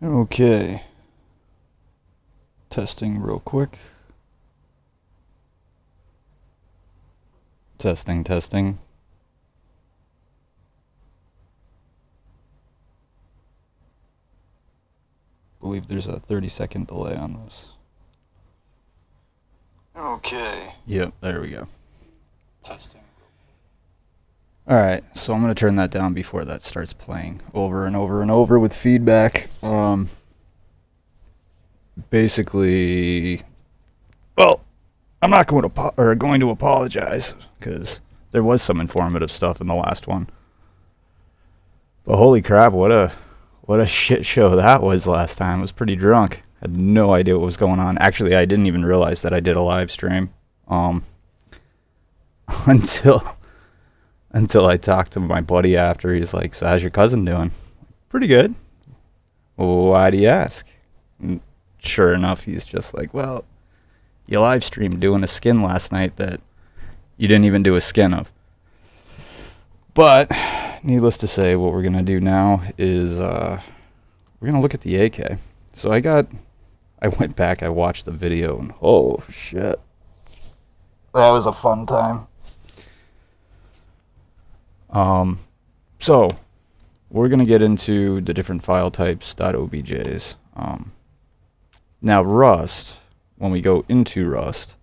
Okay, testing real quick. Testing, testing. Believe there's a 30-second delay on this. Okay. Yep, there we go. Testing. Alright, so I'm going to turn that down before that starts playing over and over and over with feedback. Basically, well, I'm not going to apologize because there was some informative stuff in the last one. But holy crap, what a shit show that was last time. I was pretty drunk. Had no idea what was going on. Actually, I didn't even realize that I did a live stream until I talked to my buddy after. He's like, "So how's your cousin doing?" "Pretty good." "Why do you ask?" And sure enough, he's just like, "Well, you live streamed doing a skin last night that you didn't even do a skin of." But needless to say, what we're gonna do now is we're gonna look at the AK. So I went back, I watched the video, and oh shit, that was a fun time. So we're gonna get into the different file types .objs. Now Rust, when we go into Rust,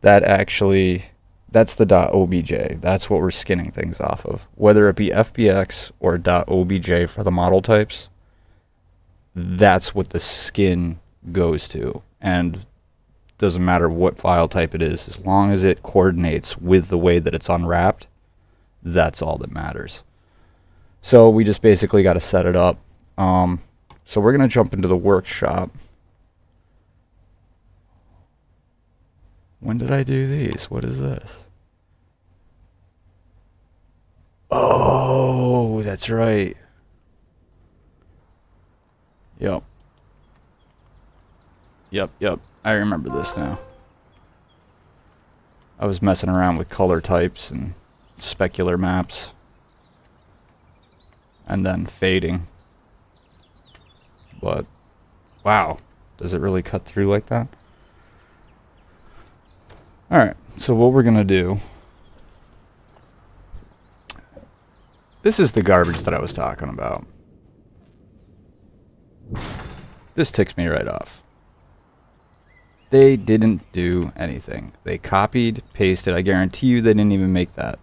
that's the .obj. That's what we're skinning things off of. Whether it be FBX or .obj for the model types, that's what the skin goes to. And doesn't matter what file type it is, as long as it coordinates with the way that it's unwrapped, that's all that matters. So we just basically got to set it up. So we're going to jump into the workshop. When did I do these? What is this? Oh, that's right. Yep. Yep. I remember this now. I was messing around with color types and specular maps. And then fading. But, wow. Does it really cut through like that? Alright, so what we're going to do... This is the garbage that I was talking about. This ticks me right off. They didn't do anything. They copied, pasted. I guarantee you they didn't even make that.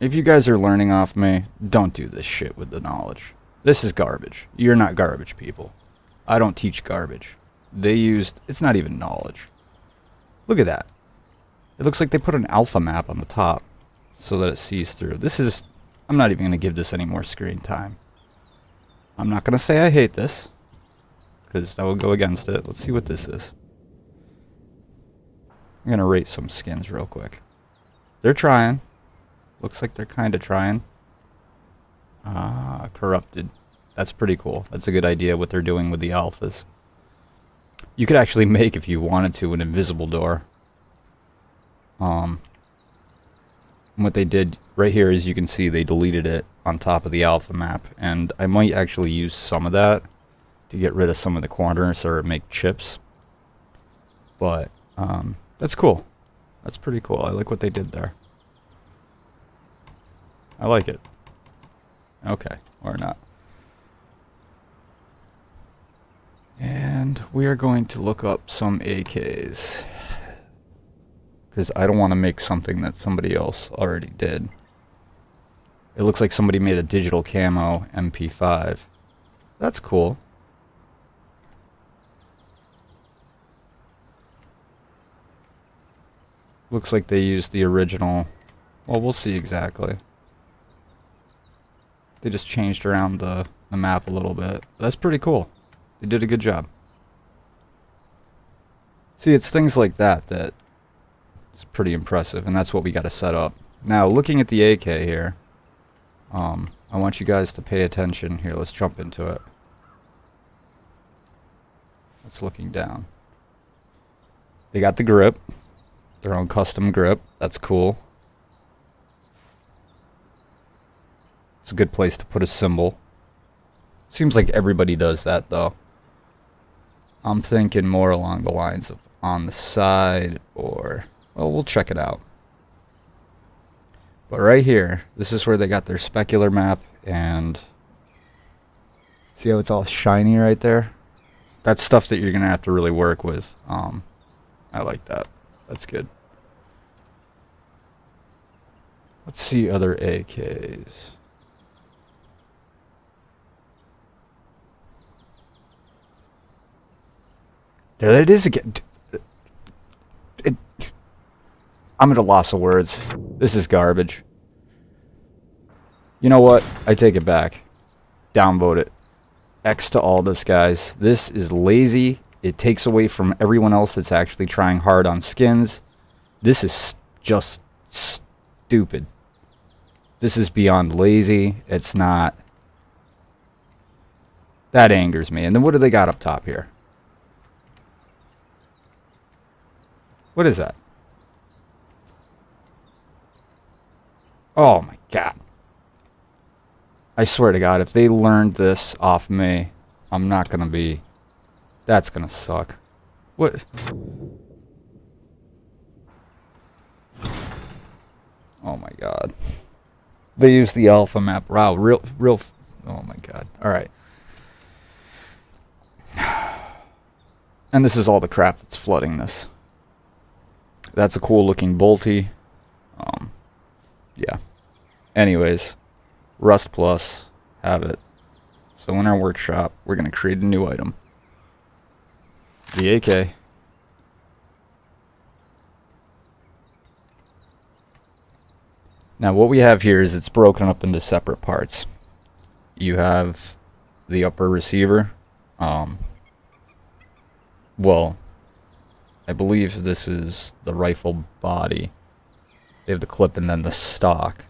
If you guys are learning off me, don't do this shit with the knowledge. This is garbage. You're not garbage people. I don't teach garbage. It's not even knowledge. Look at that. It looks like they put an alpha map on the top so that it sees through. I'm not even going to give this any more screen time. I'm not going to say I hate this, because that will go against it. Let's see what this is. I'm going to rate some skins real quick. They're trying. Looks like they're kind of trying. Corrupted. That's pretty cool. That's a good idea what they're doing with the alphas. You could actually make, if you wanted to, an invisible door. What they did right here, as you can see, they deleted it on top of the alpha map. And I might actually use some of that to get rid of some of the corners or make chips. But that's cool. That's pretty cool. I like what they did there. I like it. Okay, or not. And we are going to look up some AKs. Because I don't want to make something that somebody else already did. It looks like somebody made a digital camo MP5. That's cool. Looks like they used the original. Well, we'll see exactly. They just changed around the map a little bit. That's pretty cool. They did a good job. See, it's things like that it's pretty impressive, and that's what we got to set up. Now, looking at the AK here, I want you guys to pay attention. Here, let's jump into it. It's looking down. They got the grip. Their own custom grip. That's cool. It's a good place to put a symbol. Seems like everybody does that, though. I'm thinking more along the lines of on the side, or... well, we'll check it out. But right here, this is where they got their specular map, and... see how it's all shiny right there? That's stuff that you're going to have to really work with. I like that. That's good. Let's see other AKs. There it is again. I'm at a loss of words. This is garbage. You know what? I take it back. Downvote it. X to all this, guys. This is lazy. It takes away from everyone else that's actually trying hard on skins. This is just stupid. This is beyond lazy. It's not. That angers me. And then what do they got up top here? What is that? Oh my god. I swear to God, if they learned this off me, I'm not gonna be... that's gonna suck. What? Oh my god. They use the alpha map. Wow, real... oh my god. Alright. And this is all the crap that's flooding this. That's a cool looking bolty. Yeah. Anyways. Rust Plus. Have it. So in our workshop, we're going to create a new item. The AK. Now what we have here is it's broken up into separate parts. You have the upper receiver. Well, I believe this is the rifle body. They have the clip and then the stock.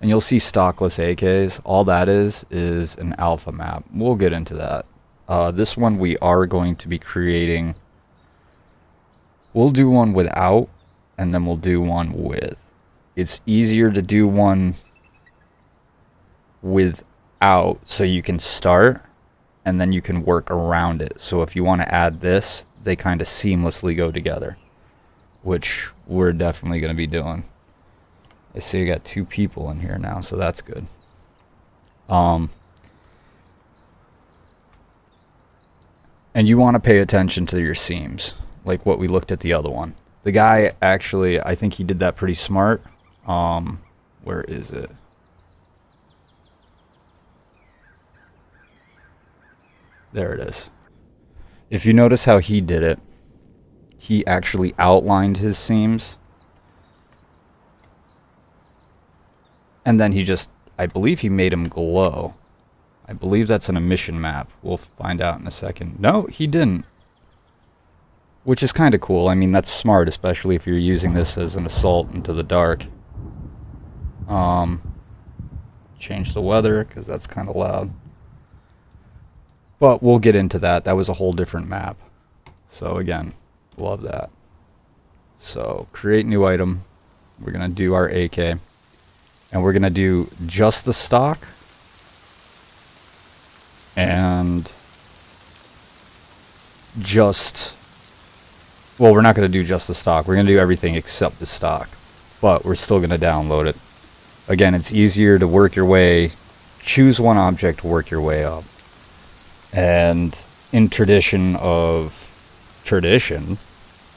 And you'll see stockless AKs. All that is an alpha map. We'll get into that. This one we are going to be creating. We'll do one without, and then we'll do one with. It's easier to do one without, so you can start, and then you can work around it. So if you want to add this, they kind of seamlessly go together, which we're definitely going to be doing. I see you got 2 people in here now, so that's good. And you want to pay attention to your seams, like what we looked at the other one. The guy actually, I think he did that pretty smart. Where is it? There it is. If you notice how he did it, he actually outlined his seams. And then he just, I believe he made them glow. I believe that's an emission map. We'll find out in a second. No, he didn't. Which is kind of cool. I mean, that's smart, especially if you're using this as an assault into the dark. Change the weather, because that's kind of loud. But we'll get into that. That was a whole different map. So again, love that. So, create new item. We're going to do our AK. And we're going to do just the stock. And just... well, we're not going to do just the stock. We're going to do everything except the stock. But we're still going to download it. Again, it's easier to work your way... choose one object to work your way up. And in tradition,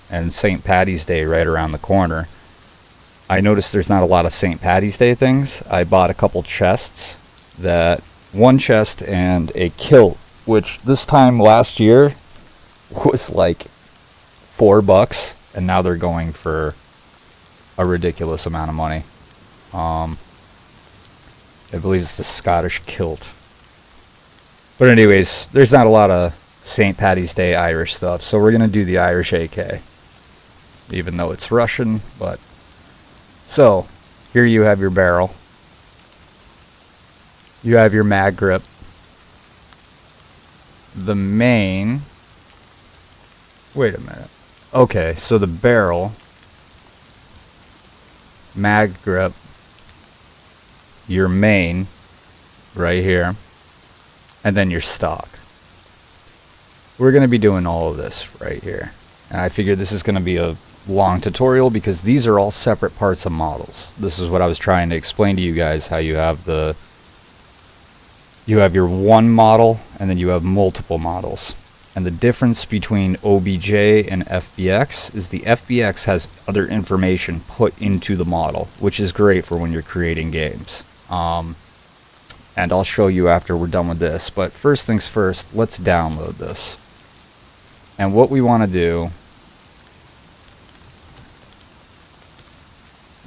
and St. Paddy's Day right around the corner, I noticed there's not a lot of St. Paddy's Day things. I bought a couple chests, one chest and a kilt, which this time last year was like $4, and now they're going for a ridiculous amount of money. I believe it's the Scottish kilt. But anyways, there's not a lot of St. Paddy's Day Irish stuff, so we're going to do the Irish AK. Even though it's Russian, but... so, here you have your barrel. You have your mag grip. The main... wait a minute. Okay, so the barrel... mag grip... your main... right here... and then your stock. We're going to be doing all of this right here. And I figured this is going to be a long tutorial because these are all separate parts of models. This is what I was trying to explain to you guys, how you have your one model and then you have multiple models. And the difference between OBJ and FBX is the FBX has other information put into the model, which is great for when you're creating games. And I'll show you after we're done with this. But first things first, let's download this. And what we want to do,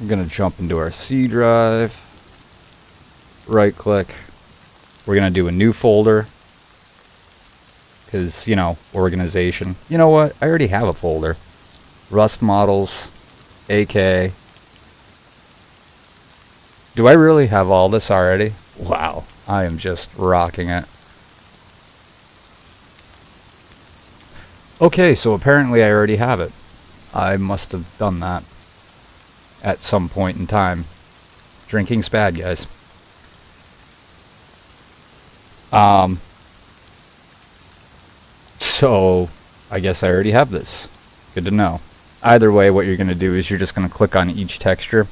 we're going to jump into our C drive, right click. We're going to do a new folder because, you know, organization. You know what? I already have a folder. Rust models, AK. Do I really have all this already? Wow, I am just rocking it. Okay, so apparently I already have it. I must have done that at some point in time. Drinking's bad, guys. So I guess I already have this. Good to know. Either way, what you're going to do is you're just going to click on each texture.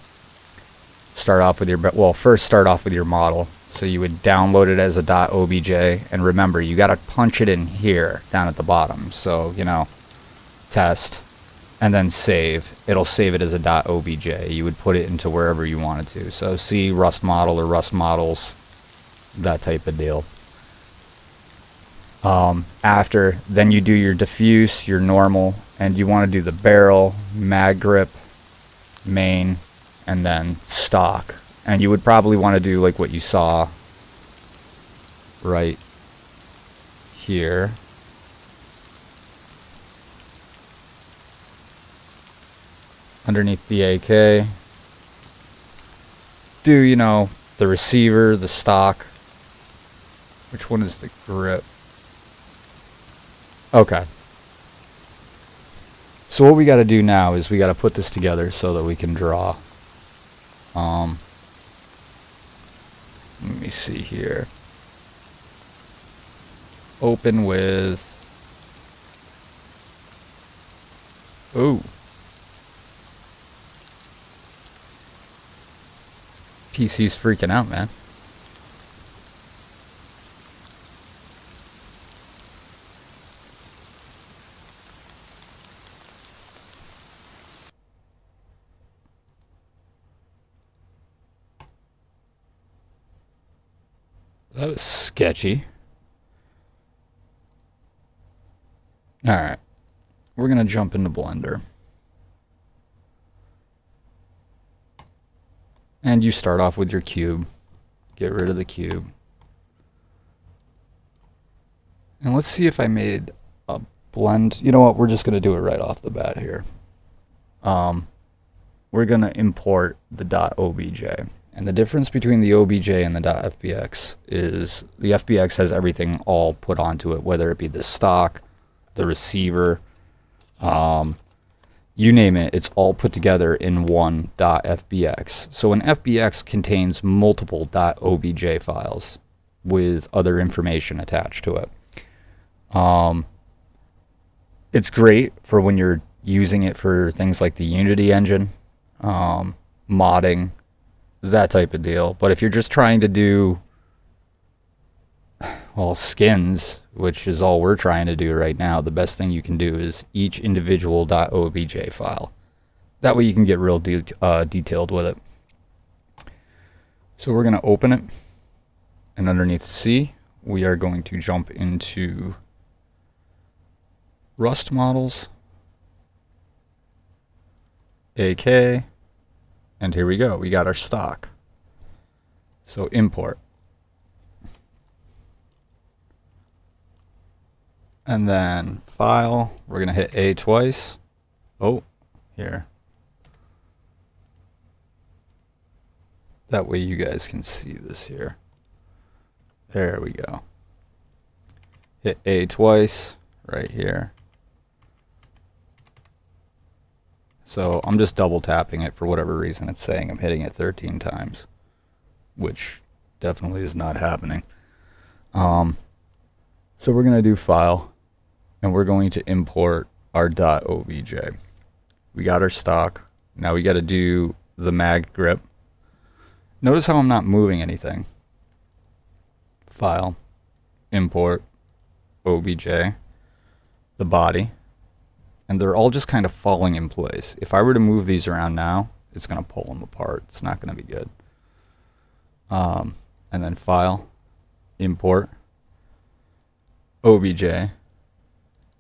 Start off with your, well, first start off with your model. So you would download it as a .obj, and remember, you got to punch it in here down at the bottom. So, you know, test, and then save. It'll save it as a .obj. You would put it into wherever you wanted to. So see Rust model or Rust models, that type of deal. After, then you do your diffuse, your normal, and you want to do the barrel, mag grip, main, and then stock. And you would probably want to do like what you saw right here. Underneath the AK. Do, you know, the receiver, the stock. Which one is the grip? Okay. So what we got to do now is we got to put this together so that we can draw. Let me see here. Open with... Ooh. PC's freaking out, man. That was sketchy. Alright. We're going to jump into Blender. And you start off with your cube. Get rid of the cube. And let's see if I made a blend. You know what? We're just going to do it right off the bat here. We're going to import the .obj. And the difference between the OBJ and the .fbx is the FBX has everything all put onto it, whether it be the stock, the receiver, you name it, it's all put together in one .fbx. So an FBX contains multiple .obj files with other information attached to it. It's great for when you're using it for things like the Unity engine, modding, that type of deal. But if you're just trying to do, well, skins, which is all we're trying to do right now, the best thing you can do is each individual .obj file. That way you can get real detailed with it. So we're going to open it, and underneath C, we are going to jump into Rust models, AK, and here we go. We got our stock. So import. And then file, we're going to hit A twice. Oh, here. That way you guys can see this here. There we go. Hit A twice right here. So I'm just double tapping it for whatever reason. It's saying I'm hitting it 13 times, which definitely is not happening. So we're going to do file, and we're going to import our .obj. We got our stock. Now we got to do the mag grip. Notice how I'm not moving anything. File, import, obj, the body, and they're all just kind of falling in place. If I were to move these around now, it's going to pull them apart. It's not going to be good. And then file, import, obj,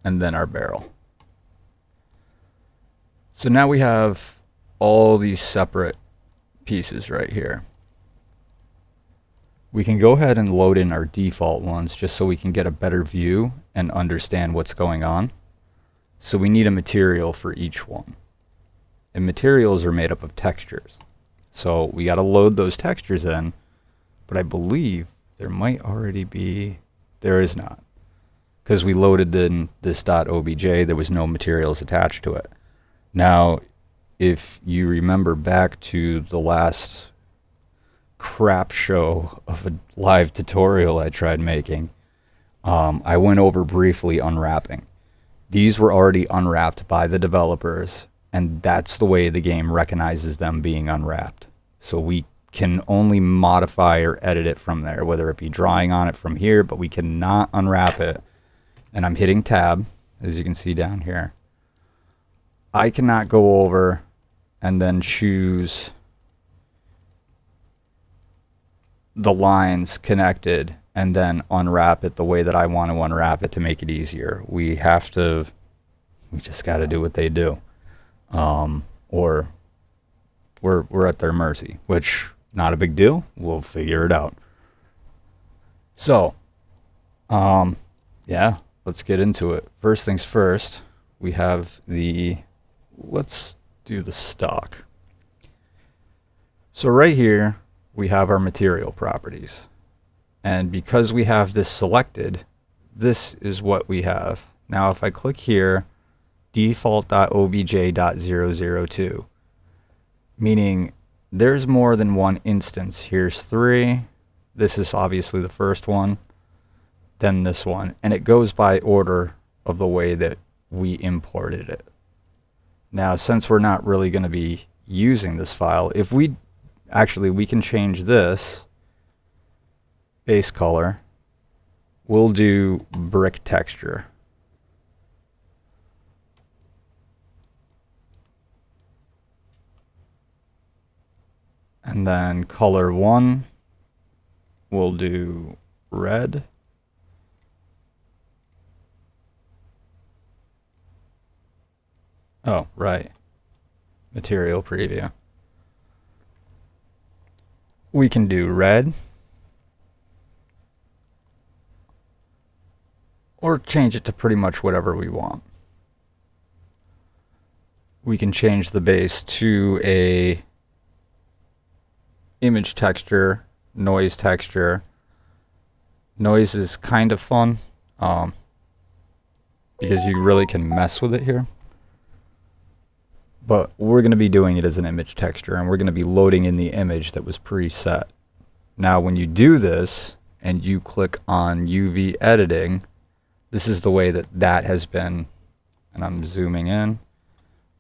and then our barrel. So now we have all these separate pieces right here. We can go ahead and load in our default ones just so we can get a better view and understand what's going on. So we need a material for each one. And materials are made up of textures. So we got to load those textures in, but I believe there might already be, there is not. Because we loaded in this .obj, there was no materials attached to it. Now, if you remember back to the last crap show of a live tutorial I tried making, I went over briefly unwrapping. These were already unwrapped by the developers, and that's the way the game recognizes them being unwrapped. So we can only modify or edit it from there, whether it be drawing on it from here, but we cannot unwrap it. And I'm hitting tab, as you can see down here. I cannot go over and then choose the lines connected and then unwrap it the way that I want to unwrap it to make it easier. We just got to do what they do. Or we're at their mercy, which not a big deal. We'll figure it out. So, yeah, let's get into it. First things first, we have let's do the stock. So right here, we have our material properties. And because we have this selected, this is what we have. Now, if I click here, default.obj.002, meaning there's more than one instance. Here's 3. This is obviously the first one, then this one. And it goes by order of the way that we imported it. Now, since we're not really going to be using this file, we can change this base color. We'll do brick texture. And then color 1, we'll do red. Oh, right. Material preview. We can do red. Or change it to pretty much whatever we want. We can change the base to a image texture, noise texture. Noise is kind of fun because you really can mess with it here. But we're going to be doing it as an image texture, and we're going to be loading in the image that was preset. Now, when you do this and you click on UV editing, this is the way that has been, and I'm zooming in.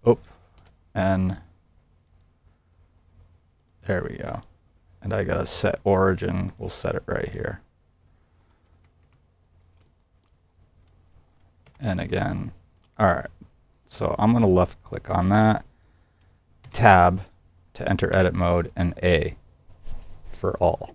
Oh, and there we go. And I got to set origin. We'll set it right here. And again, all right. So I'm going to left click on that, tab to enter edit mode, and A for all.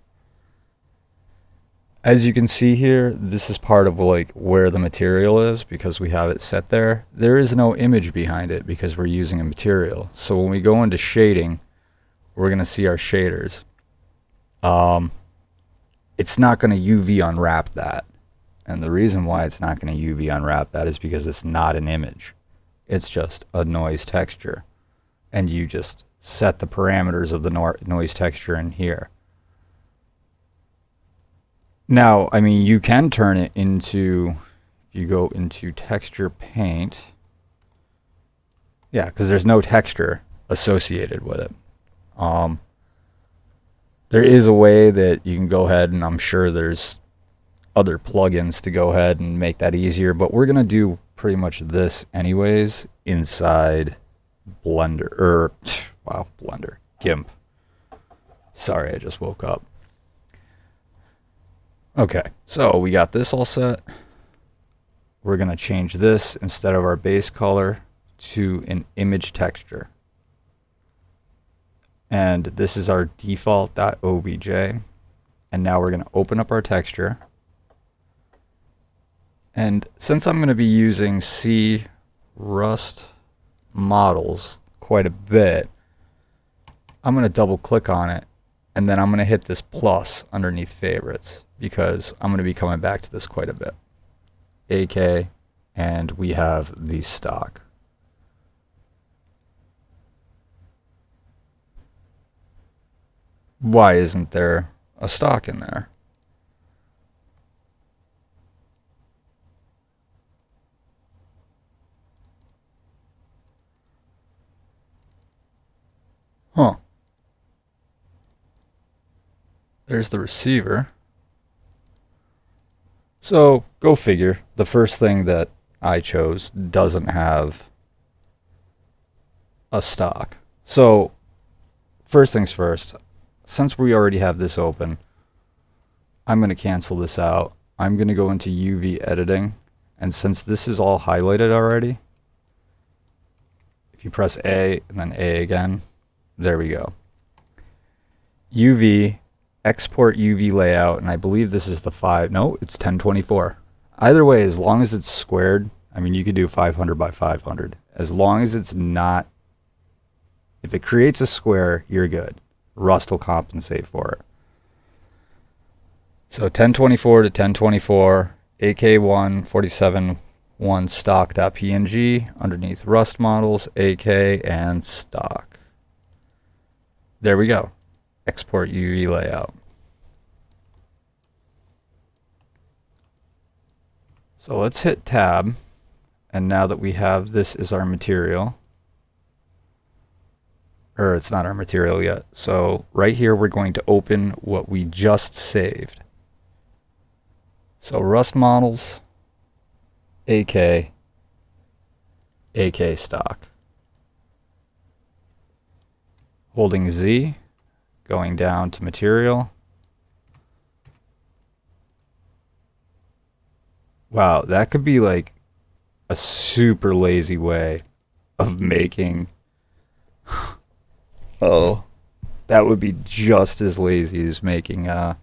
As you can see here, this is part of like where the material is because we have it set there. There is no image behind it because we're using a material. So when we go into shading, we're going to see our shaders. It's not going to UV unwrap that. And the reason why it's not going to UV unwrap that is because it's not an image. It's just a noise texture. And you just set the parameters of the noise texture in here. Now, I mean, you can turn it into, if you go into texture paint, yeah, because there's no texture associated with it. There is a way that you can go ahead, and I'm sure there's other plugins to go ahead and make that easier, but we're going to do pretty much this anyways inside Blender, or wow, Blender, GIMP. Sorry, I just woke up. Okay, so we got this all set. We're going to change this instead of our base color to an image texture. And this is our default.obj. And now we're going to open up our texture. And since I'm going to be using C Rust models quite a bit, I'm going to double click on it. And then I'm going to hit this plus underneath favorites, because I'm going to be coming back to this quite a bit. AK, and we have the stock. Why isn't there a stock in there? Huh. There's the receiver. So, go figure. The first thing that I chose doesn't have a stock. So, first things first, since we already have this open, I'm going to cancel this out. I'm going to go into UV editing, and since this is all highlighted already, if you press A and then A again, there we go. UV, export UV layout, and I believe this is the 5, no, it's 1024. Either way, as long as it's squared, I mean, you could do 500 by 500. As long as it's not, if it creates a square, you're good. Rust will compensate for it. So 1024 to 1024, AK1 47.1 stock.png, underneath Rust models, AK, and stock. There we go. Export UV layout. So let's hit tab, and now that we have this as our material, or it's not our material yet, so right here we're going to open what we just saved. So Rust models, AK, AK stock. Holding Z, going down to material. Wow, that could be like a super lazy way of making... Oh, that would be just as lazy as making, like,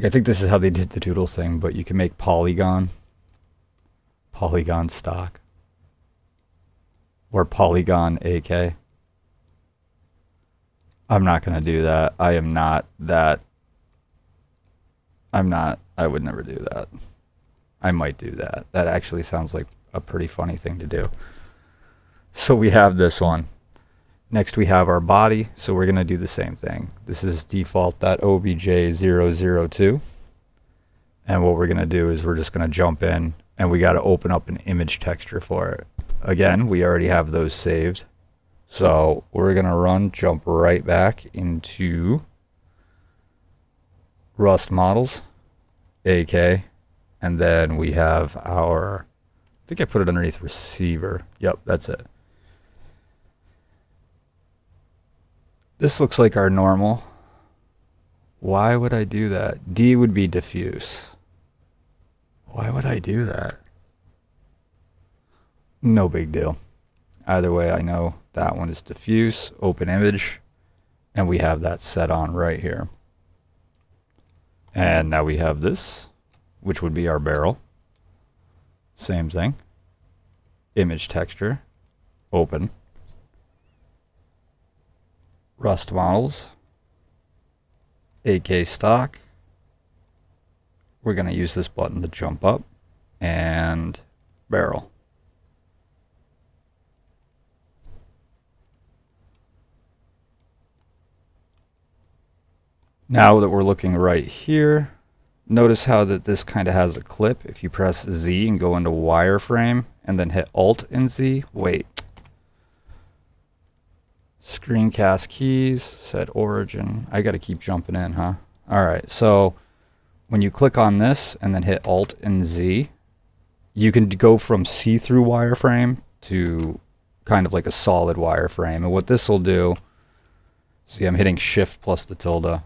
I think this is how they did the doodle thing, but you can make polygon stock, or polygon AK. I'm not going to do that. I am not that. I would never do that. I might do that. That actually sounds like a pretty funny thing to do. So we have this one. Next we have our body, so we're going to do the same thing. This is default.obj002. And what we're going to do is we're just going to jump in, and we got to open up an image texture for it. Again, we already have those saved. So we're going to jump right back into Rust models, AK, and then we have our, I think I put it underneath receiver. Yep, that's it. This looks like our normal. Why would I do that? D would be diffuse. Why would I do that? No big deal. Either way, I know that one is diffuse, open image, and we have that set on right here. And now we have this, which would be our barrel. Same thing. Image texture, open. Rust models, AK stock. We're going to use this button to jump up, and barrel. Now that we're looking right here, notice how that this kind of has a clip. If you press Z and go into wireframe and then hit Alt and Z, wait. Screencast keys, set origin. I got to keep jumping in, huh? All right, so when you click on this and then hit Alt and Z, you can go from see-through wireframe to kind of like a solid wireframe. And what this will do, see, I'm hitting Shift plus the tilde.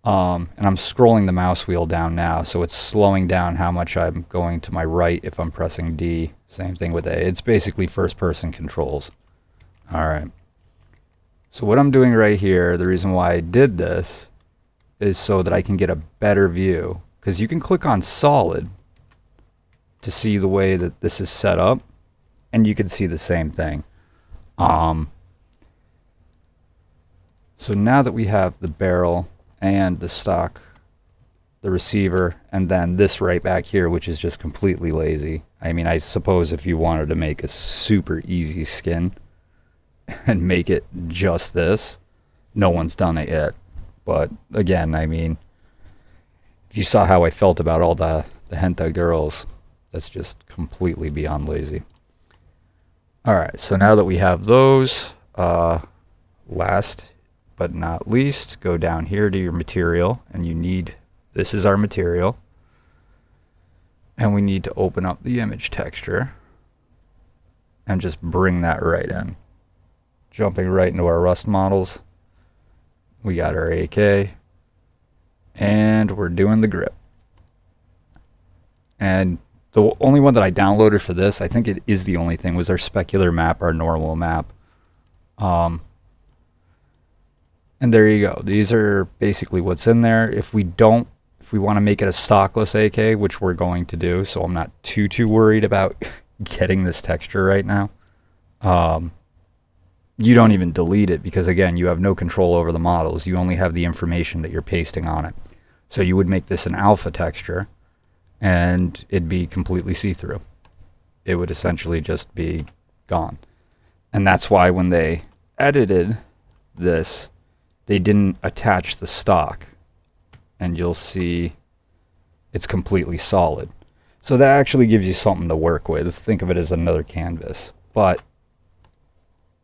And I'm scrolling the mouse wheel down now, so it's slowing down how much I'm going to my right if I'm pressing D. Same thing with A. It's basically first-person controls. All right. So what I'm doing right here, the reason why I did this is so that I can get a better view, because you can click on solid to see the way that this is set up, and you can see the same thing. So now that we have the barrel and the stock, the receiver, and then this right back here, which is just completely lazy. I mean, I suppose if you wanted to make a super easy skin and make it just this, no one's done it yet. But again, I mean, if you saw how I felt about all the hentai girls, that's just completely beyond lazy. All right, so now that we have those, last but not least, go down here to your material, and you need, this is our material, and we need to open up the image texture and just bring that right in. Jumping right into our Rust models, we got our AK, and we're doing the grip. And the only one that I downloaded for this, I think it is the only thing, was our specular map, our normal map. And there you go. These are basically what's in there. If we want to make it a stockless AK, which we're going to do, so I'm not too worried about getting this texture right now. You don't even delete it because, again, you have no control over the models. You only have the information that you're pasting on it. So you would make this an alpha texture, and it'd be completely see-through. It would essentially just be gone. And that's why when they edited this, they didn't attach the stock, and you'll see it's completely solid. So that actually gives you something to work with. Think of it as another canvas. But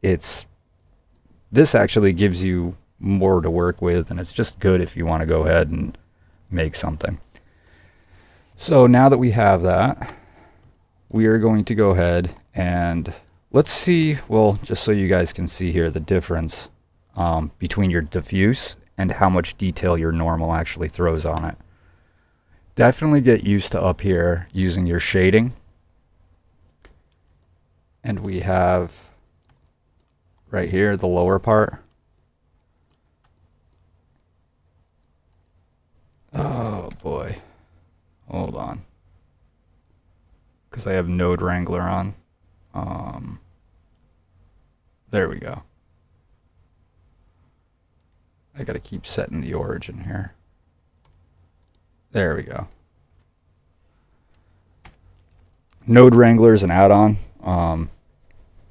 this actually gives you more to work with, and it's just good if you want to go ahead and make something. So now that we have that, we are going to go ahead and let's see, well, just so you guys can see here the difference between your diffuse and how much detail your normal actually throws on it. Definitely get used to up here using your shading. And we have right here the lower part. Oh boy. Hold on. Because I have Node Wrangler on. There we go. I gotta keep setting the origin here. There we go. Node Wrangler is an add-on.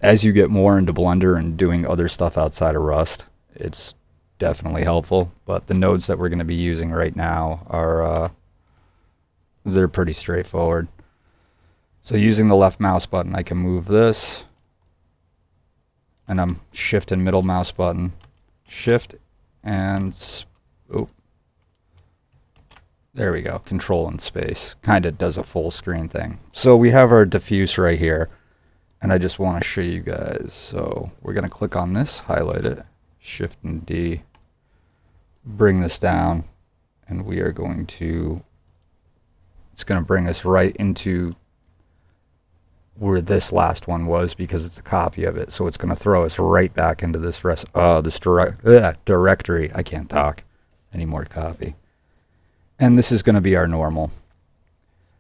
As you get more into Blender and doing other stuff outside of Rust, it's definitely helpful. But the nodes that we're going to be using right now are they're pretty straightforward. So using the left mouse button, I can move this, and I'm shift and middle mouse button, shift and there we go, control and space. Kind of does a full screen thing. So we have our diffuse right here, and I just want to show you guys. So we're going to click on this, highlight it, shift and D, bring this down, and we are going to, it's going to bring us right into where this last one was because it's a copy of it. So it's going to throw us right back into this directory. I can't talk anymore. Copy. And this is going to be our normal.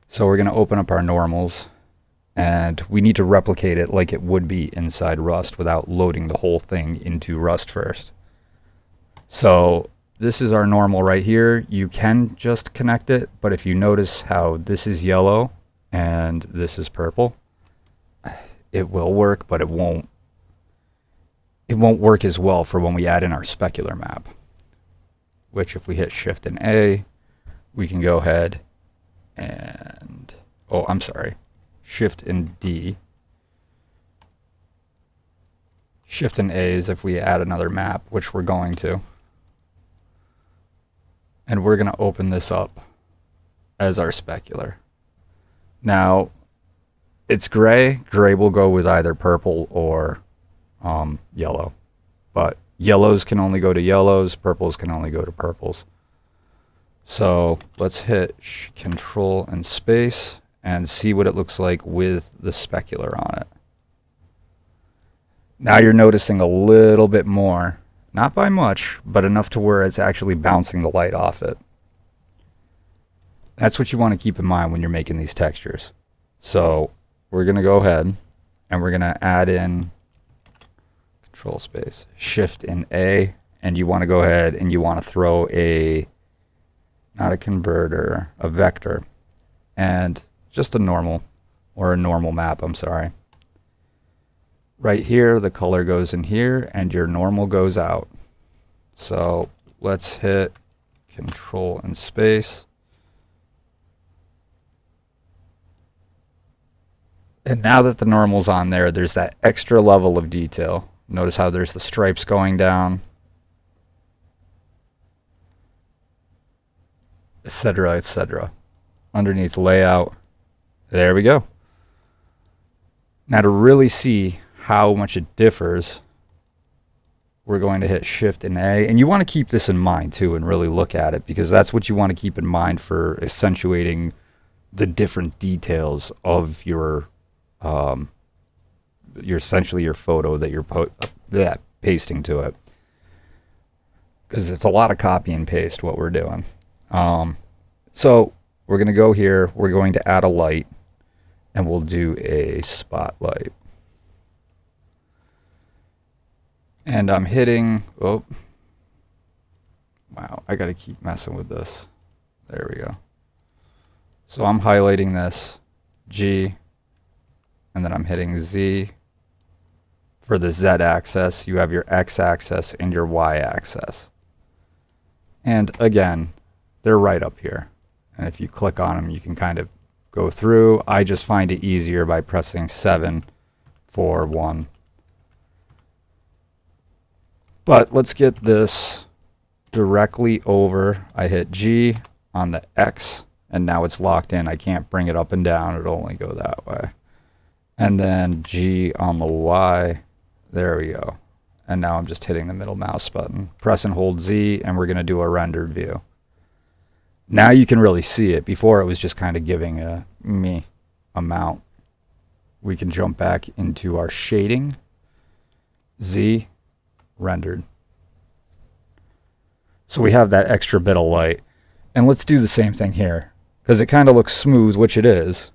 So we're going to open up our normals, and we need to replicate it like it would be inside Rust without loading the whole thing into Rust first. So this is our normal right here. You can just connect it, but if you notice how this is yellow and this is purple, it will work, but it won't work as well for when we add in our specular map, which if we hit Shift and A, we can go ahead and, oh, I'm sorry, Shift and D. Shift and A is if we add another map, which we're going to. and we're going to open this up as our specular. Now, it's gray. Gray will go with either purple or yellow. But yellows can only go to yellows. Purples can only go to purples. So let's hit Control and space and see what it looks like with the specular on it. Now you're noticing a little bit more. Not by much, but enough to where it's actually bouncing the light off it. That's what you want to keep in mind when you're making these textures. So we're going to go ahead and we're going to add in Control space, Shift and A, and you want to go ahead and you want to throw not a converter, a vector, and just a normal map, I'm sorry. Right here, the color goes in here and your normal goes out. So let's hit Control and space. And now that the normal's on there, there's that extra level of detail. Notice how there's the stripes going down, etc., etc. Underneath layout, there we go. Now to really see how much it differs, we're going to hit Shift and A, and you want to keep this in mind too and really look at it, because that's what you want to keep in mind for accentuating the different details of your essentially your photo that you're pasting to it, because it's a lot of copy and paste what we're doing. So we're going to go here, we're going to add a light, and we'll do a spotlight. And I'm hitting, oh, wow, I got to keep messing with this. There we go. So I'm highlighting this, G, and then I'm hitting Z. For the Z axis, you have your X axis and your Y axis. And again, they're right up here. And if you click on them, you can kind of go through. I just find it easier by pressing 7 for 1. But let's get this directly over. I hit G on the X, and now it's locked in. I can't bring it up and down. It'll only go that way. And then G on the Y. There we go. And now I'm just hitting the middle mouse button. Press and hold Z, and we're going to do a rendered view. Now you can really see it. Before it was just kind of giving a amount. We can jump back into our shading. Z, rendered. So we have that extra bit of light. And let's do the same thing here, because it kind of looks smooth, which it is.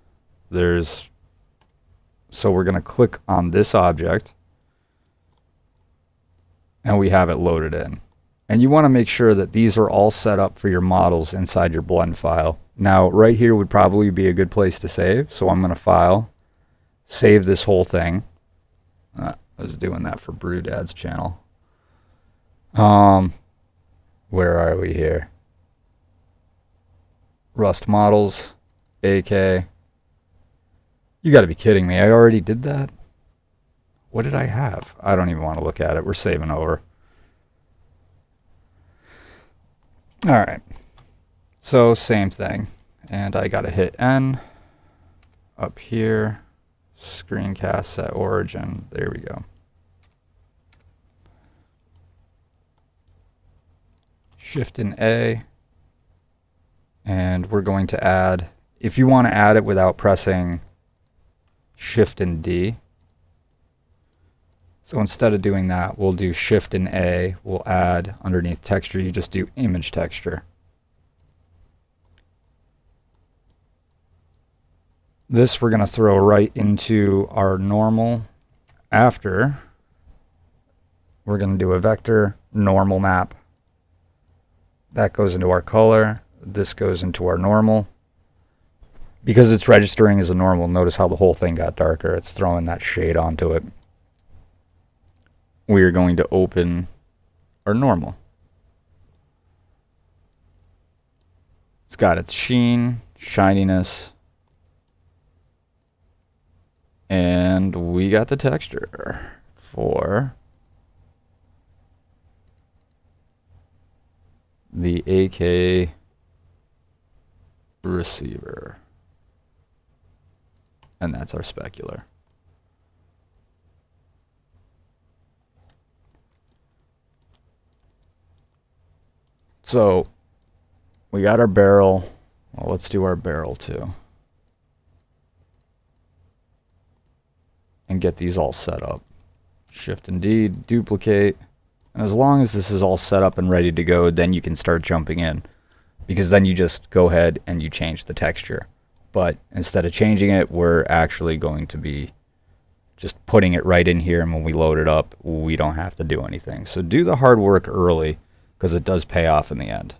So we're going to click on this object, and we have it loaded in. And you want to make sure that these are all set up for your models inside your blend file. Now, right here would probably be a good place to save. So I'm going to File, save this whole thing. I was doing that for Brewdad's channel. Where are we here? Rust models, AK. You got to be kidding me. I already did that? What did I have? I don't even want to look at it. We're saving over. All right. So same thing. And I got to hit N up here. Screencast set origin. There we go. Shift and A. And we're going to add, if you want to add it without pressing Shift and D. So instead of doing that, we'll do Shift and A. We'll add underneath texture, you just do image texture. This we're going to throw right into our normal. After, we're going to do a vector, normal map. That goes into our color. This goes into our normal. Because it's registering as a normal, notice how the whole thing got darker. It's throwing that shade onto it. We are going to open our normal. It's got its sheen, shininess, and we got the texture for the AK receiver. And that's our specular. So we got our barrel. Well, let's do our barrel too. And get these all set up. Shift and D, duplicate. And as long as this is all set up and ready to go, then you can start jumping in. Because then you just go ahead and you change the texture. But instead of changing it, we're actually going to be just putting it right in here. And when we load it up, we don't have to do anything. So do the hard work early, because it does pay off in the end.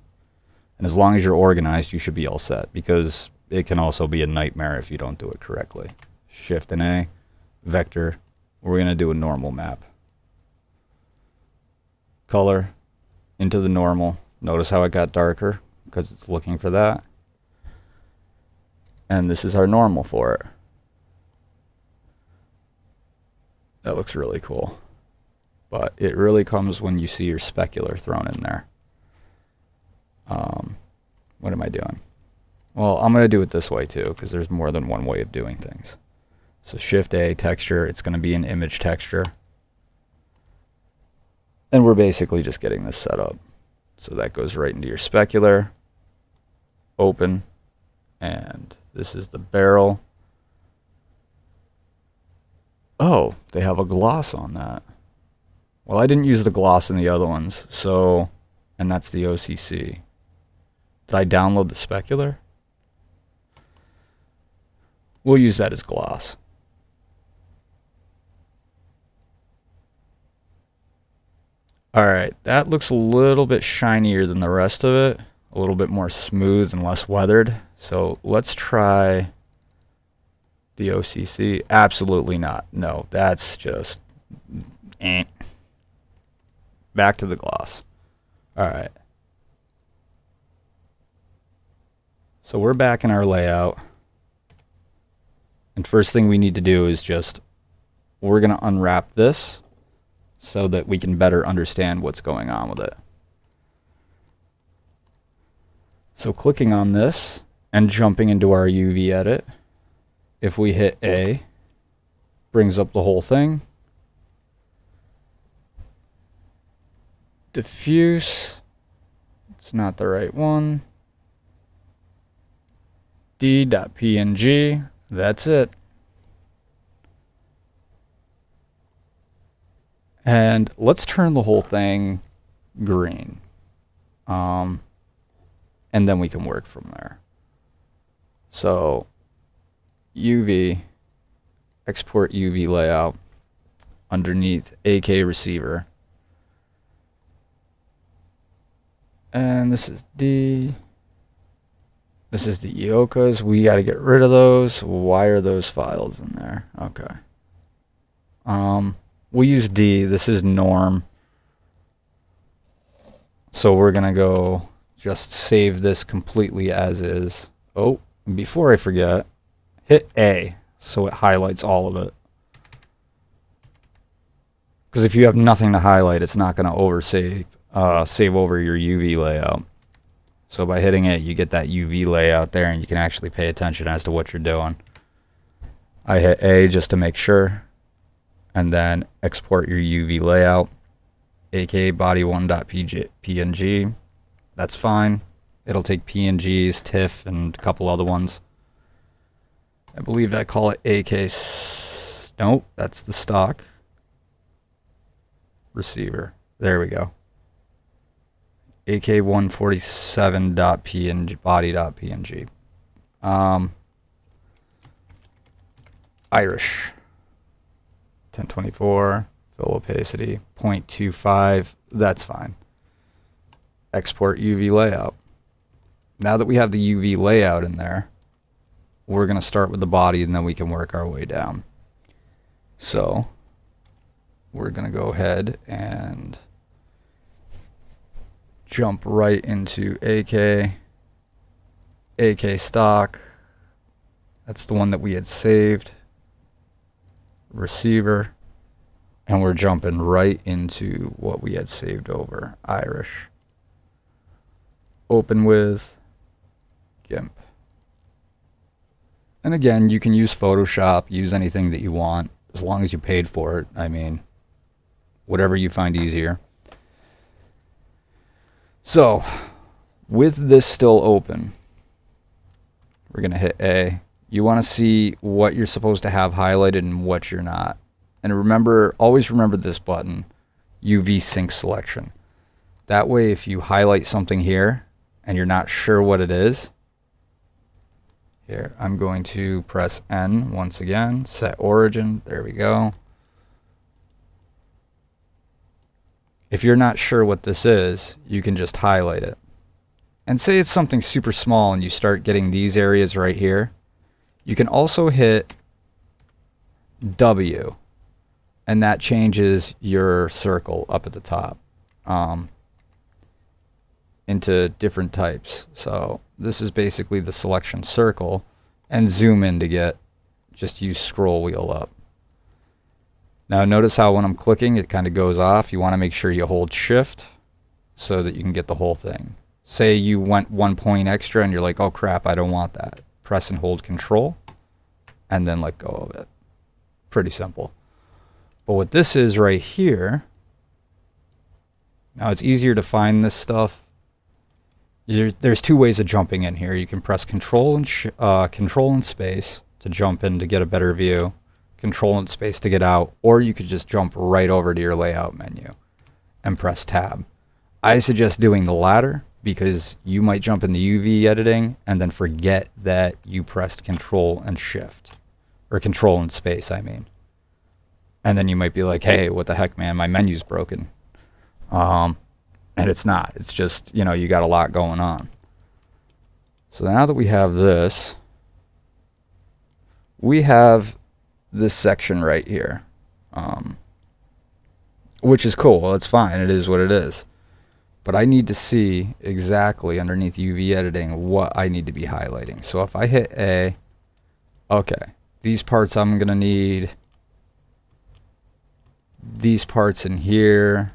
And as long as you're organized, you should be all set, because it can also be a nightmare if you don't do it correctly. Shift and A, vector. We're going to do a normal map. Color into the normal. Notice how it got darker, because it's looking for that. And this is our normal for it. That looks really cool. But it really comes when you see your specular thrown in there. What am I doing? Well, I'm going to do it this way too, because there's more than one way of doing things. So Shift A, texture, it's going to be an image texture. And we're basically just getting this set up. So that goes right into your specular. Open. And this is the barrel. Oh, they have a gloss on that. Well, I didn't use the gloss in the other ones, so, and that's the OCC. Did I download the specular? We'll use that as gloss. Alright, that looks a little bit shinier than the rest of it. A little bit more smooth and less weathered. So let's try the OCC. Absolutely not. No, that's just... Back to the gloss. Alright. So we're back in our layout. And first thing we need to do is just... We're going to unwrap this so that we can better understand what's going on with it. So clicking on this and jumping into our UV edit, if we hit A, brings up the whole thing. Diffuse, it's not the right one. D.png, that's it. And let's turn the whole thing green. And then we can work from there. So, UV, export UV layout, underneath AK receiver. And this is D. This is the Eokas. We got to get rid of those. Why are those files in there? Okay. We'll use D. This is norm. So we're going to go just save this completely as is. Oh, before I forget, hit A so it highlights all of it. Because if you have nothing to highlight, it's not going to save over your UV layout. So by hitting it, you get that UV layout there, and you can actually pay attention as to what you're doing. I hit A just to make sure, and then export your UV layout, aka body1.png. That's fine. It'll take PNGs, TIFF, and a couple other ones. I believe I call it AK. Nope, that's the stock receiver. There we go. AK147.png, body.png. Irish. 1024, fill opacity, 0.25, that's fine. Export UV layout. Now that we have the UV layout in there, we're going to start with the body and then we can work our way down. So, we're going to go ahead and jump right into AK stock. That's the one that we had saved. Receiver. And we're jumping right into what we had saved over. Irish. open with GIMP. And again, you can use Photoshop, use anything that you want, as long as you paid for it. I mean, whatever you find easier. So, with this still open, we're going to hit A. You want to see what you're supposed to have highlighted and what you're not. And remember, always remember this button, UV Sync Selection. That way, if you highlight something here and you're not sure what it is, here, I'm going to press N once again, set origin, there we go. If you're not sure what this is, you can just highlight it. And say it's something super small and you start getting these areas right here, you can also hit W, and that changes your circle up at the top into different types. So this is basically the selection circle, and zoom in to get, just use scroll wheel up. Now notice how when I'm clicking it kind of goes off. You want to make sure you hold shift so that you can get the whole thing. Say you went 1 point extra and you're like, oh crap, I don't want that. Press and hold control and then let go of it. Pretty simple. But what this is right here, now it's easier to find this stuff. There's two ways of jumping in here. You can press control and space to jump in to get a better view, control and space to get out, or you could just jump right over to your layout menu and press tab. I suggest doing the latter because you might jump into UV editing and then forget that you pressed control and shift, or control and space, I mean. And then you might be like, hey, what the heck, man, my menu's broken. And it's not. It's just, you know, you got a lot going on. So now that we have this, we have this section right here, which is cool. It's fine. It is what it is. But I need to see exactly underneath UV editing what I need to be highlighting. So if I hit A, okay, these parts I'm going to need these parts in here.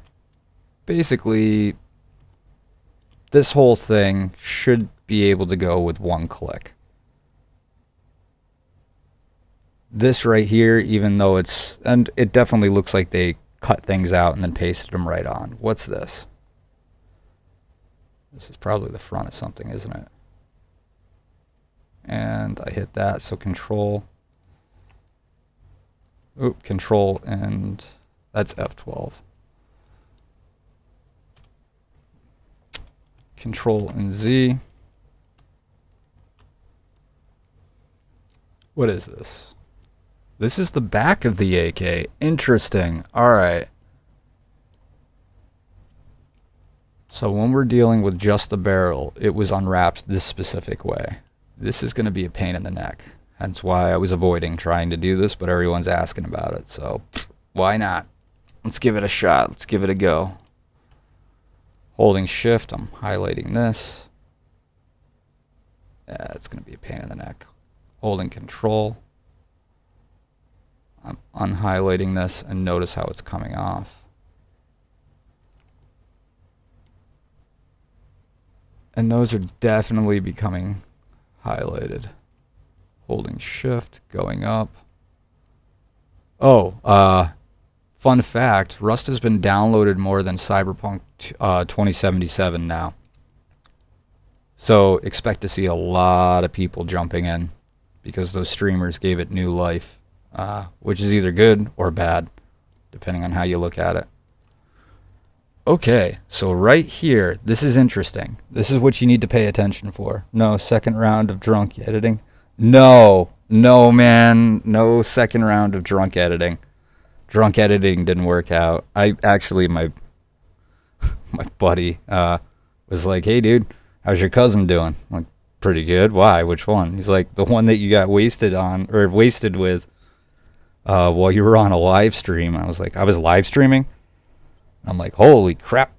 Basically, this whole thing should be able to go with one click. This right here, even though it's, and it definitely looks like they cut things out and then pasted them right on. What's this? This is probably the front of something, isn't it? And I hit that, so control. Oop, control, and that's F12. Control and Z. What is this? This is the back of the AK. Interesting. Alright. So when we're dealing with just the barrel, it was unwrapped this specific way. This is going to be a pain in the neck. Hence why I was avoiding trying to do this, but everyone's asking about it. So why not? Let's give it a shot. Let's give it a go. Holding shift, I'm highlighting this. Yeah, it's going to be a pain in the neck. Holding control, I'm unhighlighting this, and notice how it's coming off. And those are definitely becoming highlighted. Holding shift, going up. Oh, fun fact, Rust has been downloaded more than Cyberpunk 2077 now. So expect to see a lot of people jumping in because those streamers gave it new life, which is either good or bad, depending on how you look at it. Okay, so right here, this is interesting. This is what you need to pay attention for. No second round of drunk editing. No, man, no second round of drunk editing. Drunk editing didn't work out. I actually, my buddy was like, hey dude, how's your cousin doing? I'm like, pretty good. Why? Which one? He's like, the one that you got wasted on, or wasted with while you were on a live stream. I was like, I was live streaming? I'm like, holy crap.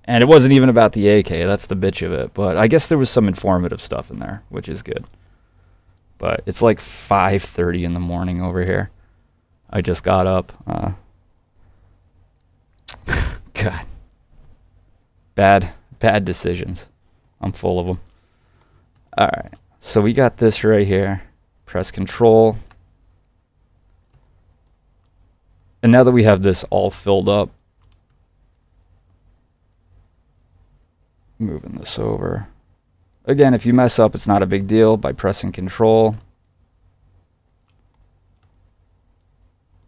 And it wasn't even about the AK. That's the bitch of it. But I guess there was some informative stuff in there, which is good. But it's like 5:30 in the morning over here. I just got up. God. Bad decisions. I'm full of them. Alright, so we got this right here. Press Control. And now that we have this all filled up, moving this over. Again, if you mess up, it's not a big deal. By pressing Control,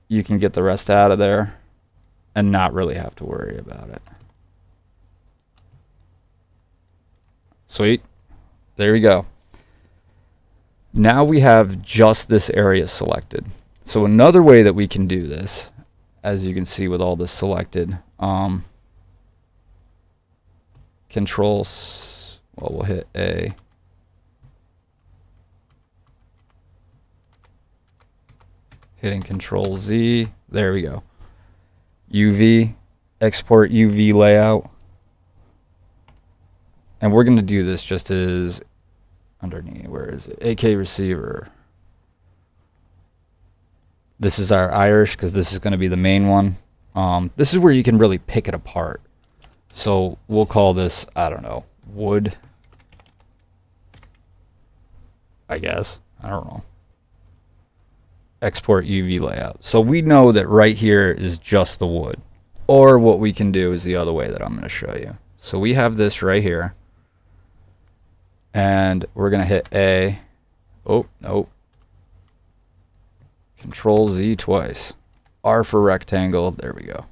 you can get the rest out of there and not really have to worry about it. Sweet. There we go. Now we have just this area selected. So another way that we can do this, as you can see with all this selected, controls, well, we'll hit A. Hitting Control Z, there we go. UV, export UV layout. And we're going to do this just as underneath, where is it? AK receiver. This is our Irish because this is going to be the main one. This is where you can really pick it apart. So we'll call this, I don't know, wood. I guess. I don't know. Export UV layout. So we know that right here is just the wood. Or what we can do is the other way that I'm going to show you. So we have this right here. And we're going to hit A. Oh, nope. Control Z twice. R for rectangle. There we go.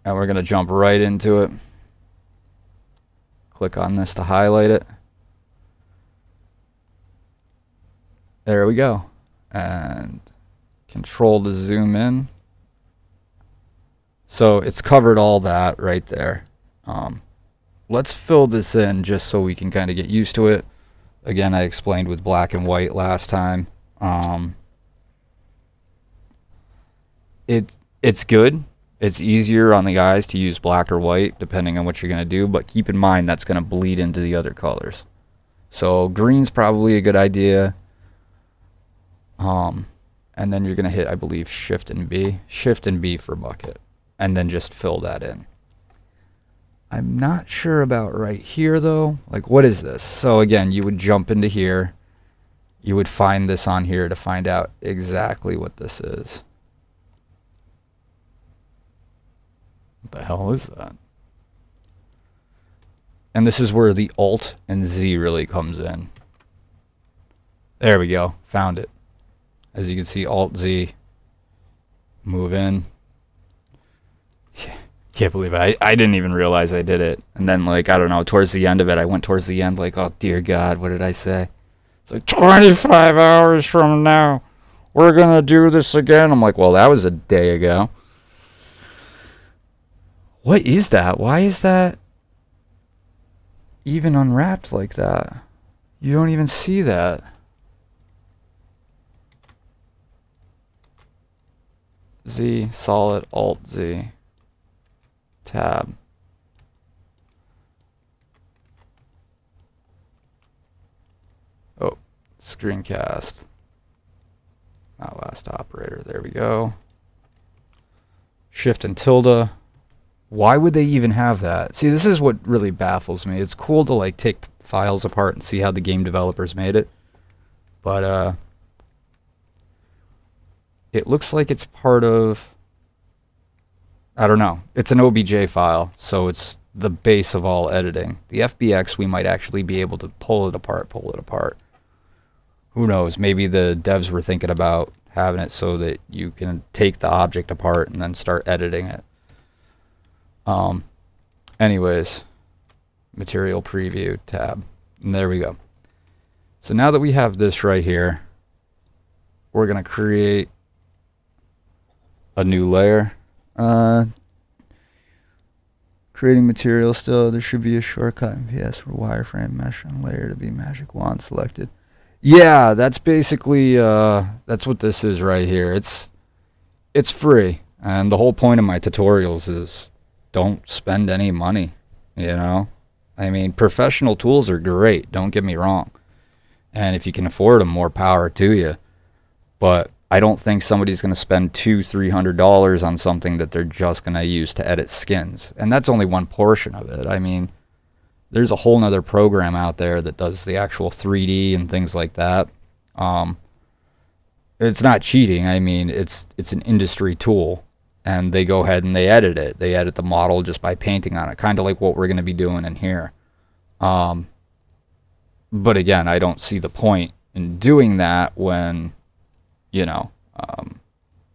And we're going to jump right into it. Click on this to highlight it. There we go. And Control to zoom in. So it's covered all that right there. Let's fill this in just so we can kind of get used to it. Again, I explained with black and white last time. It's good. It's easier on the eyes to use black or white depending on what you're going to do, but keep in mind that's going to bleed into the other colors. So green's probably a good idea. And then you're going to hit, I believe, Shift and B. Shift and B for bucket. And then just fill that in. I'm not sure about right here though. Like, what is this? So again, you would jump into here. You would find this on here to find out exactly what this is. What the hell is that? And this is where the Alt and Z really comes in. There we go. Found it. As you can see, Alt Z. Move in. Yeah. Can't believe it. I didn't even realize I did it. And then, like, I don't know, towards the end of it, I went towards the end like, oh, dear God, what did I say? It's like, 25 hours from now, we're going to do this again. I'm like, well, that was a day ago. What is that? Why is that even unwrapped like that? You don't even see that. Z, solid, Alt, Z. Tab. Oh, screencast. Not last operator. There we go. Shift and tilde. Why would they even have that? See, this is what really baffles me. It's cool to like take files apart and see how the game developers made it. But it looks like it's part of, I don't know. It's an OBJ file, so it's the base of all editing. The FBX, we might actually be able to pull it apart. Who knows? Maybe the devs were thinking about having it so that you can take the object apart and then start editing it. Anyways, material preview tab. And there we go. So now that we have this right here, we're going to create a new layer. Creating material still, there should be a shortcut in VS for wireframe mesh on layer to be magic wand selected. Yeah, that's basically, that's what this is right here. It's free. And the whole point of my tutorials is don't spend any money, you know? I mean, professional tools are great, don't get me wrong. And if you can afford them, more power to you. But I don't think somebody's going to spend $200-300 on something that they're just going to use to edit skins. And that's only one portion of it. I mean, there's a whole nother program out there that does the actual 3D and things like that. It's not cheating. I mean, it's an industry tool, and they go ahead and they edit it. They edit the model just by painting on it, kind of like what we're going to be doing in here. But again, I don't see the point in doing that when, you know,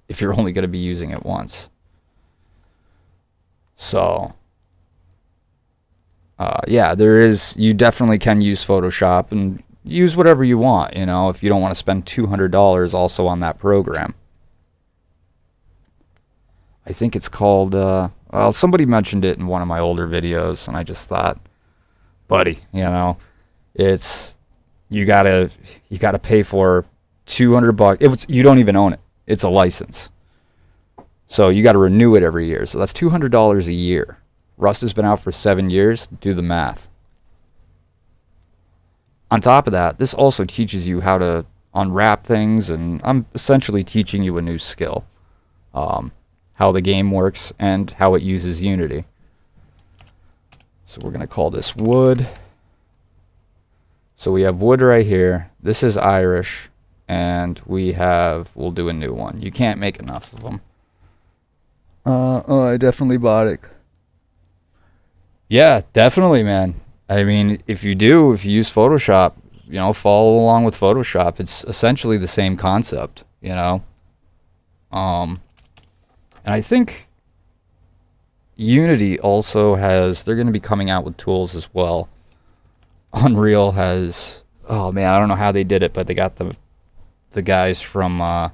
if you're only going to be using it once. So, yeah, you definitely can use Photoshop and use whatever you want, you know, if you don't want to spend $200 also on that program. I think it's called, well, somebody mentioned it in one of my older videos, and I just thought, buddy, you know, you gotta pay for $200. You don't even own it. It's a license. So you got to renew it every year. So that's $200 a year. Rust has been out for 7 years. Do the math. On top of that, this also teaches you how to unwrap things, and I'm essentially teaching you a new skill. How the game works and how it uses Unity. So we're going to call this wood. So we have wood right here. This is Irish, and we'll do a new one. You can't make enough of them. Oh, I definitely bought it. Yeah, definitely, man. I mean, if you use Photoshop, you know, follow along with Photoshop. It's essentially the same concept, you know. And I think Unity also they're going to be coming out with tools as well. Unreal has, oh man, I don't know how they did it, but they got the guys from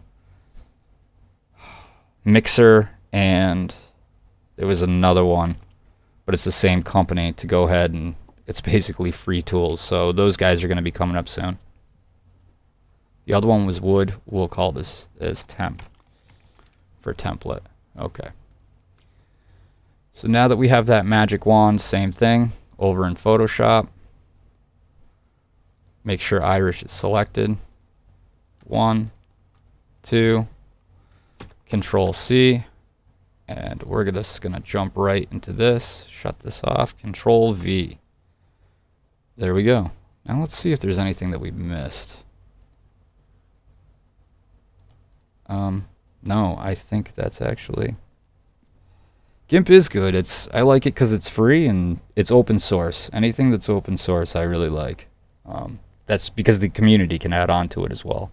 Mixer, and there was another one, but it's the same company, to go ahead, and it's basically free tools. So those guys are going to be coming up soon. The other one was wood. We'll call this as temp for template. Okay. So now that we have that magic wand, same thing over in Photoshop. Make sure Irish is selected. 1, 2, Control C, and we're just gonna jump right into this. Shut this off. Control V. There we go. Now let's see if there's anything that we missed. No, I think that's actually... GIMP is good. I like it because it's free and it's open source. Anything that's open source I really like. That's because the community can add on to it as well.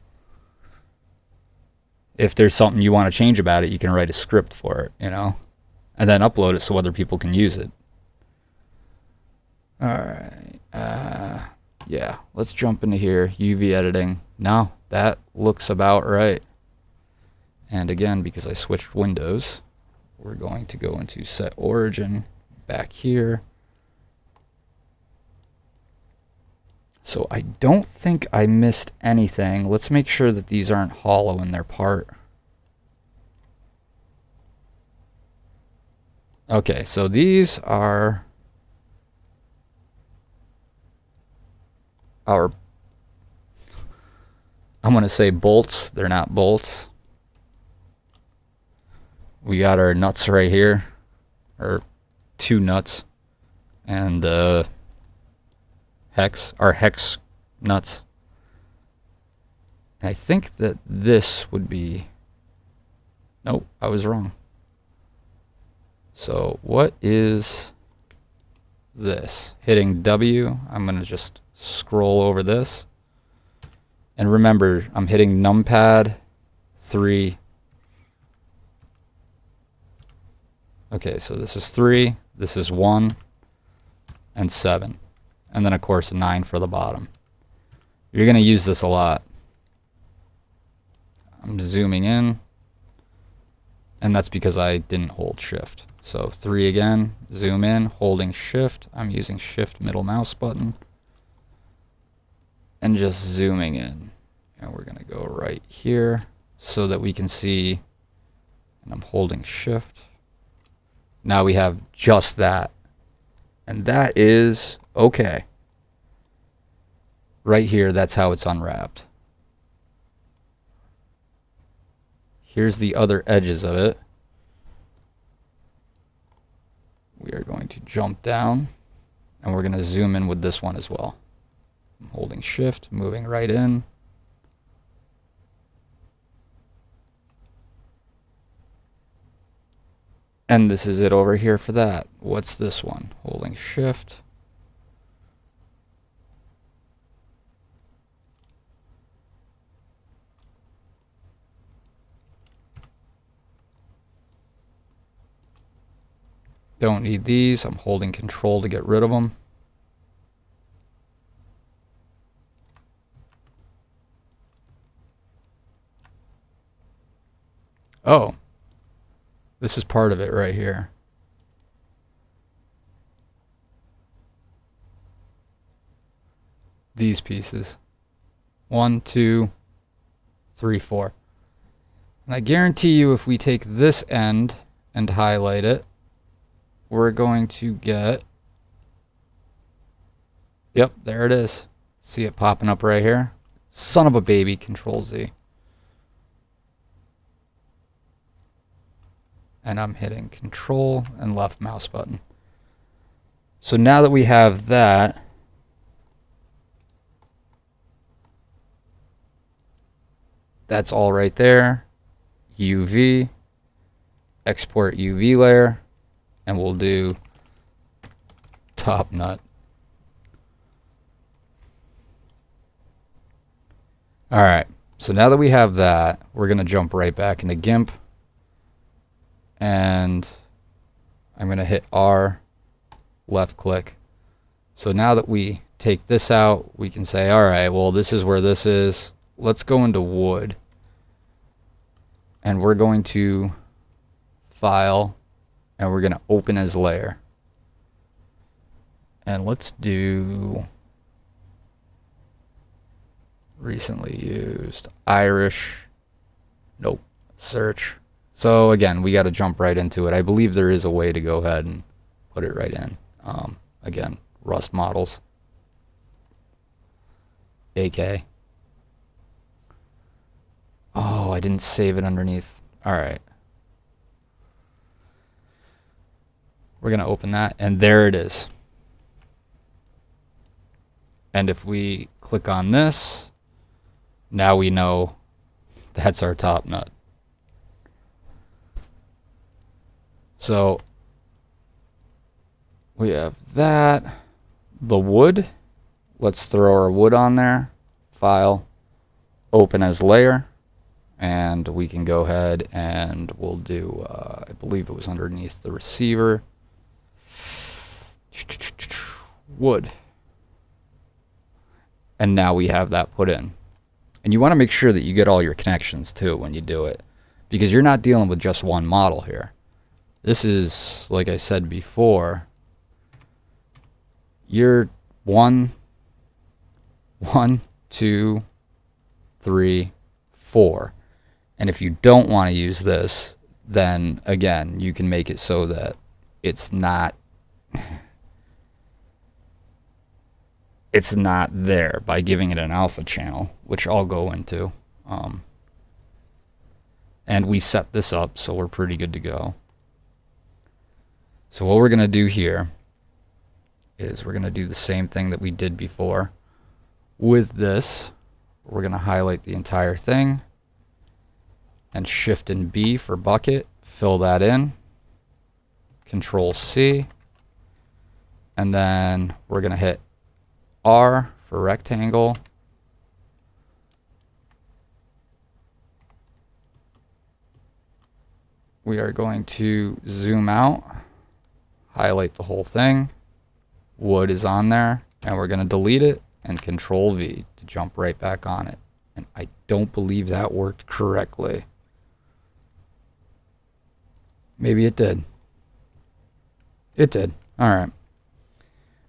If there's something you want to change about it, you can write a script for it, you know, and then upload it so other people can use it. Alright, yeah, let's jump into here. UV editing. No, that looks about right. And again, because I switched windows, we're going to go into set origin back here. So I don't think I missed anything. Let's make sure that these aren't hollow in their part. Okay, so these are our, I'm going to say bolts. They're not bolts. We got our nuts right here, or 2 nuts, and our hex nuts. I think that this would be, nope, I was wrong. So what is this? Hitting W, I'm going to just scroll over this. And remember, I'm hitting numpad 3. Okay, so this is 3, this is 1, and 7. And then, of course, 9 for the bottom. You're going to use this a lot. I'm zooming in, and that's because I didn't hold shift. So 3 again, zoom in, holding shift. I'm using shift middle mouse button, and just zooming in. And we're going to go right here so that we can see, and I'm holding shift. Now we have just that. And that is okay. Right here, that's how it's unwrapped. Here's the other edges of it. We are going to jump down, and we're going to zoom in with this one as well. I'm holding shift, moving right in. And this is it over here for that. What's this one? Holding shift. Don't need these. I'm holding control to get rid of them. Oh, this is part of it right here. These pieces. 1, 2, 3, 4. And I guarantee you if we take this end and highlight it, we're going to get, yep, there it is. See it popping up right here? Son of a baby, Control Z. And I'm hitting Control and left mouse button. So now that we have that, that's all right there. UV, export UV layer, and we'll do top nut. All right, so now that we have that, we're going to jump right back into GIMP. And I'm going to hit R, left click. So now that we take this out, we can say, all right, well, this is where this is. Let's go into wood. And we're going to file, and we're going to open as layer. And let's do recently used Irish. Nope. Search. So again, we got to jump right into it. I believe there is a way to go ahead and put it right in. Again, Rust models. AK. Oh, I didn't save it underneath. All right. We're going to open that, and there it is. And if we click on this, now we know that's our top nut. So we have that. The wood. Let's throw our wood on there. File. Open as layer. And we can go ahead and we'll do, I believe it was underneath the receiver. Wood. And now we have that put in. And you want to make sure that you get all your connections too when you do it, because you're not dealing with just one model here. This is, like I said before, you're 1, 2, 3, 4. And if you don't want to use this, then again, you can make it so that it's not there by giving it an alpha channel, which I'll go into. And we set this up, so we're pretty good to go. So what we're going to do here is we're going to do the same thing that we did before. With this, we're going to highlight the entire thing and Shift and B for bucket, fill that in, Control C, and then we're going to hit R for rectangle. We are going to zoom out, highlight the whole thing. Wood is on there, and we're going to delete it and Control V to jump right back on it. And I don't believe that worked correctly. Maybe it did. It did. All right.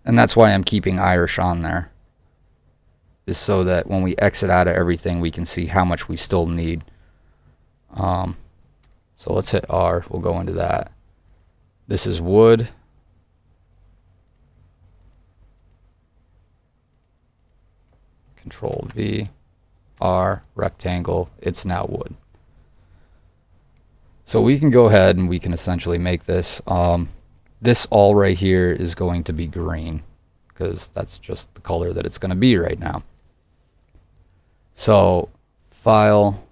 And that's why I'm keeping Irish on there, is so that when we exit out of everything, we can see how much we still need. So let's hit R. We'll go into that. This is wood. Control V, R, rectangle. It's now wood. So we can go ahead and we can essentially make this. This all right here is going to be green because that's just the color that it's going to be right now. So file,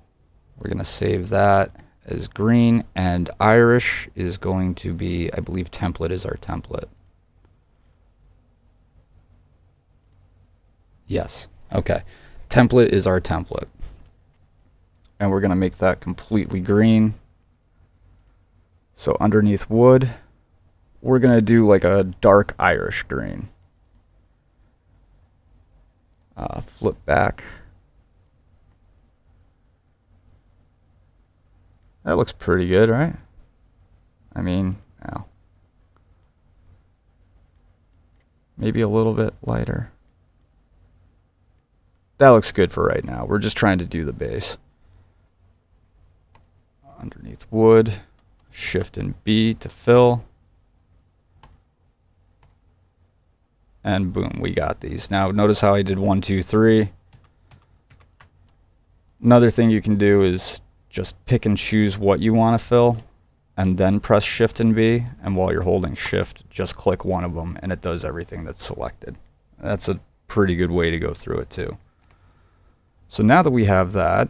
we're going to save that as green, and Irish is going to be, I believe template is our template. Yes. Okay. Template is our template. And we're going to make that completely green. So underneath wood, we're going to do like a dark Irish green. Flip back. That looks pretty good, right? I mean, now. Maybe a little bit lighter. That looks good for right now. We're just trying to do the base. Underneath wood, Shift and B to fill. And boom, we got these. Now notice how I did 1, 2, 3. Another thing you can do is just pick and choose what you want to fill and then press Shift and B, and while you're holding Shift, just click one of them and it does everything that's selected. That's a pretty good way to go through it too. So now that we have that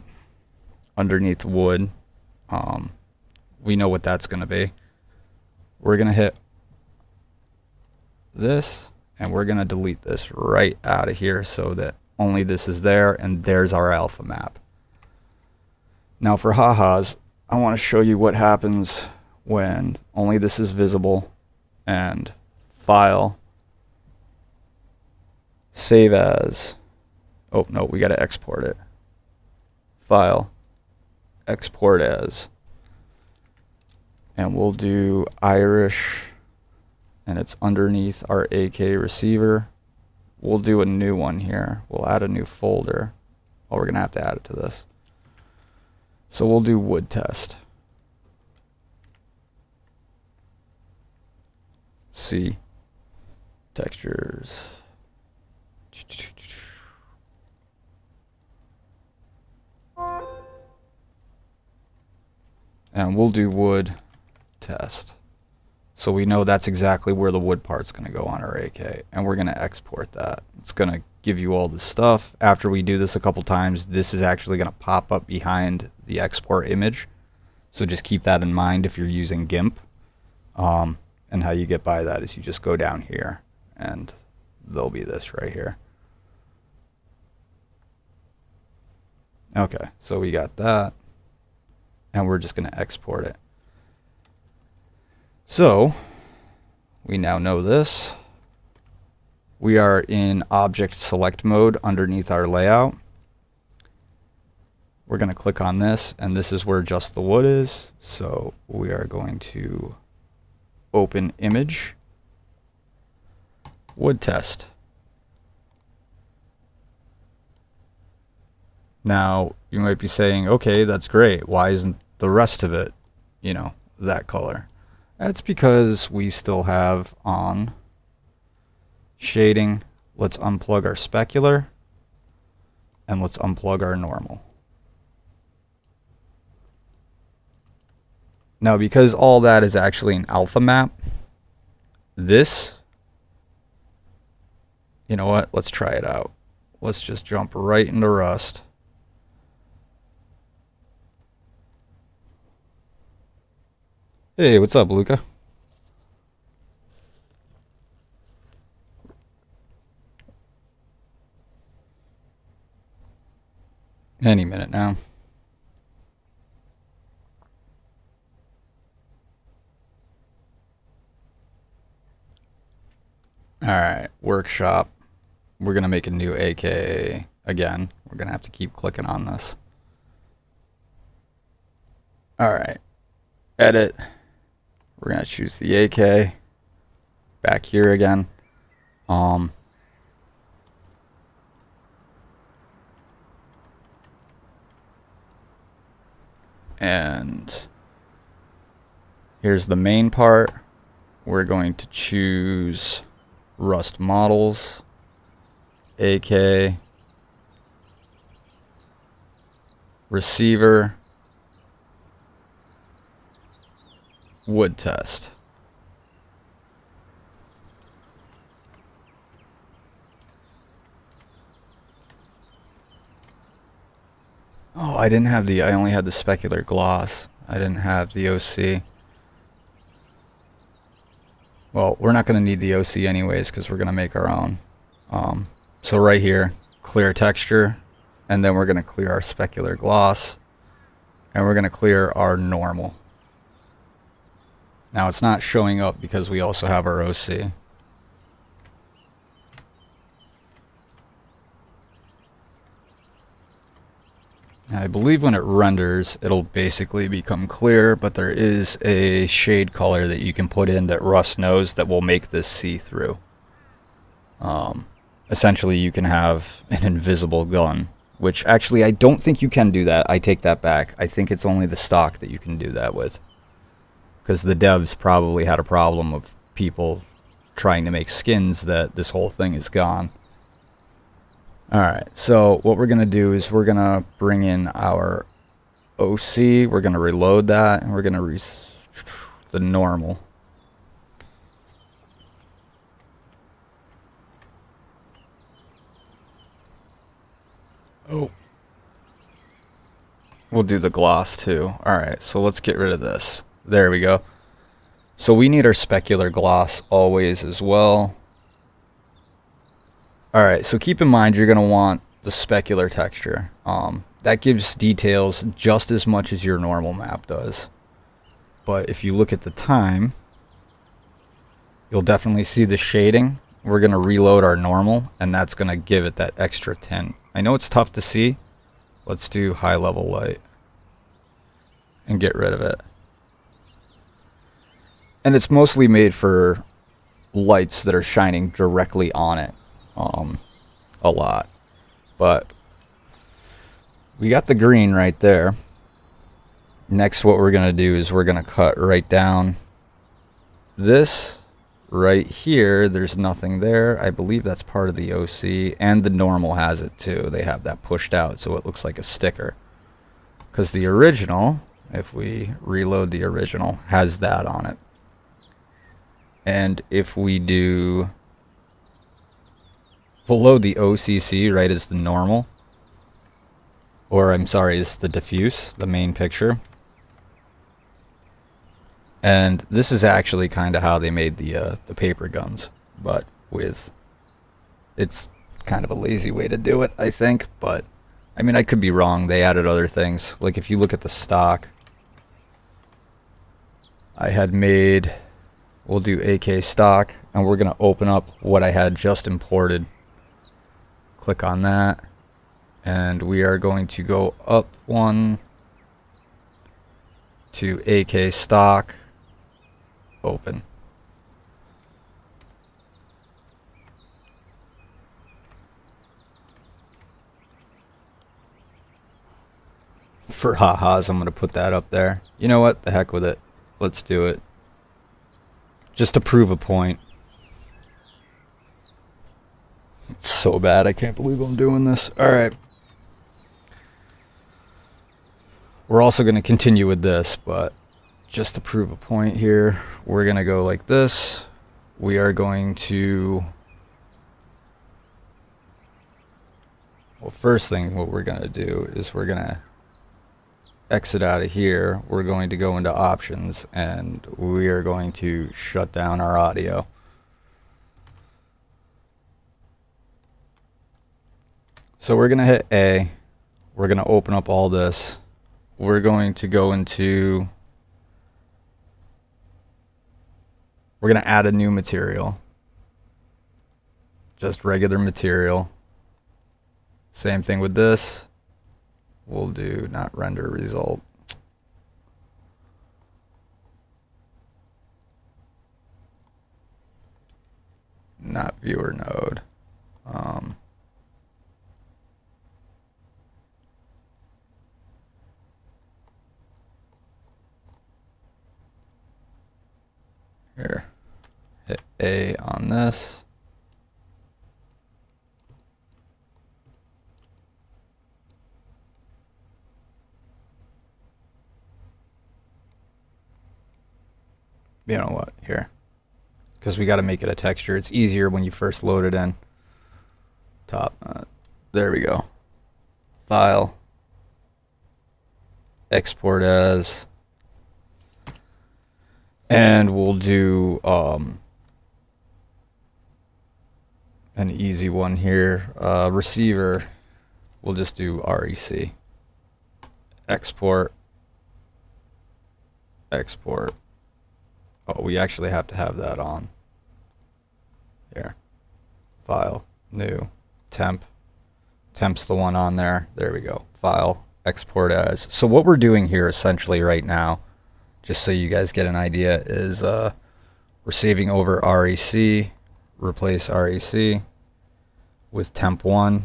underneath wood, we know what that's going to be. We're going to hit this and we're going to delete this right out of here so that only this is there, and there's our alpha map. Now for ha-has, I want to show you what happens when only this is visible, and file, save as, oh no, we got to export it. File, export as, and we'll do Irish, and it's underneath our AK receiver. We'll do a new one here. We'll add a new folder. Oh, we're going to have to add it to this. So we'll do wood test. C, textures. And we'll do wood test. So we know that's exactly where the wood part's going to go on our AK. And we're going to export that. It's going to give you all this stuff. After we do this a couple times, this is actually going to pop up behind the export image. So just keep that in mind if you're using GIMP. And how you get by that is you just go down here and there'll be this right here. Okay, so we got that. And we're just going to export it. So we now know this. We are in object select mode underneath our layout. We're going to click on this, and this is where just the wood is. So we are going to open image, wood test. Now you might be saying, okay, that's great. Why isn't the rest of it, you know, that color? That's because we still have on shading. Let's unplug our specular and let's unplug our normal. Now, because all that is actually an alpha map, this, you know what? Let's try it out. Let's just jump right into Rust. Hey, what's up, Luca? Any minute now. Alright, workshop. We're going to make a new AK again. We're going to have to keep clicking on this. Alright, edit. We're going to choose the AK. Back here again. And here's the main part. We're going to choose Rust models, AK, receiver, wood test. Oh, I didn't have I only had the specular gloss. I didn't have the OC. Well, we're not going to need the OC anyways because we're going to make our own. So right here, clear texture, and then we're going to clear our specular gloss, and we're going to clear our normal. Now it's not showing up because we also have our OC. And I believe when it renders, it'll basically become clear, but there is a shade color that you can put in that Rust knows that will make this see-through. Essentially, you can have an invisible gun, which actually I don't think you can do that. I take that back. I think it's only the stock that you can do that with. Because the devs probably had a problem of people trying to make skins that this whole thing is gone. Alright, so what we're going to do is we're going to bring in our OC, we're going to reload that, and we're going to the normal. Oh. We'll do the gloss too. Alright, so let's get rid of this. There we go. So we need our specular gloss always as well. Alright, so keep in mind you're going to want the specular texture. That gives details just as much as your normal map does. But if you look at the time, you'll definitely see the shading. We're going to reload our normal, and that's going to give it that extra tint. I know it's tough to see. Let's do high level light and get rid of it. And it's mostly made for lights that are shining directly on it. A lot, but we got the green right there. Next, what we're gonna do is we're gonna cut right down this right here. There's nothing there. I believe that's part of the OC, and the normal has it too. They have that pushed out so it looks like a sticker, because the original, if we reload the original, has that on it. And if we do, we'll load the OCC right as the normal, or I'm sorry, is the diffuse, the main picture. And this is actually kind of how they made the paper guns, but with, it's kind of a lazy way to do it, I think. But I mean, I could be wrong. They added other things. Like if you look at the stock, I had made, we'll do AK stock, and we're gonna open up what I had just imported. Click on that, and we are going to go up one to AK stock, open. For ha-has, I'm going to put that up there. You know what? The heck with it. Let's do it. Just to prove a point. It's so bad. I can't believe I'm doing this. Alright. We're also going to continue with this, but just to prove a point here, we're going to go like this. We are going to... Well, first thing what we're going to do is we're going to exit out of here. We're going to go into options, and we are going to shut down our audio. So we're going to hit A. We're going to open up all this. We're going to go into... We're going to add a new material. Just regular material. Same thing with this. We'll do not render result. Not viewer node. Here, hit A on this. you know what, here. Because we got to make it a texture. It's easier when you first load it in. Top. There we go. File. Export as. And we'll do an easy one here. Receiver. We'll just do REC. Export. Export. Oh, we actually have to have that on. Here. File. New. Temp. Temp's the one on there. There we go. File. Export as. So what we're doing here essentially right now, just so you guys get an idea, is we're saving over REC. Replace REC with temp1,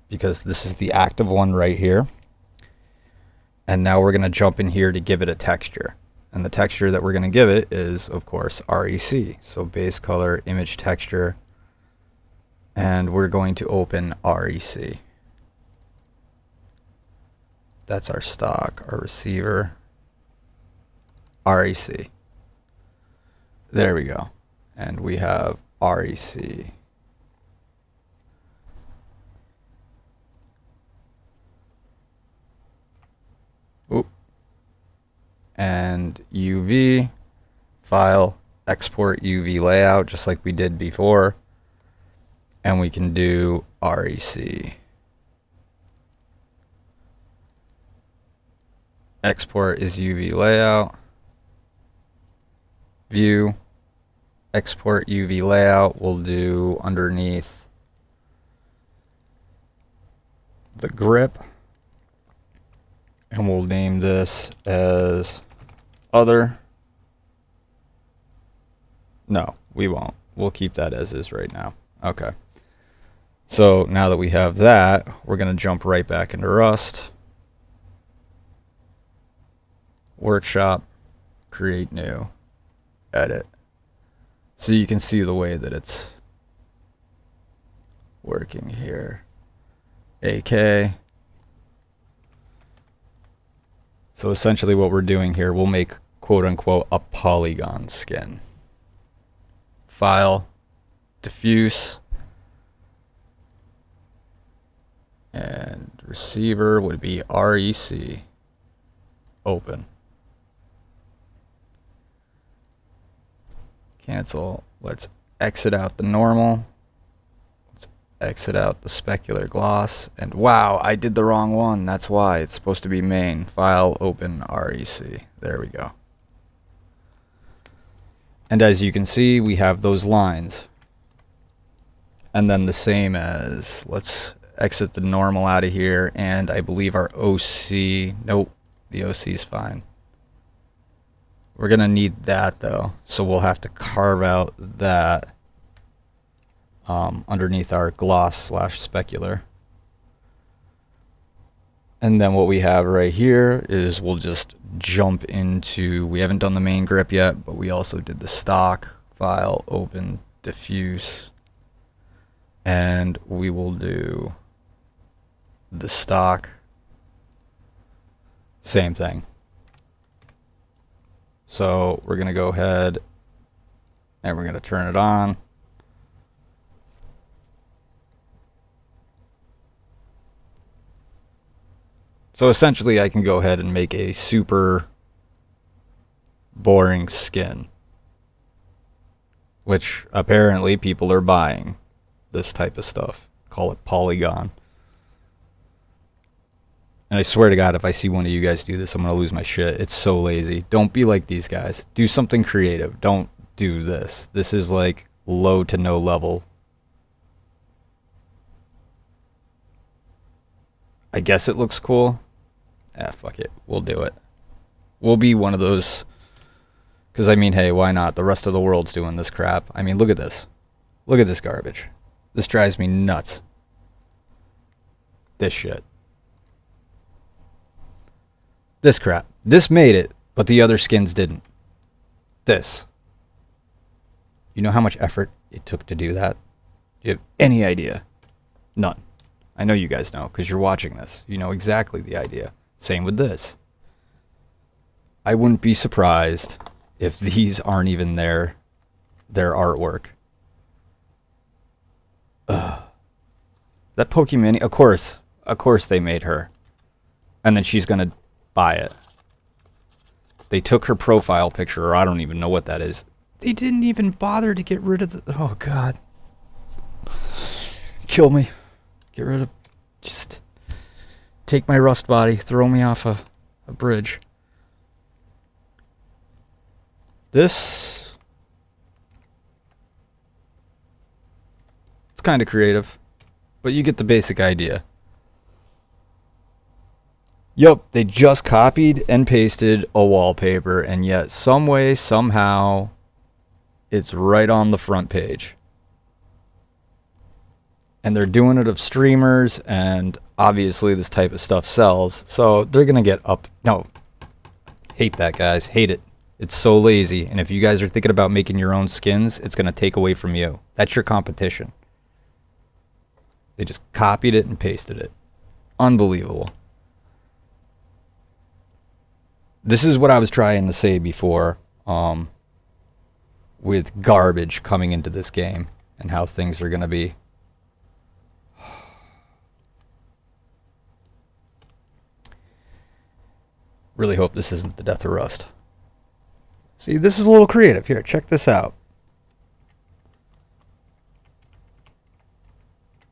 because this is the active one right here. And now we're going to jump in here to give it a texture. And the texture that we're going to give it is, of course, REC. So base color, image texture. And we're going to open REC. That's our stock, our receiver. REC. There we go. And we have REC. Oop. And UV, file, export UV layout, just like we did before. And we can do REC. Export is UV layout. View, export UV layout. We'll do underneath the grip. And we'll name this as other. No, we won't. We'll keep that as is right now. Okay. So now that we have that, we're going to jump right back into Rust. Workshop, create new, edit. So you can see the way that it's working here. AK. So essentially what we're doing here, we'll make quote unquote a polygon skin. File, diffuse, and receiver would be REC, open. Cancel. Let's exit out the normal. Let's exit out the specular gloss. And wow, I did the wrong one. That's why. It's supposed to be main. File, open, REC. There we go. And as you can see, we have those lines. And then the same as, let's exit the normal out of here. And I believe our OC, nope, the OC is fine. We're going to need that though, so we'll have to carve out that underneath our gloss / specular. And then what we have right here is we'll just jump into, we haven't done the main grip yet, but we also did the stock. File, open, diffuse, and we will do the stock. Same thing. So we're going to go ahead and we're going to turn it on. So essentially I can go ahead and make a super boring skin, which apparently people are buying this type of stuff. Call it polygon. And I swear to God, if I see one of you guys do this, I'm going to lose my shit. It's so lazy. Don't be like these guys. Do something creative. Don't do this. This is like low to no level. I guess it looks cool. Ah, fuck it. We'll do it. We'll be one of those. Because, I mean, hey, why not? The rest of the world's doing this crap. I mean, look at this. Look at this garbage. This drives me nuts. This shit. This crap. This made it, but the other skins didn't. This. You know how much effort it took to do that? Do you have any idea? None. I know you guys know, because you're watching this. You know exactly the idea. Same with this. I wouldn't be surprised if these aren't even their artwork. Ugh. That Pokemon, of course they made her. And then she's gonna buy it. They took her profile picture, or I don't even know what that is. They didn't even bother to get rid of the... Oh, God. Kill me. Get rid of... Just take my Rust body. Throw me off a bridge. This... It's kind of creative. But you get the basic idea. Yup, they just copied and pasted a wallpaper, and yet some way, somehow, it's right on the front page. And they're doing it of streamers, and obviously this type of stuff sells, so they're gonna get up. No, hate that, guys. Hate it. It's so lazy, and if you guys are thinking about making your own skins, it's gonna take away from you. That's your competition. They just copied it and pasted it. Unbelievable. This is what I was trying to say before, with garbage coming into this game and how things are going to be. Really hope this isn't the death of Rust. See, this is a little creative. Here, check this out.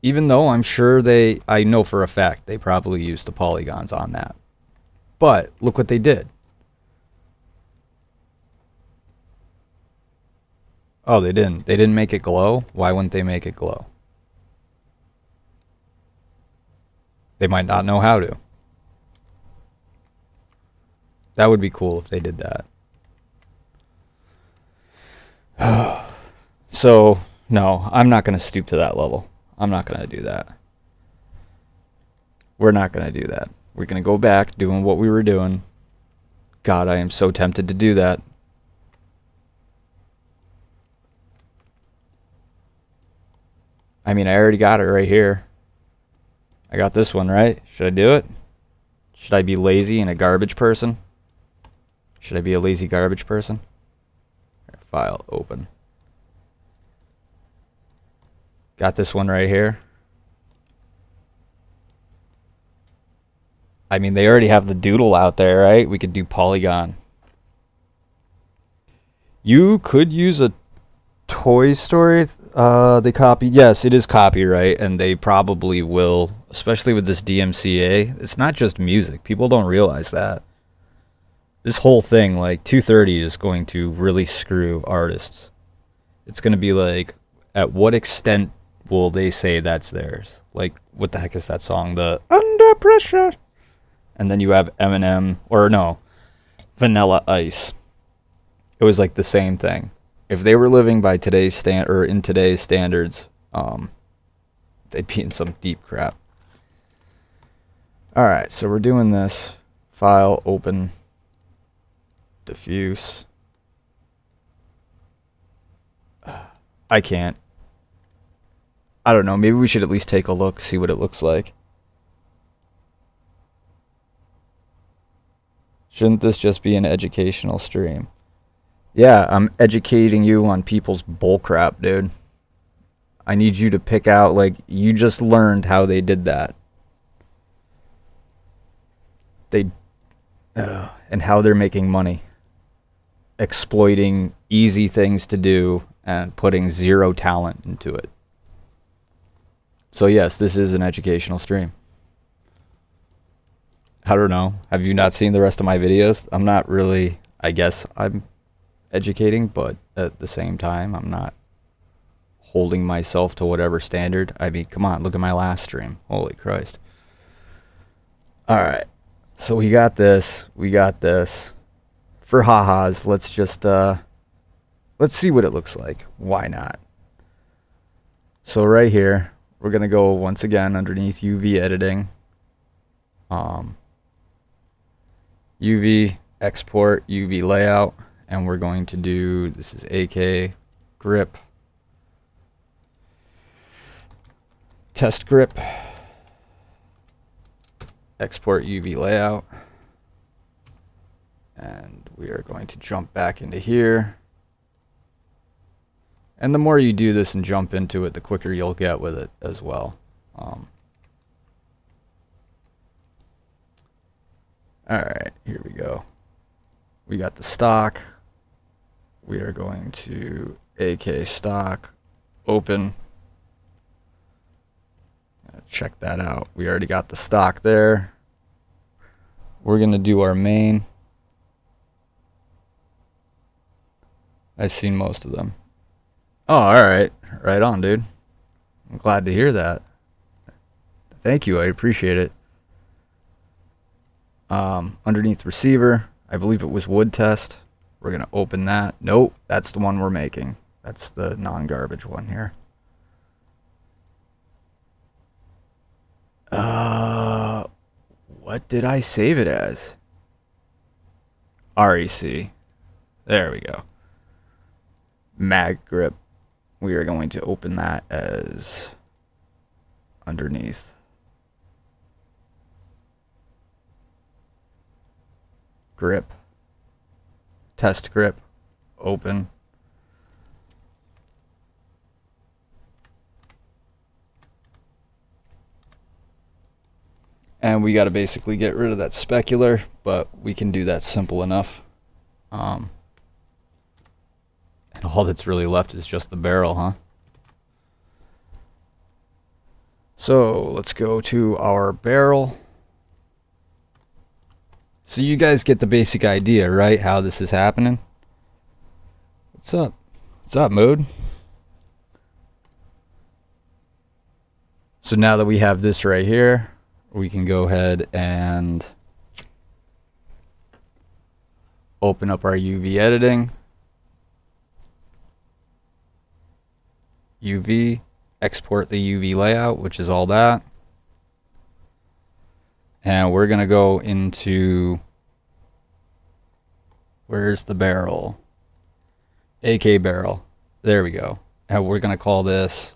Even though I'm sure I know for a fact they probably used the polygons on that. But look what they did. Oh, they didn't. They didn't make it glow? Why wouldn't they make it glow? They might not know how to. That would be cool if they did that. So, no, I'm not going to stoop to that level. I'm not going to do that. We're not going to do that. We're going to go back doing what we were doing. God, I am so tempted to do that. I mean, I already got it right here. I got this one, right? Should I do it? Should I be lazy and a garbage person? Should I be a lazy garbage person? File open. Got this one right here. I mean, they already have the doodle out there, right? We could do polygon. You could use a Toy Story. They copied. Yes, it is copyright, and they probably will, especially with this DMCA. It's not just music. People don't realize that. This whole thing, like 230, is going to really screw artists. It's going to be like, at what extent will they say that's theirs? Like, what the heck is that song? The Under Pressure. And then you have Eminem, or no, Vanilla Ice. It was like the same thing. If they were living by today's in today's standards, they'd be in some deep crap. All right, so we're doing this. File, open, diffuse. I can't. I don't know. Maybe we should at least take a look, see what it looks like. Shouldn't this just be an educational stream? Yeah, I'm educating you on people's bullcrap, dude. I need you to pick out, like, you just learned how they did that. And how they're making money. Exploiting easy things to do and putting zero talent into it. So yes, this is an educational stream. I don't know. Have you not seen the rest of my videos? I'm not really, I guess I'm educating, but at the same time, I'm not holding myself to whatever standard. I mean, come on, look at my last stream. Holy Christ. All right. So we got this. We got this. For ha-has, let's just, let's see what it looks like. Why not? So right here, we're going to go once again underneath UV editing. UV export, UV layout, and we're going to do, this is AK grip, test grip, export UV layout, and We are going to jump back into here. And the more you do this and jump into it, the quicker you'll get with it as well. Alright, here we go. We got the stock. We are going to AK stock, open. Check that out. We already got the stock there. We're going to do our main. I've seen most of them. Oh, alright. Right on, dude. I'm glad to hear that. Thank you. I appreciate it. Underneath receiver, I believe it was wood test. We're going to open that. Nope, that's the one we're making. That's the non-garbage one here. What did I save it as? REC. There we go. Mag grip. We are going to open that as underneath. Grip. Test grip. Open. And we got to basically get rid of that specular, but we can do that simple enough. And all that's really left is just the barrel, huh? So let's go to our barrel. So you guys get the basic idea, right? How this is happening. What's up? What's up, Mood? So now that we have this right here, we can go ahead and open up our UV editing. UV, export the UV layout, which is all that. And we're going to go into, where's the barrel? AK barrel. There we go. And we're going to call this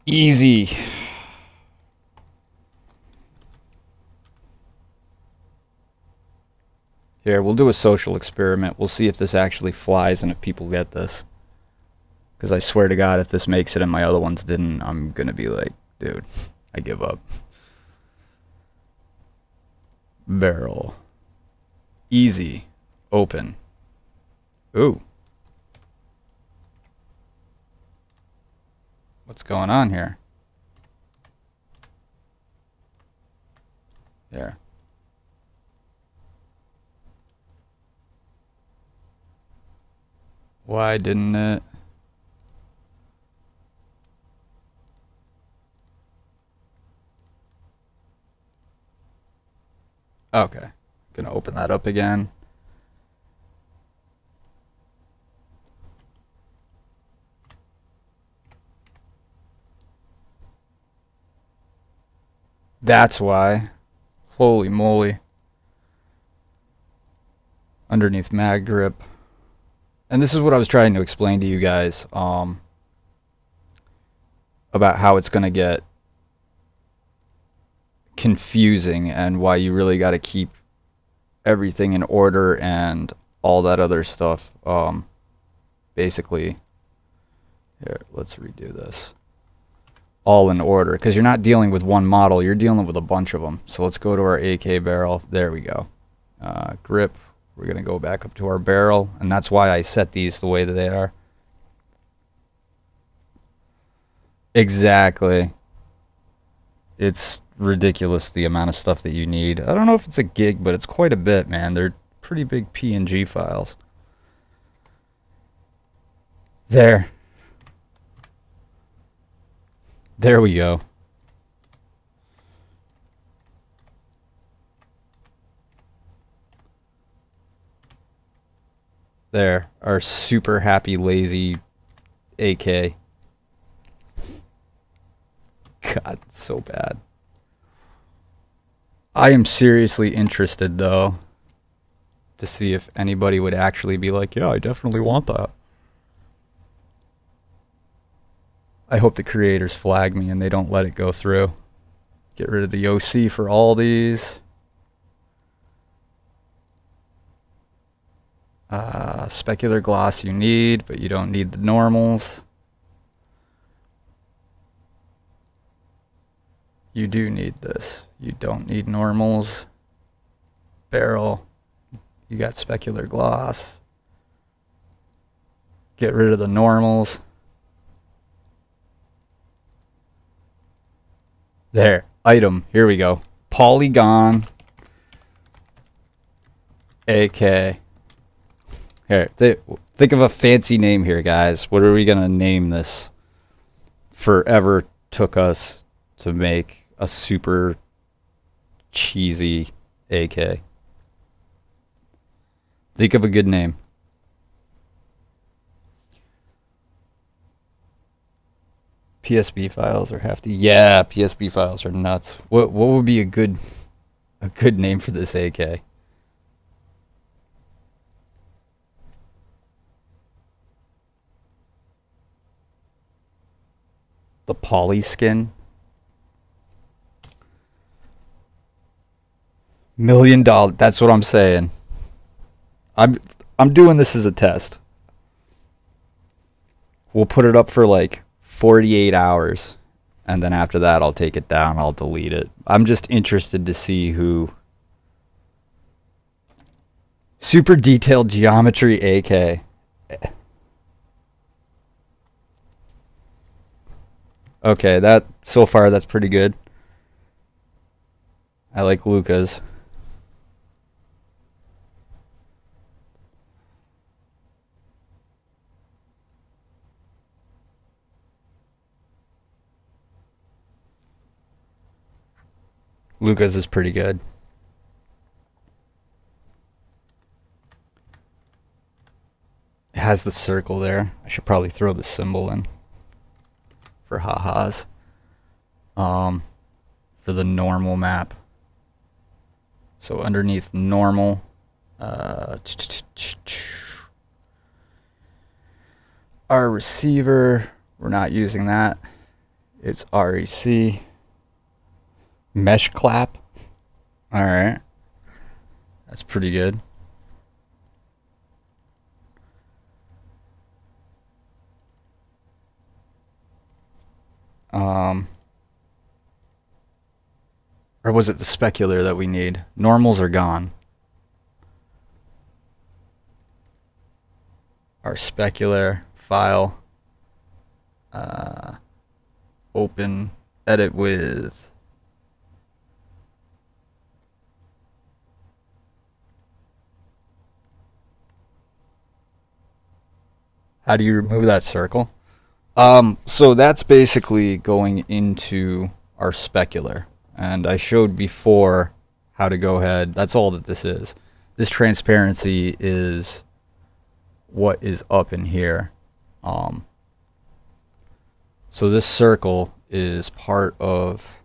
easy. Here, we'll do a social experiment. We'll see if this actually flies and if people get this. Because I swear to God, if this makes it and my other ones didn't, I'm going to be like, dude, I give up. Barrel. Easy. Open. Ooh. What's going on here? There. Why didn't it? Okay. Gonna open that up again. That's why. Holy moly. Underneath mag grip. And this is what I was trying to explain to you guys about how it's going to get confusing and why you really got to keep everything in order and all that other stuff. Basically, here, let's redo this. All in order, because you're not dealing with one model, you're dealing with a bunch of them. So let's go to our AK barrel. There we go. Grip. We're going to go back up to our barrel, and that's why I set these the way that they are. Exactly. It's ridiculous the amount of stuff that you need. I don't know if it's a gig, but it's quite a bit, man. They're pretty big PNG files. There. There we go. There, our super happy, lazy AK. God, so bad. I am seriously interested, though, to see if anybody would actually be like, yeah, I definitely want that. I hope the creators flag me and they don't let it go through. Get rid of the OC for all these. Specular gloss you need, but you don't need the normals. You do need this. You don't need normals. Barrel. You got specular gloss. Get rid of the normals. There. Item. Here we go. Polygon. AK. Here. Think of a fancy name here, guys. What are we going to name this? Forever took us to make a super cheesy AK. Think of a good name. PSB files are hefty. Yeah, PSB files are nuts. What would be a good name for this AK? The Polyskin. $1 million. That's what I'm saying. I'm doing this as a test. We'll put it up for like 48 hours, and then after that I'll take it down. I'll delete it. I'm just interested to see who. Super detailed geometry AK. Okay, that so far that's pretty good. I like Luca's. Luca's is pretty good. It has the circle there. I should probably throw the symbol in for ha-has. For the normal map. So underneath normal, our receiver, we're not using that. It's REC. Mesh clap. All right. That's pretty good. Or was it the specular that we need? Normals are gone. Our specular file. Open, edit with. How do you remove that circle? So that's basically going into our specular. And I showed before how to go ahead. That's all that this is. This transparency is what is up in here. So this circle is part of,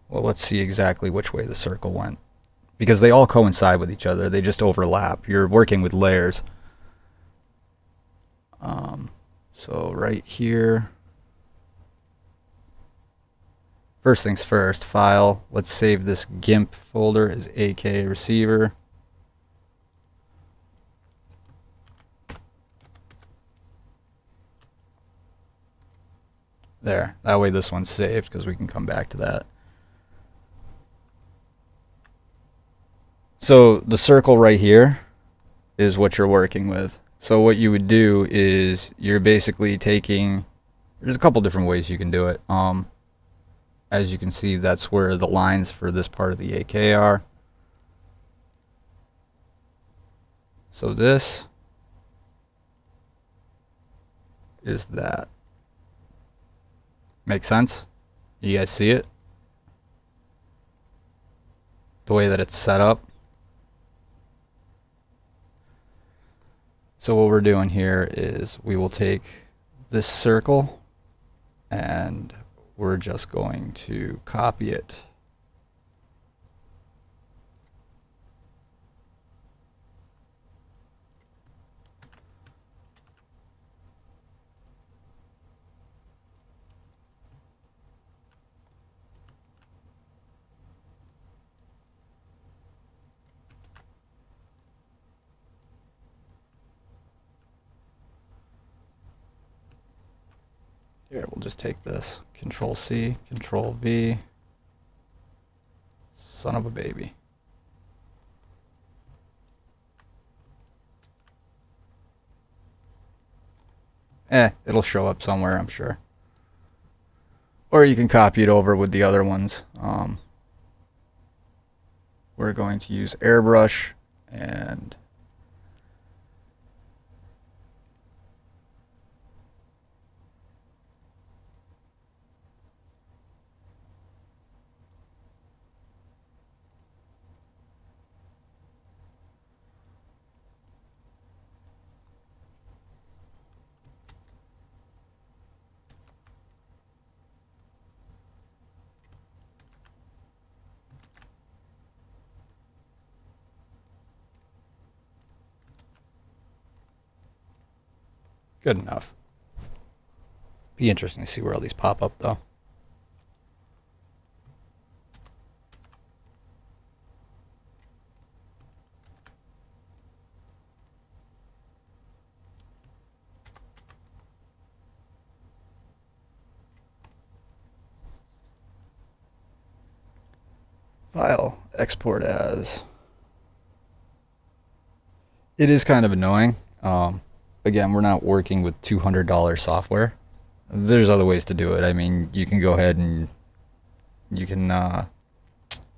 well, let's see exactly which way the circle went. Because they all coincide with each other. They just overlap. You're working with layers. So right here. First things first, file. Let's save this GIMP folder as AK receiver. There. That way this one's saved because we can come back to that. So the circle right here is what you're working with. So what you would do is you're basically taking, there's a couple different ways you can do it. As you can see, that's where the lines for this part of the AK are. So this is that. Make sense? You guys see it? The way that it's set up. So what we're doing here is we will take this circle and we're just going to copy it. Here, we'll just take this. Control C, Control V. Son of a baby. It'll show up somewhere, I'm sure. Or you can copy it over with the other ones. We're going to use Airbrush and good enough. Be interesting to see where all these pop up though. File, export as. It is kind of annoying. Again, we're not working with $200 software. There's other ways to do it. I mean, you can go ahead and you can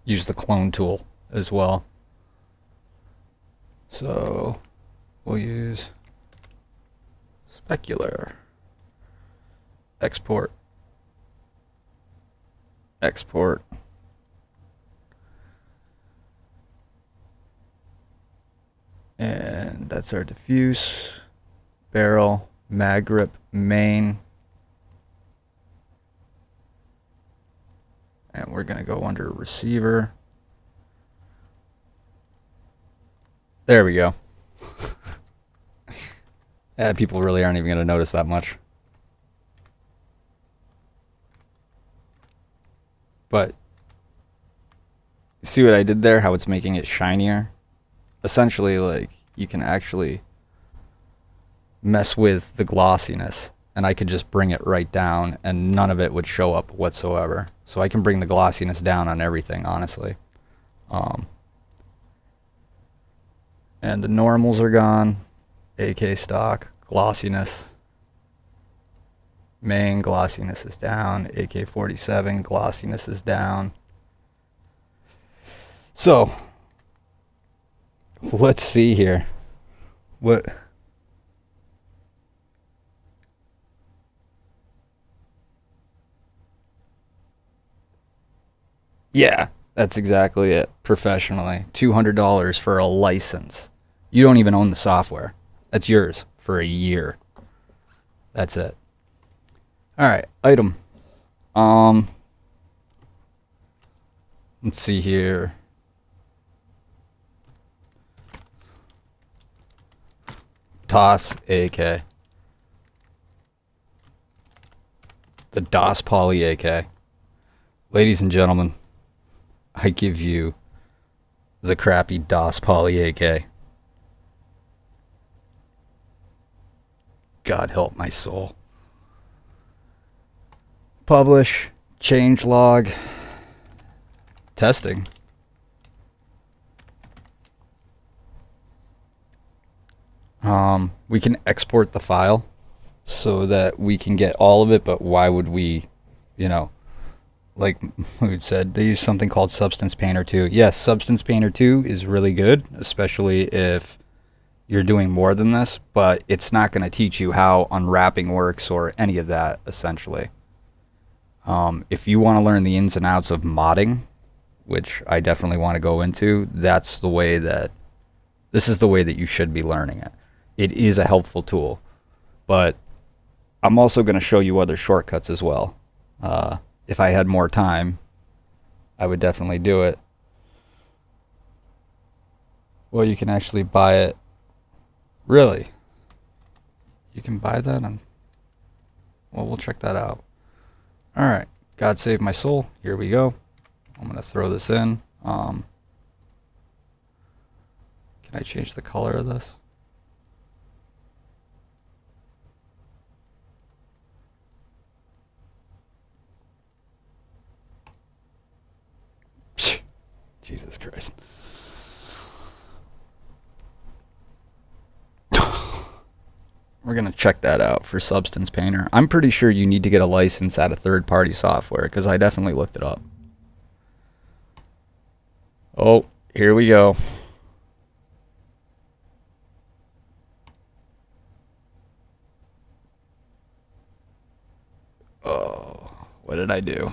use the clone tool as well. So we'll use specular. Export. Export. And that's our diffuse, barrel, mag grip, main. And we're going to go under receiver. There we go. People really aren't even going to notice that much. But see what I did there? How it's making it shinier? Essentially, like, you can actually mess with the glossiness, and I could just bring it right down and none of it would show up whatsoever. So I can bring the glossiness down on everything, honestly. And the normals are gone. AK stock, glossiness. Main glossiness is down. AK-47 glossiness is down. So let's see here. What? Yeah, that's exactly it. Professionally. $200 for a license. You don't even own the software. That's yours for a year. That's it. Alright, item. Let's see here. DOS AK. The DOS Poly AK. Ladies and gentlemen, I give you the crappy DOS Poly AK. God help my soul. Publish, change log, testing. We can export the file so that we can get all of it, but why would we, you know, like Mood said, they use something called Substance Painter 2. Yes, Substance Painter 2 is really good, especially if you're doing more than this, but it's not going to teach you how unwrapping works or any of that, essentially. If you want to learn the ins and outs of modding, which I definitely want to go into, that's the way that, this is the way that you should be learning it. It is a helpful tool, but I'm also going to show you other shortcuts as well. If I had more time, I would definitely do it. Well, you can actually buy it. Really? You can buy that on... Well, we'll check that out. Alright. God save my soul. Here we go. I'm going to throw this in. Can I change the color of this? Jesus Christ. We're going to check that out for Substance Painter. I'm pretty sure you need to get a license out of third-party software, because I definitely looked it up. Oh, here we go. Oh, what did I do?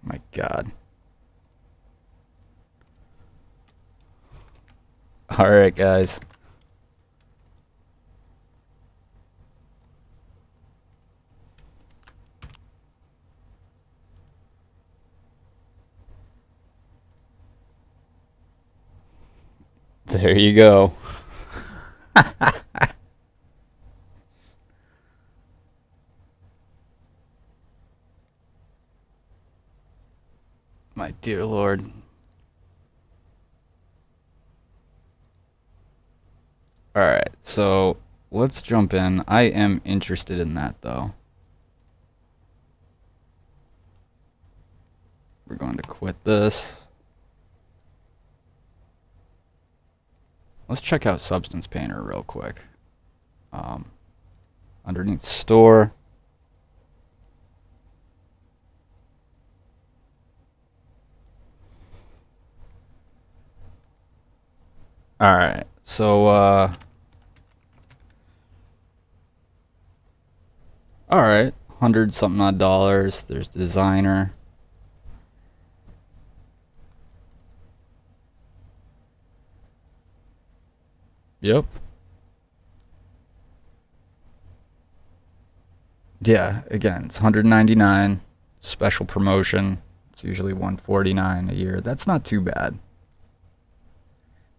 My God. All right, guys. There you go. My dear Lord. Alright, so let's jump in. I am interested in that, though. We're going to quit this. Let's check out Substance Painter real quick. Underneath store. Alright, so, alright, 100-something odd dollars. There's designer. Yep. Yeah, again, it's 199. Special promotion. It's usually 149 a year. That's not too bad.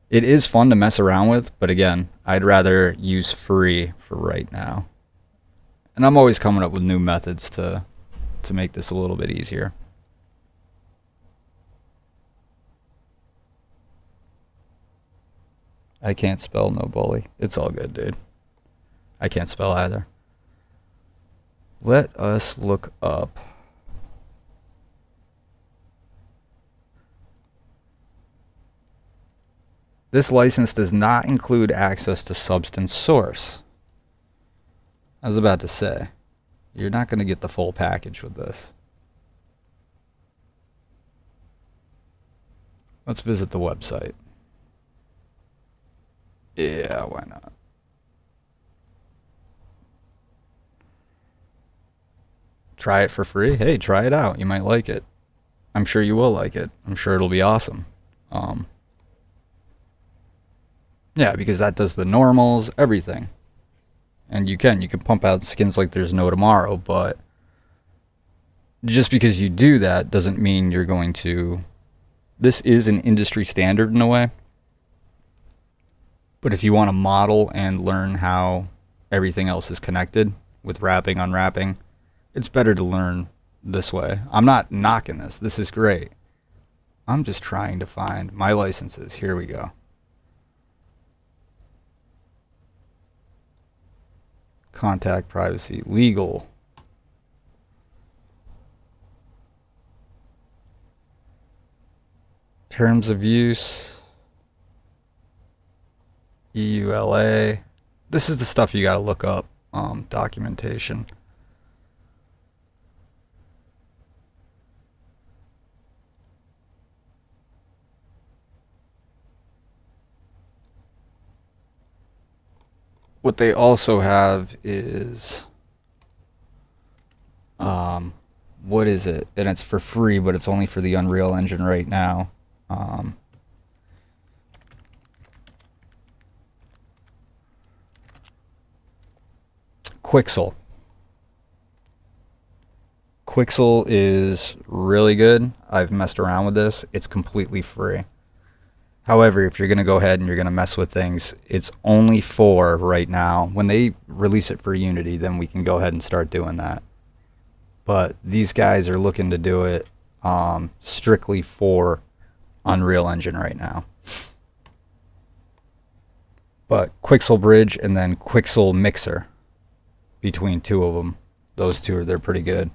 It is fun to mess around with, but again, I'd rather use free for right now. And I'm always coming up with new methods to make this a little bit easier. I can't spell no bully. It's all good, dude. I can't spell either. Let us look up. This license does not include access to Substance Source. I was about to say, you're not going to get the full package with this. Let's visit the website. Yeah, why not? Try it for free. Hey, try it out. You might like it. I'm sure you will like it. I'm sure it'll be awesome. Yeah, because that does the normals, everything. And you can pump out skins like there's no tomorrow, but just because you do that doesn't mean you're going to... This is an industry standard in a way. But if you want to model and learn how everything else is connected with wrapping, unwrapping, it's better to learn this way. I'm not knocking this. This is great. I'm just trying to find my licenses. Here we go. Contact, privacy, legal. Terms of use. EULA. This is the stuff you got to look up. Documentation. What they also have is, what is it? And it's for free, but it's only for the Unreal Engine right now. Quixel. Quixel is really good. I've messed around with this. It's completely free. However, if you're going to go ahead and you're going to mess with things, it's only for right now. When they release it for Unity, then we can go ahead and start doing that. But these guys are looking to do it strictly for Unreal Engine right now. But Quixel Bridge and then Quixel Mixer, between two of them, those two, they're pretty good.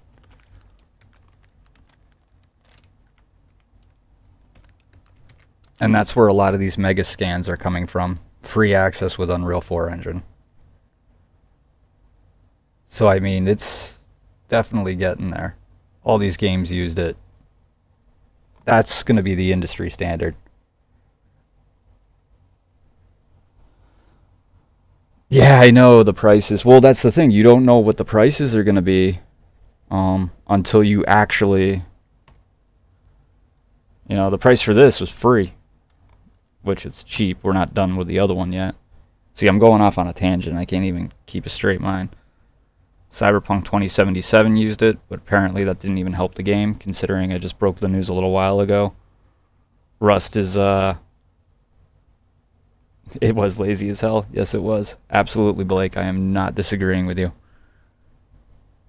And that's where a lot of these mega scans are coming from. Free access with Unreal 4 engine. So, I mean, it's definitely getting there. All these games used it. That's going to be the industry standard. Yeah, I know the prices. Well, that's the thing. You don't know what the prices are going to be until you actually... You know, the price for this was free, which is cheap. We're not done with the other one yet. See, I'm going off on a tangent. I can't even keep a straight mind. Cyberpunk 2077 used it, but apparently that didn't even help the game, considering I just broke the news a little while ago. Rust is, it was lazy as hell. Yes, it was. Absolutely, Blake. I am not disagreeing with you.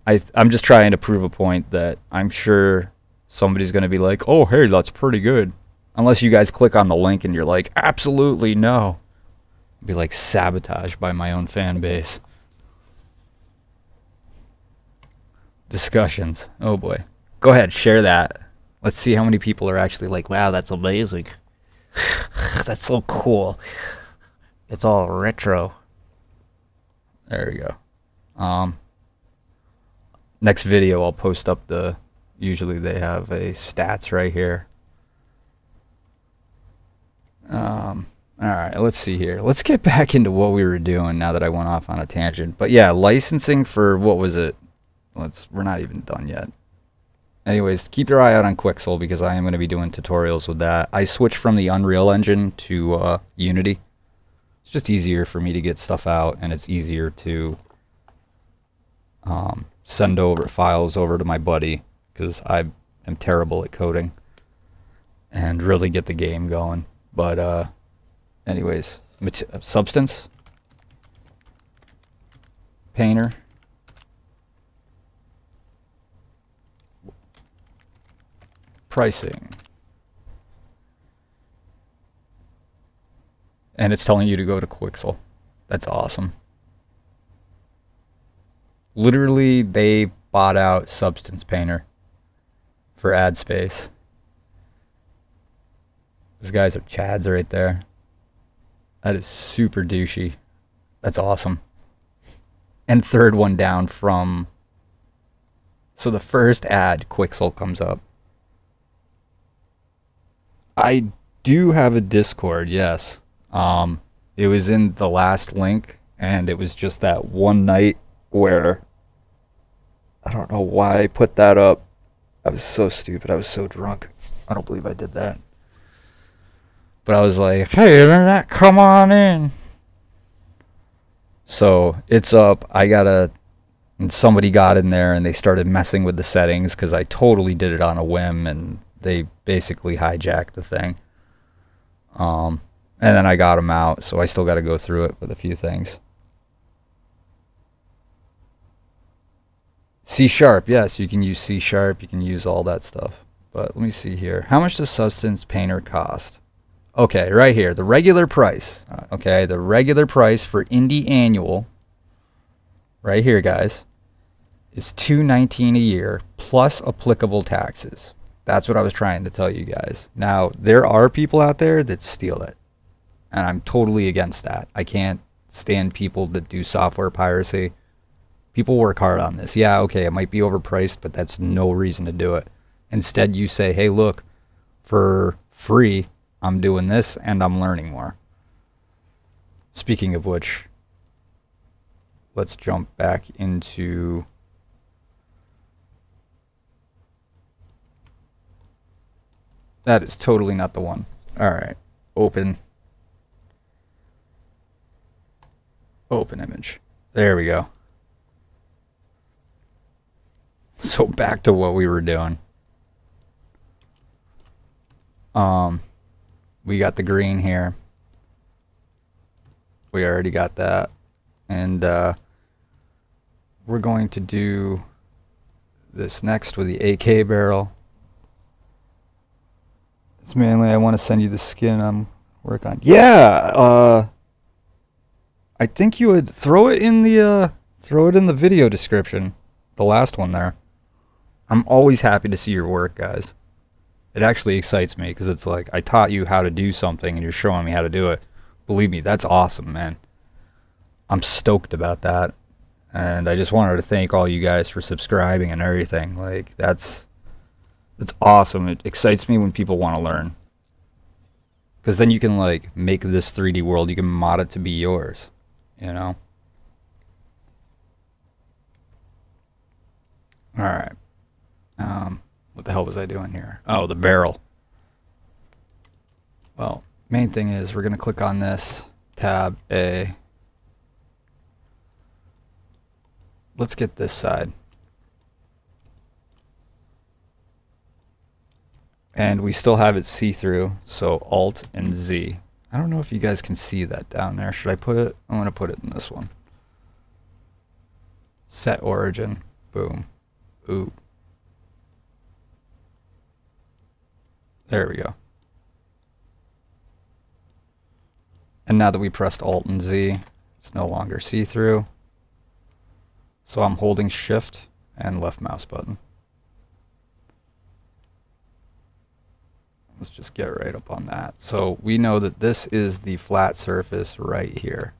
I'm just trying to prove a point that I'm sure somebody's going to be like, oh, hey, that's pretty good. Unless you guys click on the link and you're like, absolutely no. I'd be like sabotaged by my own fan base. Discussions. Oh boy. Go ahead, share that. Let's see how many people are actually like, wow, that's amazing. That's so cool. It's all retro. There we go. Next video I'll post up the, usually they have a stats right here. Alright, let's see here. Let's get back into what we were doing now that I went off on a tangent. But yeah, licensing for, what was it? We're not even done yet. Anyways, keep your eye out on Quixel because I am going to be doing tutorials with that. I switched from the Unreal Engine to Unity. It's just easier for me to get stuff out, and it's easier to send over files over to my buddy because I am terrible at coding and really get the game going. But anyways, Substance, Painter, pricing, and it's telling you to go to Quixel. That's awesome. Literally, they bought out Substance Painter for ad space. Those guys are Chads right there. That is super douchey. That's awesome. And third one down from... So the first ad, Quixel, comes up. I do have a Discord, yes. It was in the last link, and it was just that one night where... I don't know why I put that up. I was so stupid. I was so drunk. I don't believe I did that. But I was like, hey, internet, come on in. So it's up. And somebody got in there and they started messing with the settings because I totally did it on a whim and they basically hijacked the thing. And then I got them out, so I still got to go through it with a few things. C#, yes, you can use C#, you can use all that stuff. But let me see here. How much does Substance Painter cost? Okay, right here, the regular price. Okay, the regular price for Indie Annual, right here, guys, is $219 a year plus applicable taxes. That's what I was trying to tell you guys. Now, there are people out there that steal it, and I'm totally against that. I can't stand people that do software piracy. People work hard on this. Yeah, okay, it might be overpriced, but that's no reason to do it. Instead, you say, hey, look, for free, I'm doing this and I'm learning more. Speaking of which, let's jump back into... That is totally not the one. Alright, open. Open image. There we go. So back to what we were doing. We got the green here. We already got that. And we're going to do this next with the AK barrel. It's mainly I want to send you the skin I'm working on. Yeah, I think you would throw it in the video description. the last one there. I'm always happy to see your work, guys. It actually excites me because it's like I taught you how to do something and you're showing me how to do it. Believe me, that's awesome, man. I'm stoked about that. And I just wanted to thank all you guys for subscribing and everything. Like, that's awesome. It excites me when people want to learn. Because then you can, like, make this 3D world. You can mod it to be yours, you know? Alright. What the hell was I doing here? Oh, the barrel. Well, main thing is we're going to click on this, tab A. Let's get this side. And we still have it see-through, so Alt and Z. I don't know if you guys can see that down there. Should I put it? I'm going to put it in this one. Set origin. Boom. Ooh. There we go. And now that we pressed Alt and Z, it's no longer see-through. So I'm holding Shift and left mouse button. Let's just get right up on that. So we know that this is the flat surface right here.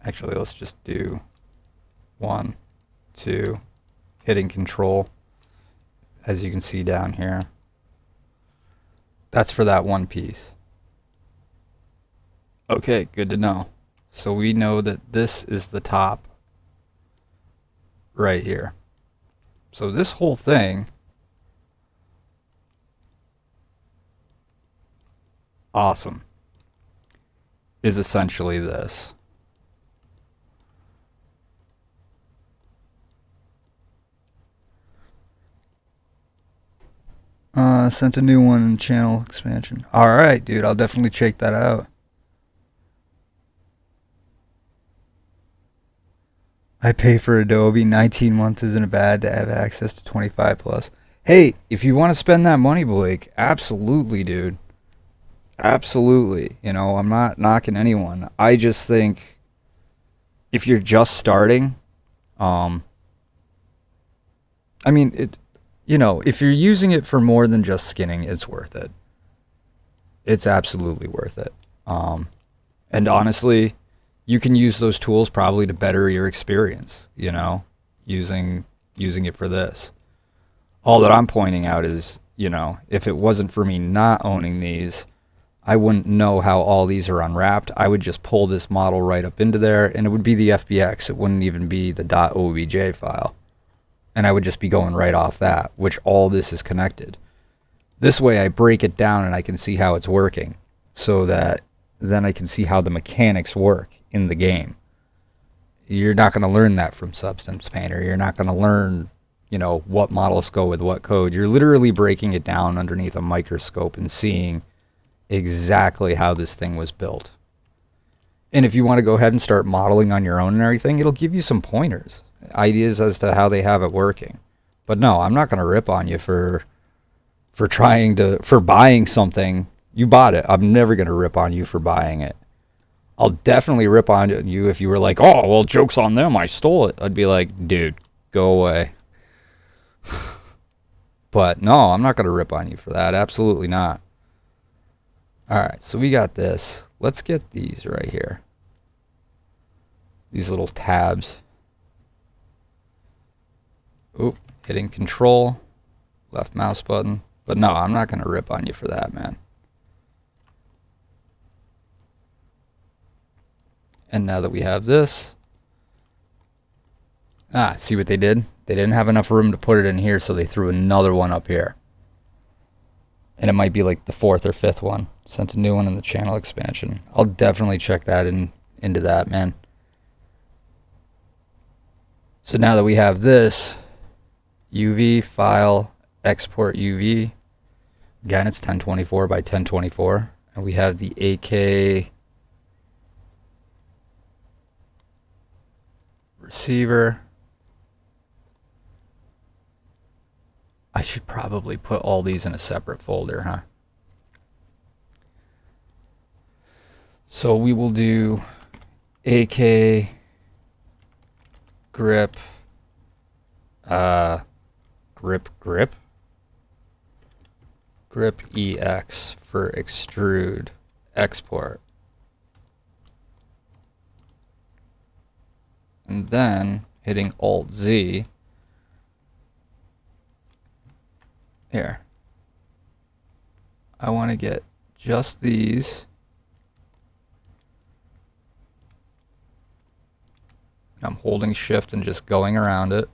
Actually, let's just do 1, 2, hitting Control. As you can see down here, that's for that one piece. Okay, good to know. So we know that this is the top right here. So this whole thing, awesome, is essentially this. Sent a new one in channel expansion. Alright, dude, I'll definitely check that out. I pay for Adobe. 19 months isn't bad to have access to 25 plus. Hey, if you want to spend that money, Blake, absolutely, dude. Absolutely. You know, I'm not knocking anyone. I just think if you're just starting, I mean, you know, if you're using it for more than just skinning, it's worth it. It's absolutely worth it. And honestly, you can use those tools probably to better your experience, you know, using it for this. All that I'm pointing out is, you know, if it wasn't for me not owning these, I wouldn't know how all these are unwrapped. I would just pull this model right up into there, and it would be the FBX. It wouldn't even be the .obj file. And I would just be going right off that, which all this is connected. This way I break it down and I can see how it's working, so that then I can see how the mechanics work in the game. You're not going to learn that from Substance Painter. You're not going to learn, you know, what models go with what code. You're literally breaking it down underneath a microscope and seeing exactly how this thing was built. And if you want to go ahead and start modeling on your own and everything, it'll give you some pointers, ideas as to how they have it working. But no, I'm not going to rip on you for buying something. You bought it. I'm never going to rip on you for buying it. I'll definitely rip on you if you were like, oh, well, joke's on them, I stole it. I'd be like, dude, go away. But no, I'm not going to rip on you for that. Absolutely not. All right, so we got this. Let's get these right here. These little tabs. Oop, hitting Control, left mouse button. But no, I'm not going to rip on you for that, man. And now that we have this, see what they did? They didn't have enough room to put it in here, so they threw another one up here. And it might be like the 4th or 5th one. Sent a new one in the channel expansion. I'll definitely check that into that, man. So now that we have this, UV file, export UV. Again, it's 1024 by 1024. And we have the AK receiver. I should probably put all these in a separate folder, huh? So we will do AK grip, grip EX for extrude export. And then hitting Alt Z. Here. I want to get just these. I'm holding shift and just going around it.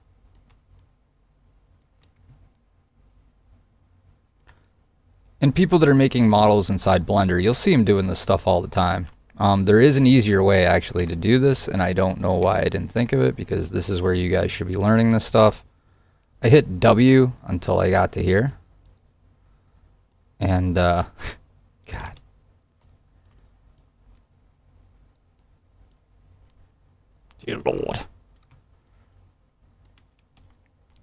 And people that are making models inside Blender, you'll see them doing this stuff all the time. There is an easier way actually to do this, and I don't know why I didn't think of it, because this is where you guys should be learning this stuff. I hit W until I got to here. And, God. Dear Lord.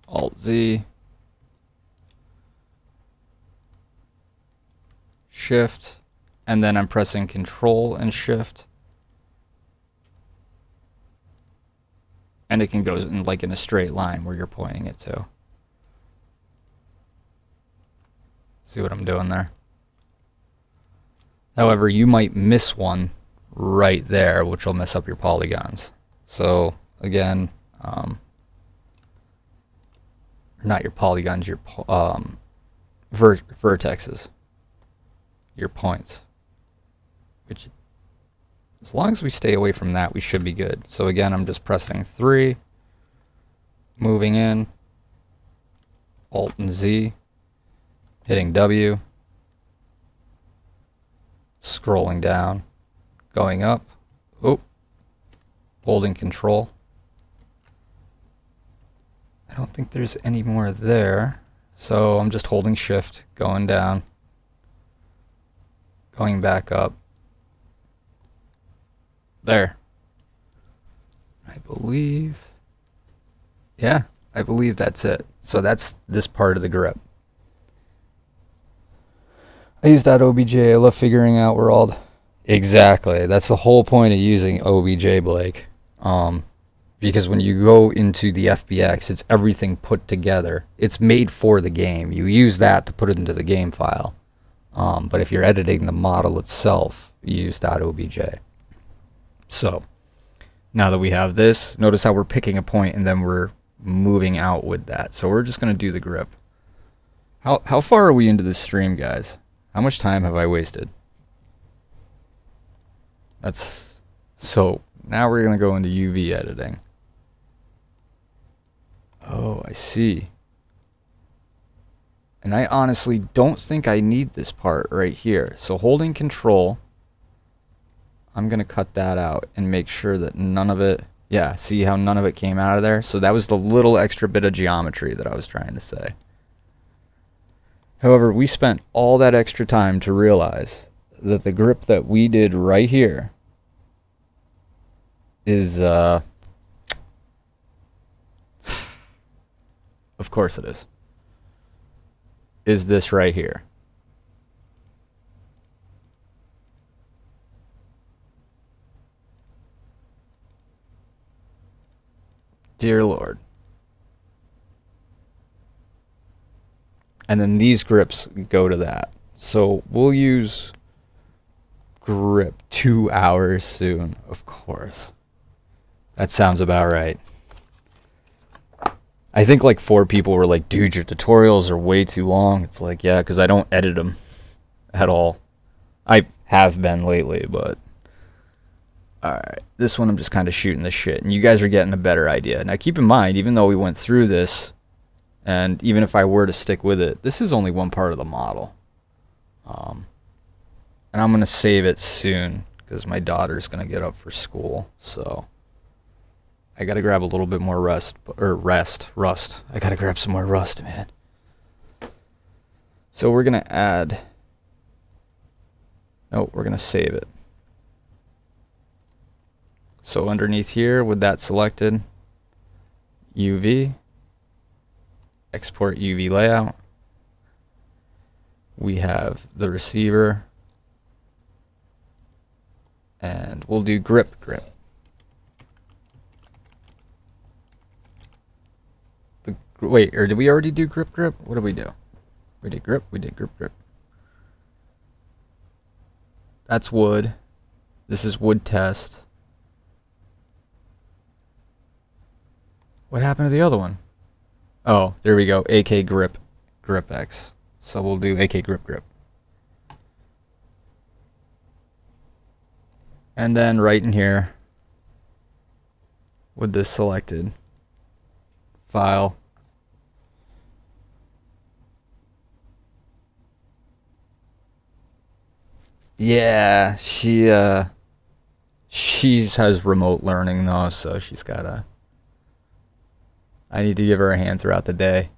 Alt Z. Shift. And then I'm pressing Control and Shift. And it can go in like in a straight line where you're pointing it to. See what I'm doing there? However, you might miss one right there, which will mess up your polygons. So again, not your polygons, your vertexes, your points. Which, as long as we stay away from that, we should be good. So again, I'm just pressing 3, moving in, Alt and Z, hitting W, scrolling down, going up, holding Control. I don't think there's any more there, so I'm just holding Shift, going down, going back up. There. I believe that's it. So that's this part of the grip. I use that OBJ. I love figuring out where all exactly. That's the whole point of using OBJ, Blake. Because when you go into the FBX, it's everything put together. It's made for the game. You use that to put it into the game file. But if you're editing the model itself, you use .obj. So now that we have this, notice how we're picking a point and then we're moving out with that. So we're just going to do the grip. How far are we into this stream, guys? How much time have I wasted? So now we're going to go into UV editing. Oh, I see. And I honestly don't think I need this part right here. So holding Control, I'm going to cut that out and make sure that none of it, yeah, see how none of it came out of there? So that was the little extra bit of geometry that I was trying to say. However, we spent all that extra time to realize that the grip that we did right here is, of course it is this right here. Dear Lord. And then these grips go to that. So we'll use grip 2 hours soon, of course. That sounds about right. I think like 4 people were like, dude, your tutorials are way too long. It's like, yeah, because I don't edit them at all. I have been lately, but... Alright, this one I'm just kind of shooting the shit, and you guys are getting a better idea. Now keep in mind, even though we went through this, and even if I were to stick with it, this is only one part of the model. And I'm going to save it soon, because my daughter's going to get up for school, so... I got to grab a little bit more rust. I got to grab some more rust, man. So we're going to add... No, we're going to save it. So underneath here, with that selected, UV, export UV layout. We have the receiver, and we'll do grip. Wait, or did we already do grip grip? What did we do? We did grip, we did grip grip. That's wood. This is wood test. What happened to the other one? Oh, there we go. AK grip, grip X. So we'll do AK grip grip. And then right in here, with this selected file, yeah, she has remote learning though, so she's gotta. I need to give her a hand throughout the day.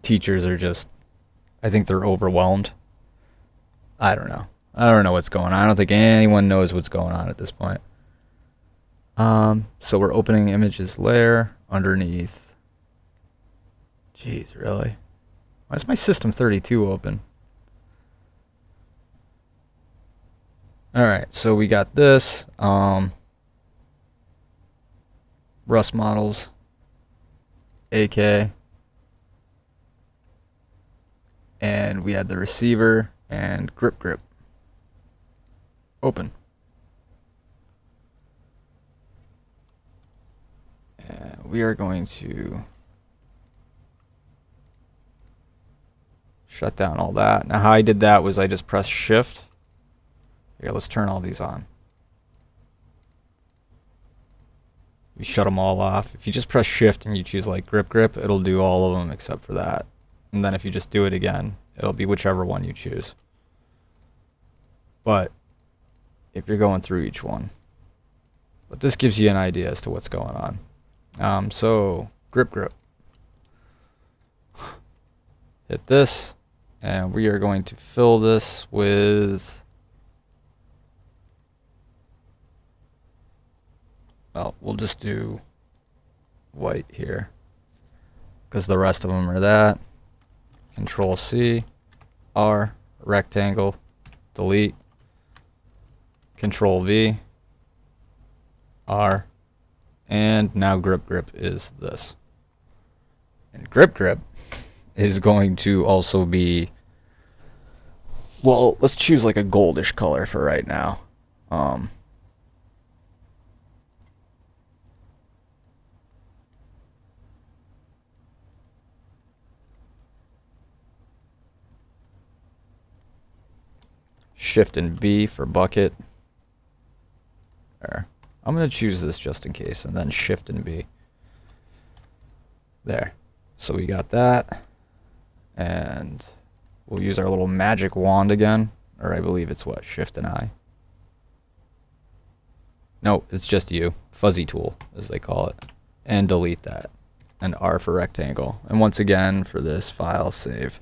Teachers are just, I think they're overwhelmed. I don't know. I don't know what's going on. I don't think anyone knows what's going on at this point. So we're opening images layer underneath. Jeez, really? Why is my System32 open? Alright, so we got this. Rust models. AK. And we had the receiver and grip grip. Open. And we are going to shut down all that. Now how I did that was I just pressed shift. Here, let's turn all these on. You shut them all off. If you just press shift and you choose like grip grip, it'll do all of them except for that. And then if you just do it again, it'll be whichever one you choose. But if you're going through each one. But this gives you an idea as to what's going on. So grip grip. Hit this, and we are going to fill this with, well, we'll just do white here because the rest of them are that. Control C, R, rectangle, delete, Control V, R, and now grip grip is this. And grip grip is going to also be, well, let's choose like a goldish color for right now. Shift and B for bucket. There. I'm going to choose this just in case, and then shift and B. There. So we got that. And we'll use our little magic wand again. Or I believe it's what? Shift and I. No, it's just U. Fuzzy tool, as they call it. And delete that. And R for rectangle. And once again, for this file, save.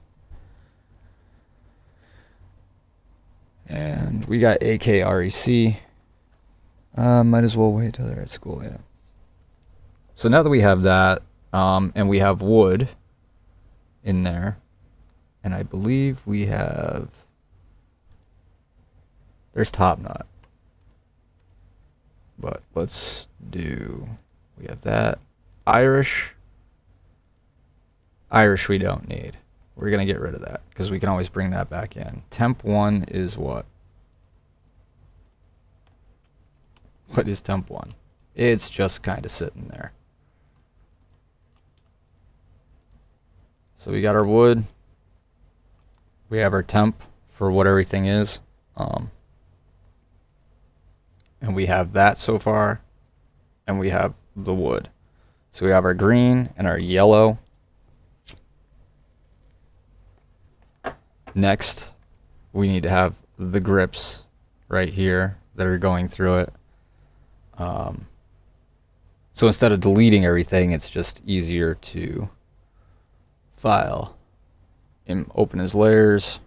And we got AKREC. Might as well wait till they're at school, yeah. So now that we have that, and we have wood in there, and I believe we have, there's top knot. But let's do, we have that. Irish we don't need. We're going to get rid of that because we can always bring that back in. Temp 1 is what? What is temp 1? It's just kind of sitting there. So we got our wood. We have our temp for what everything is. And we have that so far. And we have the wood. So we have our green and our yellow. Next, we need to have the grips right here that are going through it. So instead of deleting everything, it's just easier to file and open as layers.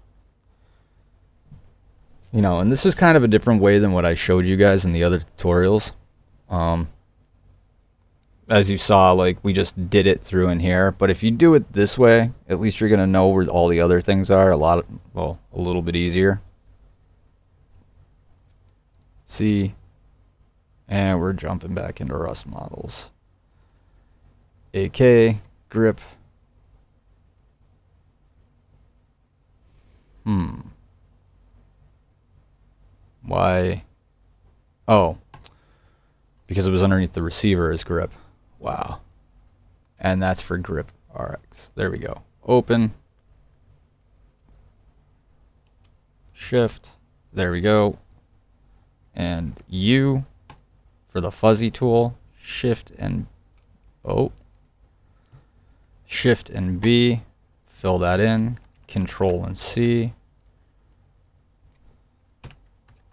You know, and this is kind of a different way than what I showed you guys in the other tutorials. As you saw, like, we just did it through in here. But if you do it this way, at least you're going to know where all the other things are a little bit easier. See? And we're jumping back into Rust models. AK, grip. Why? Oh. Because it was underneath the receiver as grip. Wow. And that's for grip RX. There we go. Open. Shift. There we go. And U for the fuzzy tool. Shift and Shift and B. Fill that in. Control and C.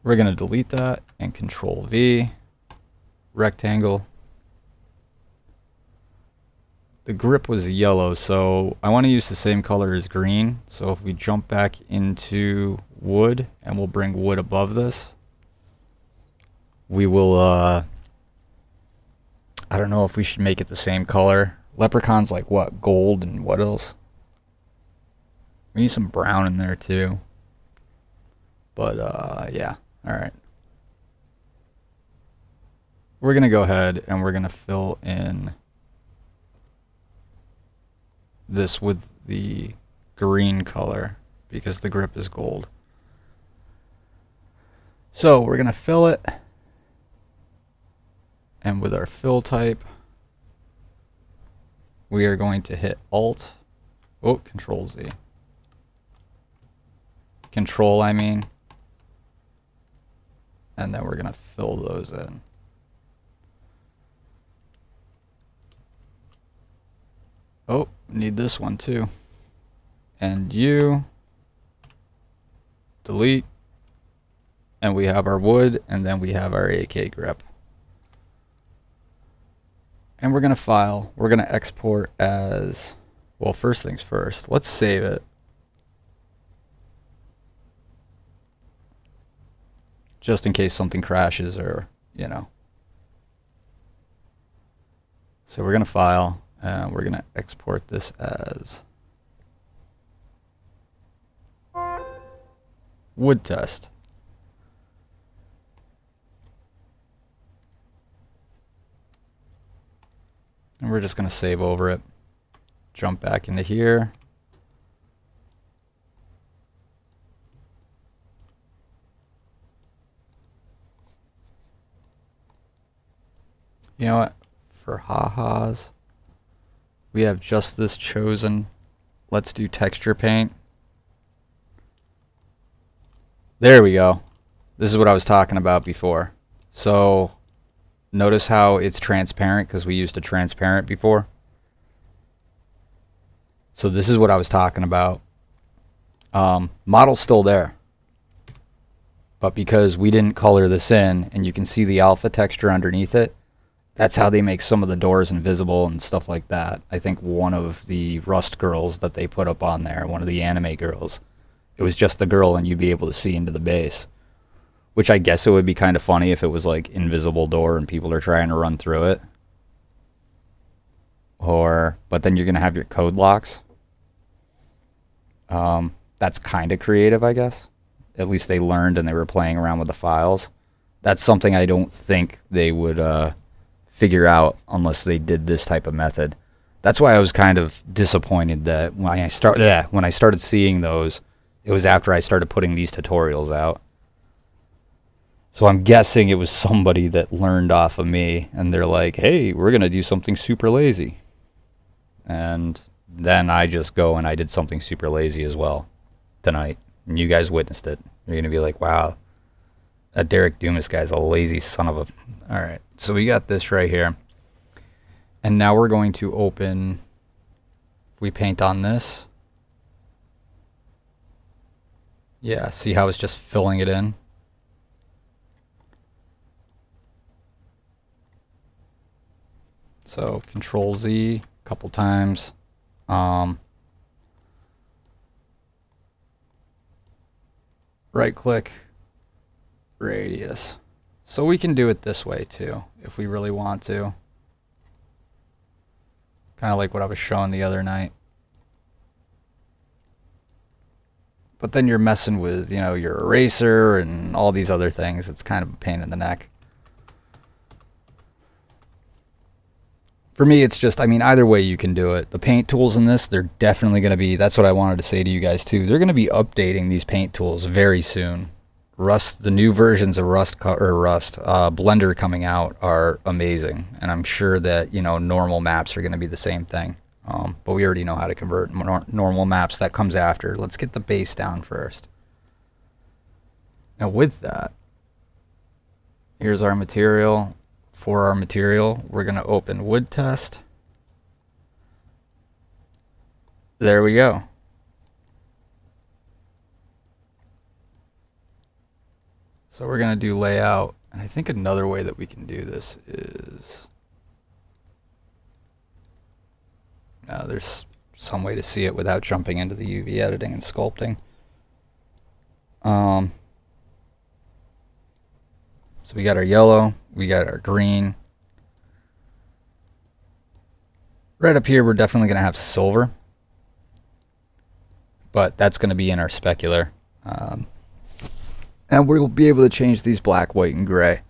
We're going to delete that and Control V. Rectangle. The grip was yellow, so I want to use the same color as green. So if we jump back into wood, and we'll bring wood above this, we will, I don't know if we should make it the same color. Leprechaun's like what? Gold and what else? We need some brown in there too. But yeah, alright. We're going to go ahead and we're going to fill in this with the green color because the grip is gold. So we're going to fill it, and with our fill type we are going to hit Alt, Control Z. Control, I mean. And then we're going to fill those in. Oh, need this one too. And U. Delete. And we have our wood, and then we have our AK grip. And we're going to file. We're going to export as, well, first things first. Let's save it. Just in case something crashes or, you know. So we're going to file, and we're going to export this as wood test. And we're just going to save over it. Jump back into here. You know what? For ha-has, we have just this chosen. Let's do texture paint. There we go. This is what I was talking about before. So notice how it's transparent because we used a transparent before. So this is what I was talking about. Model's still there. But because we didn't color this in, and you can see the alpha texture underneath it, that's how they make some of the doors invisible and stuff like that. I think one of the Rust girls that they put up on there, one of the anime girls, it was just the girl and you'd be able to see into the base. Which I guess it would be kind of funny if it was like invisible door and people are trying to run through it. But then you're going to have your code locks. That's kind of creative, I guess. At least they learned and they were playing around with the files. That's something I don't think they would figure out unless they did this type of method. That's why I was kind of disappointed that when I started seeing those, it was after I started putting these tutorials out. So I'm guessing it was somebody that learned off of me, and they're like, hey, we're going to do something super lazy. And then I just go and I did something super lazy as well tonight. And you guys witnessed it. You're going to be like, wow, that Derek Dumas guy's a lazy son of a... All right, so we got this right here. And now we're going to open... If we paint on this... Yeah, see how it's just filling it in? So Control Z a couple times. Right click, radius. So we can do it this way too, if we really want to. Kind of like what I was showing the other night. But then you're messing with, you know, your eraser and all these other things. It's kind of a pain in the neck. For me, it's just, I mean, either way you can do it. The paint tools in this, they're definitely going to be, that's what I wanted to say to you guys too. They're going to be updating these paint tools very soon. Rust, the new versions of Blender coming out are amazing. And I'm sure that, you know, normal maps are going to be the same thing. But we already know how to convert normal maps. That comes after. Let's get the base down first. Now with that, here's our material. For our material, we're going to open wood test. There we go. So we're going to do layout. And I think another way that we can do this is... there's some way to see it without jumping into the UV editing and sculpting. So we got our yellow, we got our green. Right up here, we're definitely going to have silver. But that's going to be in our specular. And we'll be able to change these black, white, and gray.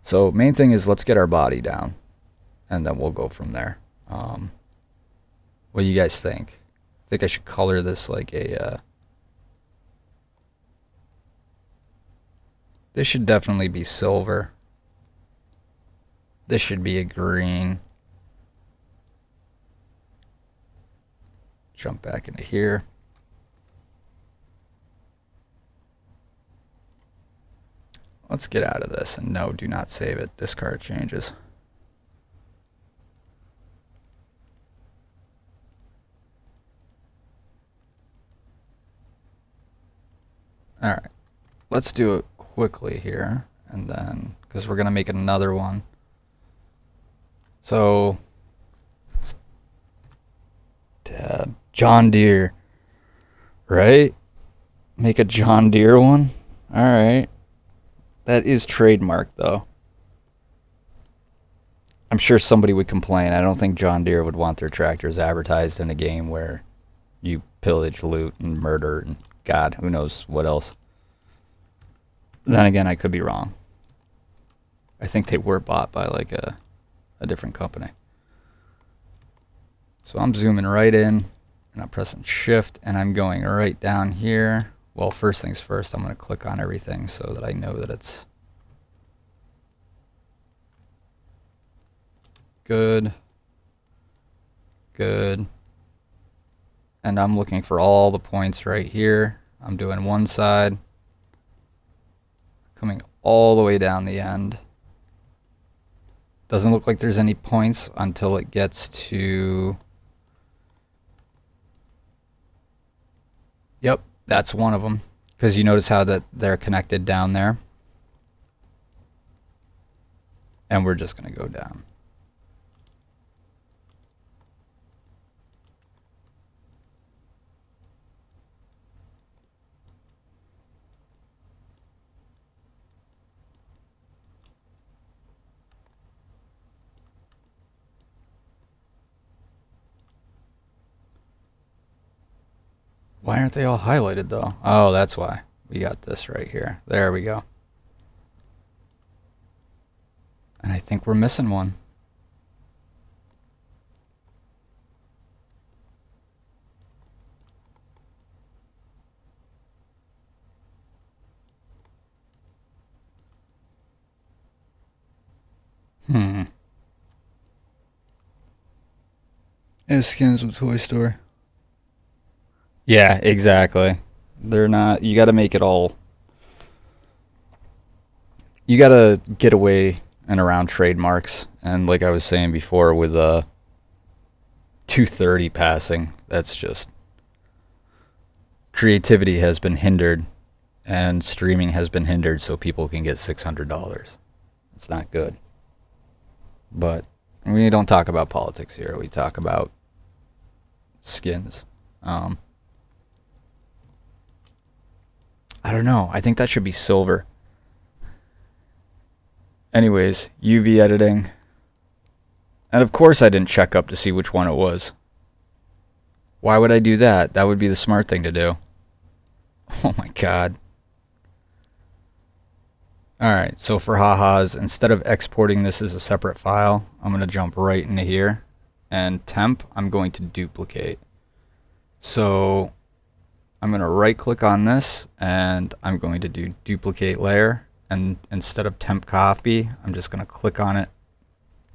So main thing is let's get our body down. And then we'll go from there. What do you guys think? I think I should color this like a... This should definitely be silver. This should be a green. Jump back into here. Let's get out of this. And no, do not save it. Discard changes. All right. Let's do it quickly here, and then because we're gonna make another one. So John Deere, right? Make a John Deere one. All right, that is trademarked though. I'm sure somebody would complain. I don't think John Deere would want their tractors advertised in a game where you pillage, loot, and murder, and God, who knows what else. Then again, I could be wrong. I think they were bought by like a different company. So I'm zooming right in, and I'm pressing shift, and I'm going right down here. Well, first things first, I'm going to click on everything so that I know that it's good. Good. And I'm looking for all the points right here. I'm doing one side. Coming all the way down the end. Doesn't look like there's any points until it gets to... Yep, that's one of them. Because you notice how that they're connected down there. And we're just going to go down. Why aren't they all highlighted though? Oh, that's why. We got this right here. There we go. And I think we're missing one. It's skins from Toy Story. Yeah, exactly. They're not, you got to make it all, you got to get away and around trademarks. And like I was saying before with 230 passing, that's just, creativity has been hindered and streaming has been hindered so people can get $600. It's not good. But we don't talk about politics here. We talk about skins. I don't know. I think that should be silver. Anyways, UV editing. And of course I didn't check up to see which one it was. Why would I do that? That would be the smart thing to do. Oh my God. Alright, so for ha-has, instead of exporting this as a separate file, I'm going to jump right into here. And temp, I'm going to duplicate. So I'm going to right click on this and I'm going to do duplicate layer. And instead of temp copy, I'm just going to click on it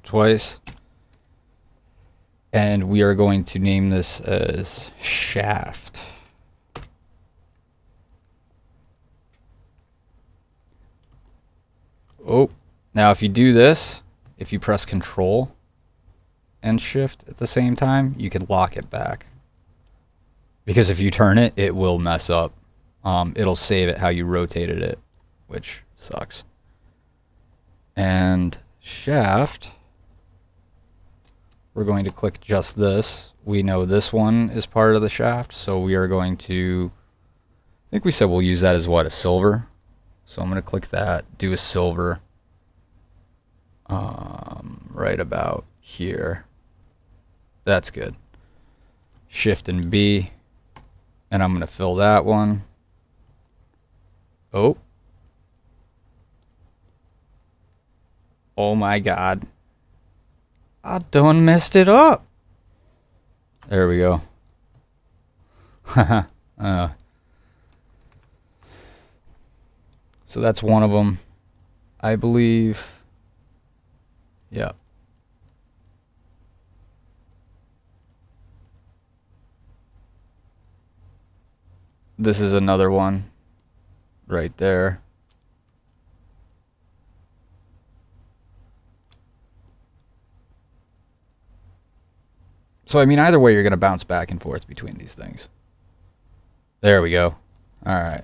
twice. And we are going to name this as shaft. Oh, now if you do this, if you press Control and Shift at the same time, you can lock it back. Because if you turn it, it will mess up. It'll save it how you rotated it, which sucks. And shaft, we're going to click just this. We know this one is part of the shaft, so we are going to, I think we said we'll use that as what, a silver? So I'm going to click that, do a silver, right about here. That's good. Shift and B, and I'm going to fill that one. Oh. Oh my God. I done messed it up. There we go. So that's one of them, I believe. Yeah. This is another one right there. So, I mean, either way, you're going to bounce back and forth between these things. There we go. All right.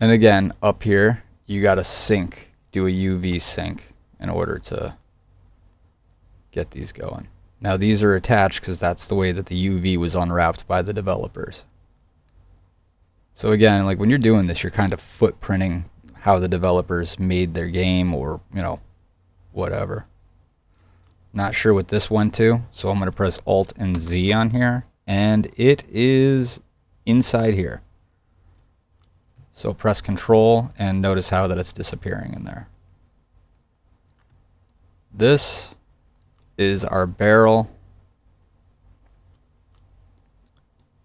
And again, up here, you got to sync, do a UV sync in order to get these going. Now, these are attached because that's the way that the UV was unwrapped by the developers. So again, like when you're doing this, you're kind of footprinting how the developers made their game, or, you know, whatever. Not sure what this went to, so I'm going to press Alt and Z on here, and it is inside here. So press Control and notice how that it's disappearing in there. This is our barrel.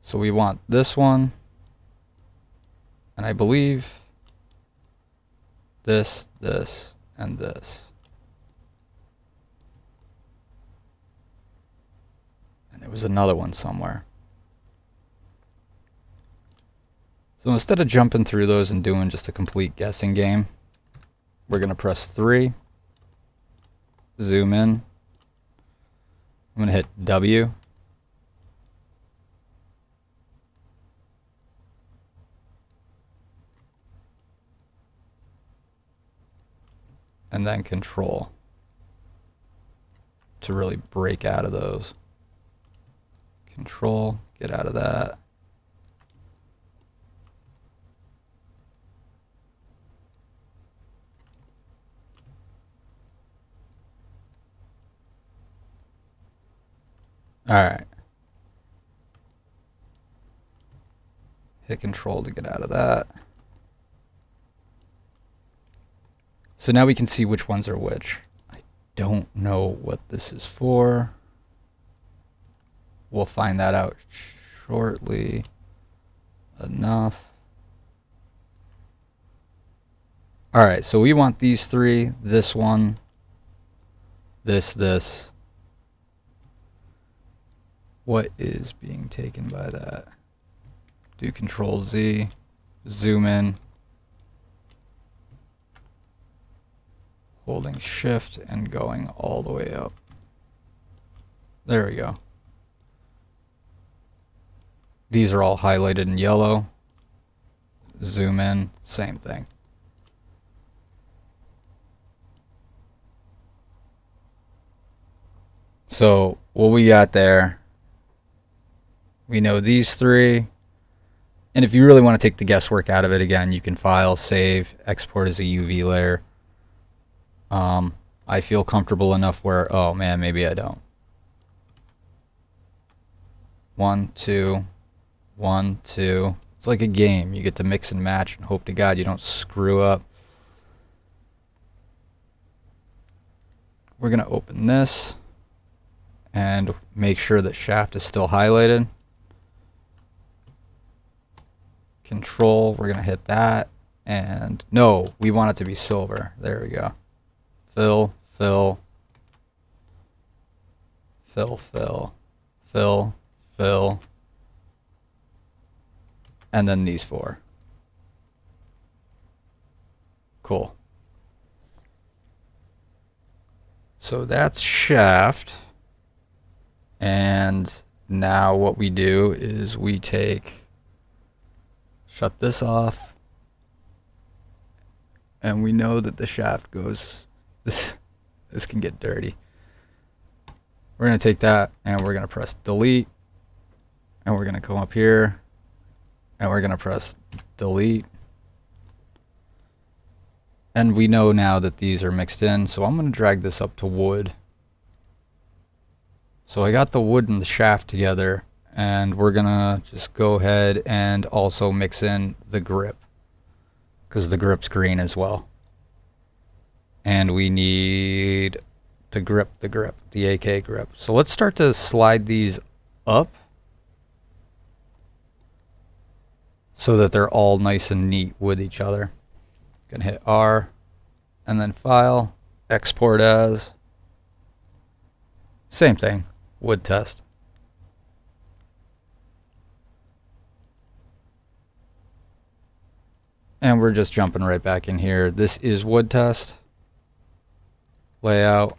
So we want this one, and I believe this, this, and this. And there was another one somewhere. So instead of jumping through those and doing just a complete guessing game, we're going to press 3, zoom in. I'm going to hit W. And then Control to really break out of those. Control, get out of that. Alright. Hit Control to get out of that. So now we can see which ones are which. I don't know what this is for. We'll find that out shortly enough. Alright, so we want these three, this one, this. What is being taken by that? Do Control Z, zoom in, holding Shift and going all the way up. There we go. These are all highlighted in yellow. Zoom in, same thing. So what we got there, we know these three. And if you really want to take the guesswork out of it, again, you can file, save, export as a UV layer. I feel comfortable enough where, oh man, maybe I don't. 1, 2, 1, 2. It's like a game. You get to mix and match and hope to God you don't screw up. We're going to open this and make sure that shaft is still highlighted. Control, we're going to hit that. And no, we want it to be silver. There we go. Fill, fill, fill, fill, fill, fill. And then these four. Cool. So that's shaft. And now what we do is we shut this off. And we know that the shaft goes, this can get dirty. We're going to take that and we're going to press delete. And we're going to come up here and we're going to press delete. And we know now that these are mixed in, so I'm going to drag this up to wood. So I got the wood and the shaft together, and we're going to just go ahead and also mix in the grip, because the grip's green as well. And we need to grip the AK grip. So let's start to slide these up so that they're all nice and neat with each other. Gonna hit R and then file, export as, same thing, wood test. And we're just jumping right back in here. This is wood test, layout,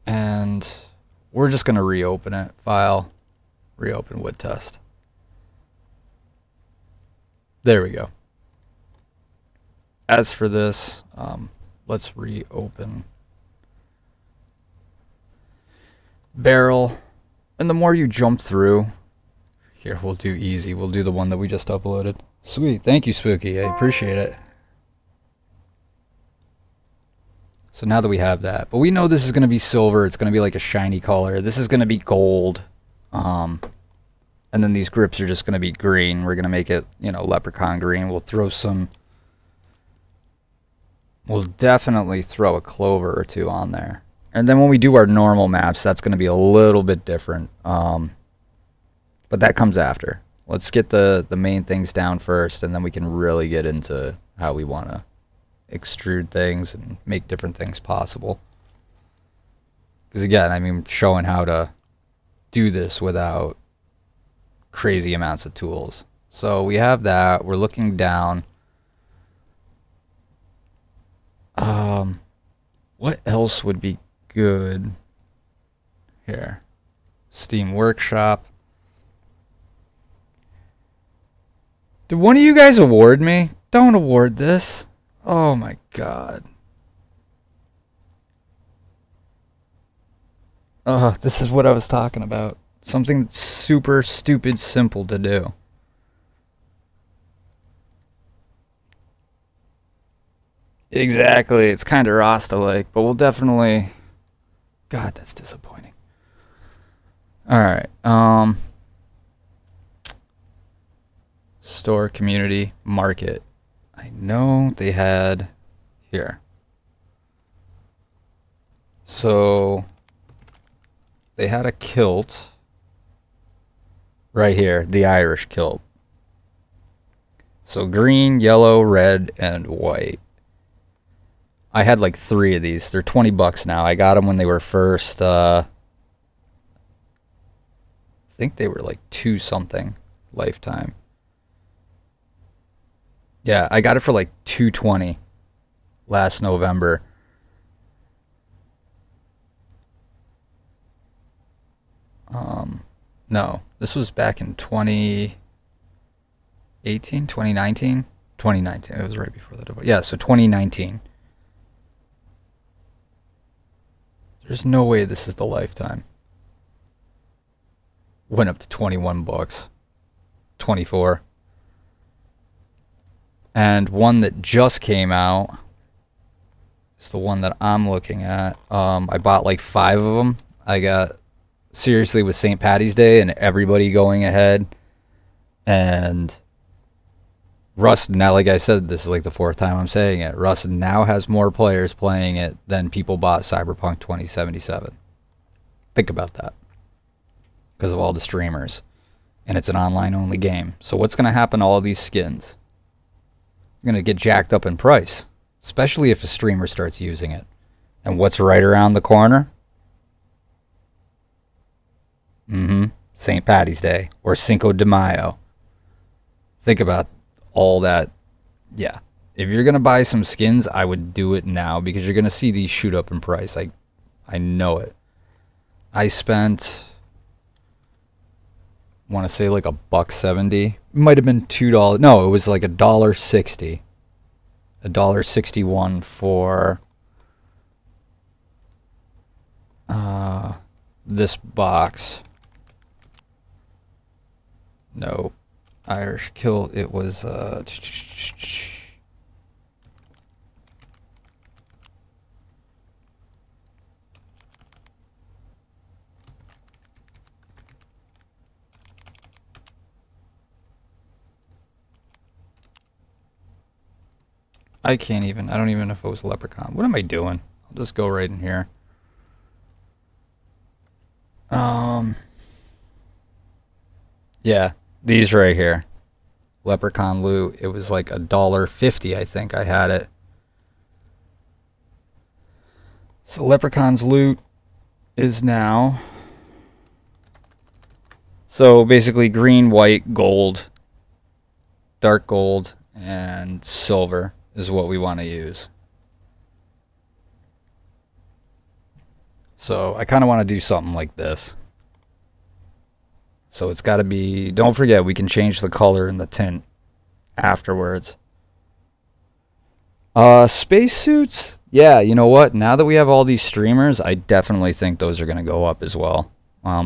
and we're just gonna reopen it, file, reopen wood test. There we go. As for this, let's reopen barrel. And the more you jump through, here, we'll do easy. We'll do the one that we just uploaded. Sweet. Thank you, Spooky. I appreciate it. So now that we have that, but we know this is going to be silver. It's going to be like a shiny color. This is going to be gold. And then these grips are just going to be green. We're going to make it, you know, leprechaun green. We'll throw some... We'll definitely throw a clover or two on there. And then when we do our normal maps, that's going to be a little bit different. But that comes after. Let's get the main things down first, and then we can really get into how we want to extrude things and make different things possible. Because again, I mean, showing how to do this without crazy amounts of tools. So we have that. We're looking down. What else would be good here? Steam Workshop. Did one of you guys award me? Don't award this. Oh my god. Oh, this is what I was talking about. Something super stupid simple to do. Exactly. It's kind of Rasta-like, but we'll definitely... God, that's disappointing. Alright. Store, community, market. I know they had... Here. So... They had a kilt... Right here, the Irish kilt. So green, yellow, red, and white. I had like 3 of these. They're 20 bucks now. I got them when they were first, I think they were like 2 something lifetime. Yeah, I got it for like $2.20 last November. No, this was back in 2018, 2019? 2019, it was right before the divorce. Yeah, so 2019. There's no way this is the lifetime. Went up to 21 bucks. 24. And one that just came out is the one that I'm looking at. I bought like 5 of them. I got seriously with St. Patty's Day and everybody going ahead, and Rust now, like I said, this is like the 4th time I'm saying it, Rust now has more players playing it than people bought Cyberpunk 2077. Think about that. Because of all the streamers. And it's an online only game. So what's going to happen to all these skins? They're going to get jacked up in price. Especially if a streamer starts using it. And what's right around the corner? St. Patty's Day. Or Cinco de Mayo. Think about all that. Yeah. If you're going to buy some skins, I would do it now. Because you're going to see these shoot up in price. I know it. I spent, I want to say like $1.70. It might have been $2. No, it was like $1.60. $1.61 for this box. No, Irish Kill. It was I can't even. I don't even know if it was Leprechaun. What am I doing? I'll just go right in here. Yeah, these right here. Leprechaun loot. It was like $1.50, I think I had it. So Leprechaun's loot is now, so basically green, white, gold, dark gold, and silver is what we want to use. So I kind of want to do something like this. So it's got to be, don't forget, we can change the color and the tint afterwards. Spacesuits, yeah, you know what? Now that we have all these streamers, I definitely think those are going to go up as well.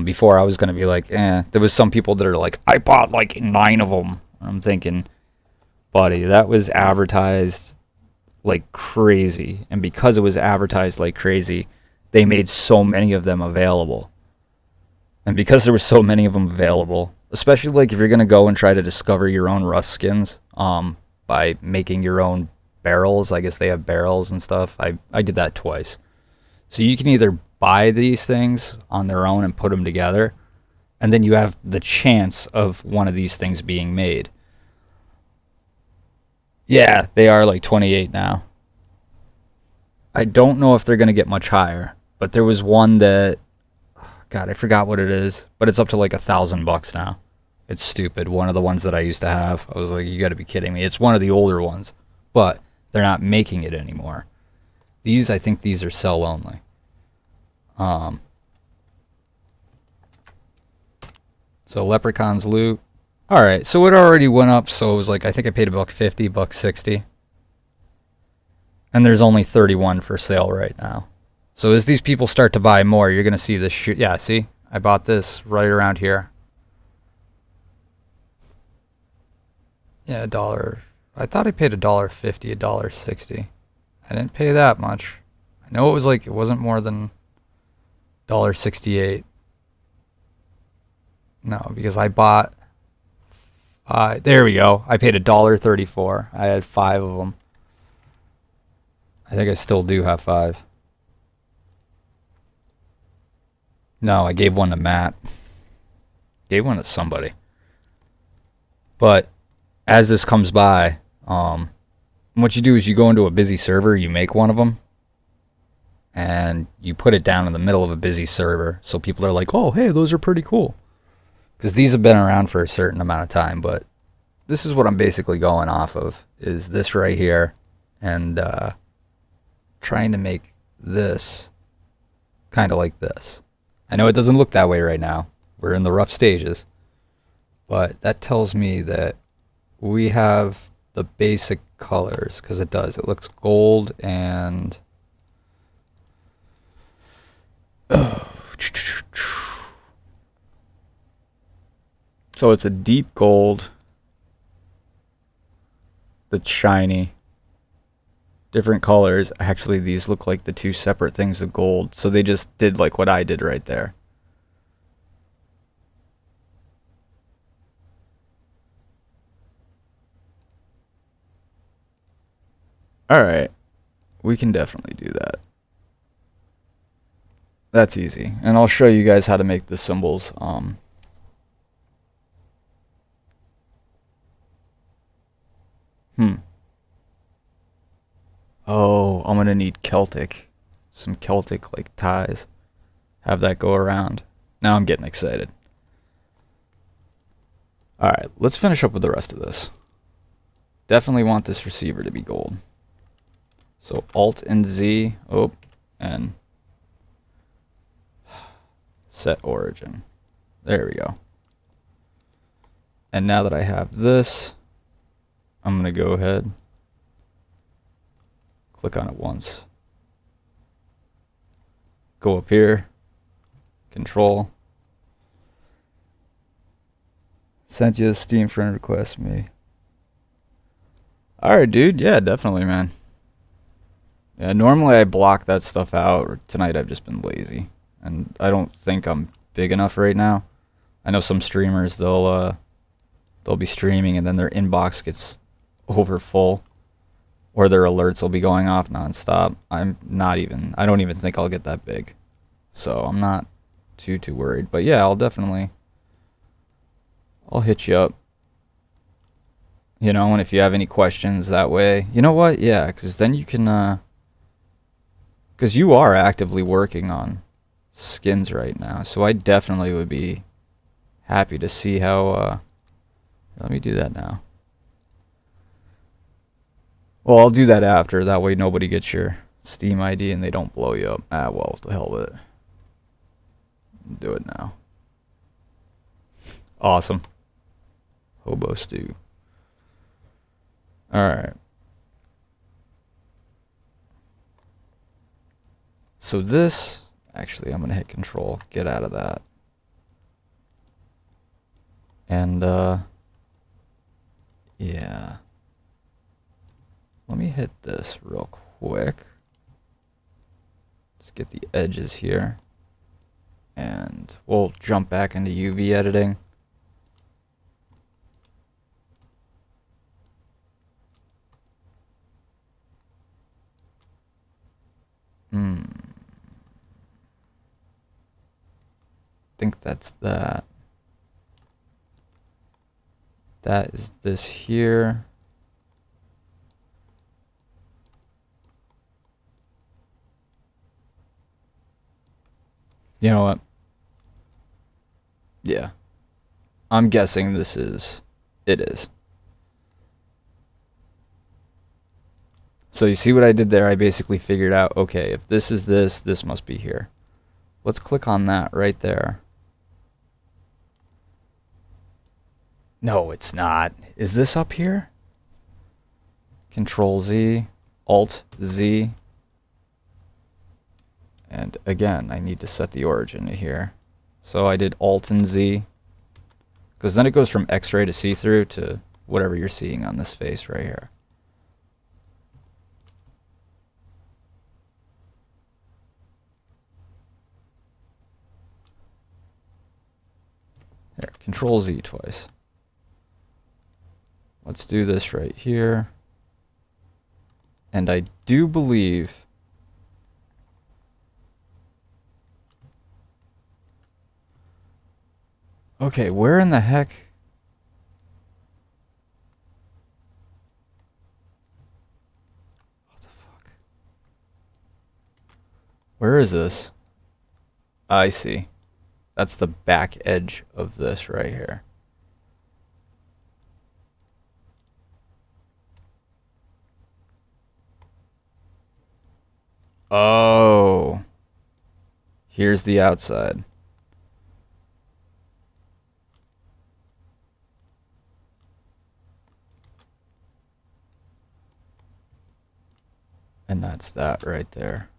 Before I was going to be like, eh. There was some people that are like, I bought like 9 of them. I'm thinking, buddy, that was advertised like crazy. And because it was advertised like crazy, they made so many of them available. And because there were so many of them available, especially like if you're going to go and try to discover your own Rust skins by making your own barrels. I guess they have barrels and stuff. I did that twice. So you can either buy these things on their own and put them together, and then you have the chance of one of these things being made. Yeah, they are like 28 now. I don't know if they're going to get much higher, but there was one that, God, I forgot what it is, but it's up to like $1,000 now. It's stupid. One of the ones that I used to have. I was like, you got to be kidding me. It's one of the older ones, but they're not making it anymore. These, I think these are sell only. So Leprechaun's loot. All right, so it already went up. So it was like, I think I paid $1.50, $1.60. And there's only 31 for sale right now. So as these people start to buy more, you're going to see this shoot. Yeah, see? I bought this right around here. Yeah, $1. I thought I paid $1.50, $1.60. I didn't pay that much. I know it was like, it wasn't more than $1.68. No, because I bought, there we go. I paid $1.34. I had 5 of them. I think I still do have 5. No, I gave one to Matt. Gave one to somebody. But as this comes by, what you do is you go into a busy server, you make one of them, and you put it down in the middle of a busy server, so people are like, oh, hey, those are pretty cool. Because these have been around for a certain amount of time, but this is what I'm basically going off of, is this right here, and trying to make this kind of like this. I know it doesn't look that way right now. We're in the rough stages. But that tells me that we have the basic colors, because it does. It looks gold and... So it's a deep gold that's shiny. Different colors. Actually, these look like the 2 separate things of gold. So they just did like what I did right there. Alright, we can definitely do that. That's easy. And I'll show you guys how to make the symbols. Oh, I'm gonna need Celtic. Some Celtic like ties. Have that go around. Now I'm getting excited. Alright, let's finish up with the rest of this. Definitely want this receiver to be gold. So Alt and Z, and set origin. There we go. And now that I have this, I'm going to go ahead, click on it once. Go up here, control. Sent you a Steam friend request, me. Alright, dude. Yeah, definitely, man. Yeah, normally I block that stuff out. Tonight I've just been lazy. And I don't think I'm big enough right now. I know some streamers, they'll be streaming and then their inbox gets over full. Or their alerts will be going off nonstop. I don't even think I'll get that big. So I'm not too worried. But yeah, I'll hit you up. You know, and if you have any questions that way, you know what? Yeah, because then you can, because you are actively working on skins right now. So I definitely would be happy to see how, let me do that now. Well, I'll do that after. That way nobody gets your Steam ID and they don't blow you up. Ah, well, to hell with it. Do it now. Awesome. Hobo stew. Alright. So this, actually I'm going to hit control, get out of that. And, yeah. Let me hit this real quick. Let's get the edges here. And we'll jump back into UV editing. Think that's that. That is this here. You know what? Yeah. I'm guessing it is. So you see what I did there? I basically figured out, okay, if this is this must be here. Let's click on that right there. No, it's not. Is this up here? Control Z, Alt Z. And again, I need to set the origin to here. So I did Alt and Z. Because then it goes from X-ray to see-through to whatever you're seeing on this face right here. Here, Control Z twice. Let's do this right here. And I do believe okay, where in the heck? What the fuck? Where is this? I see. That's the back edge of this right here. Oh. Here's the outside. And that's that right there.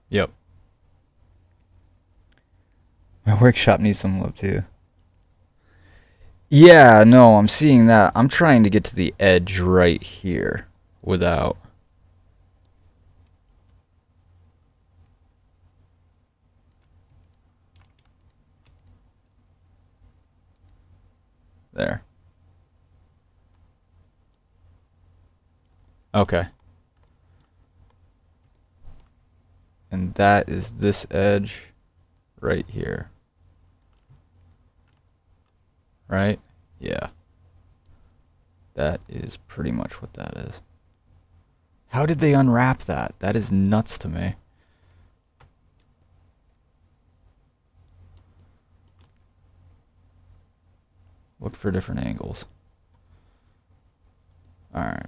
Yep. My workshop needs some love too. Yeah, no, I'm seeing that. I'm trying to get to the edge right here without. There. Okay. And that is this edge right here. Right? Yeah. That is pretty much what that is. How did they unwrap that? That is nuts to me. Look for different angles. Alright.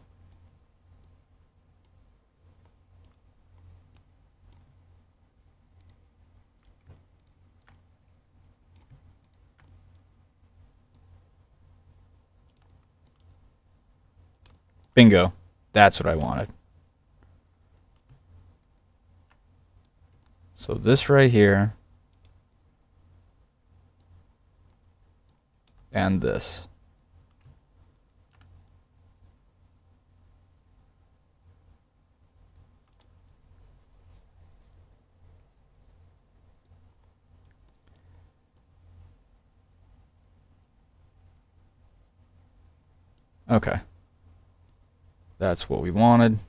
Bingo. That's what I wanted. So this right here. And this. Okay. That's what we wanted.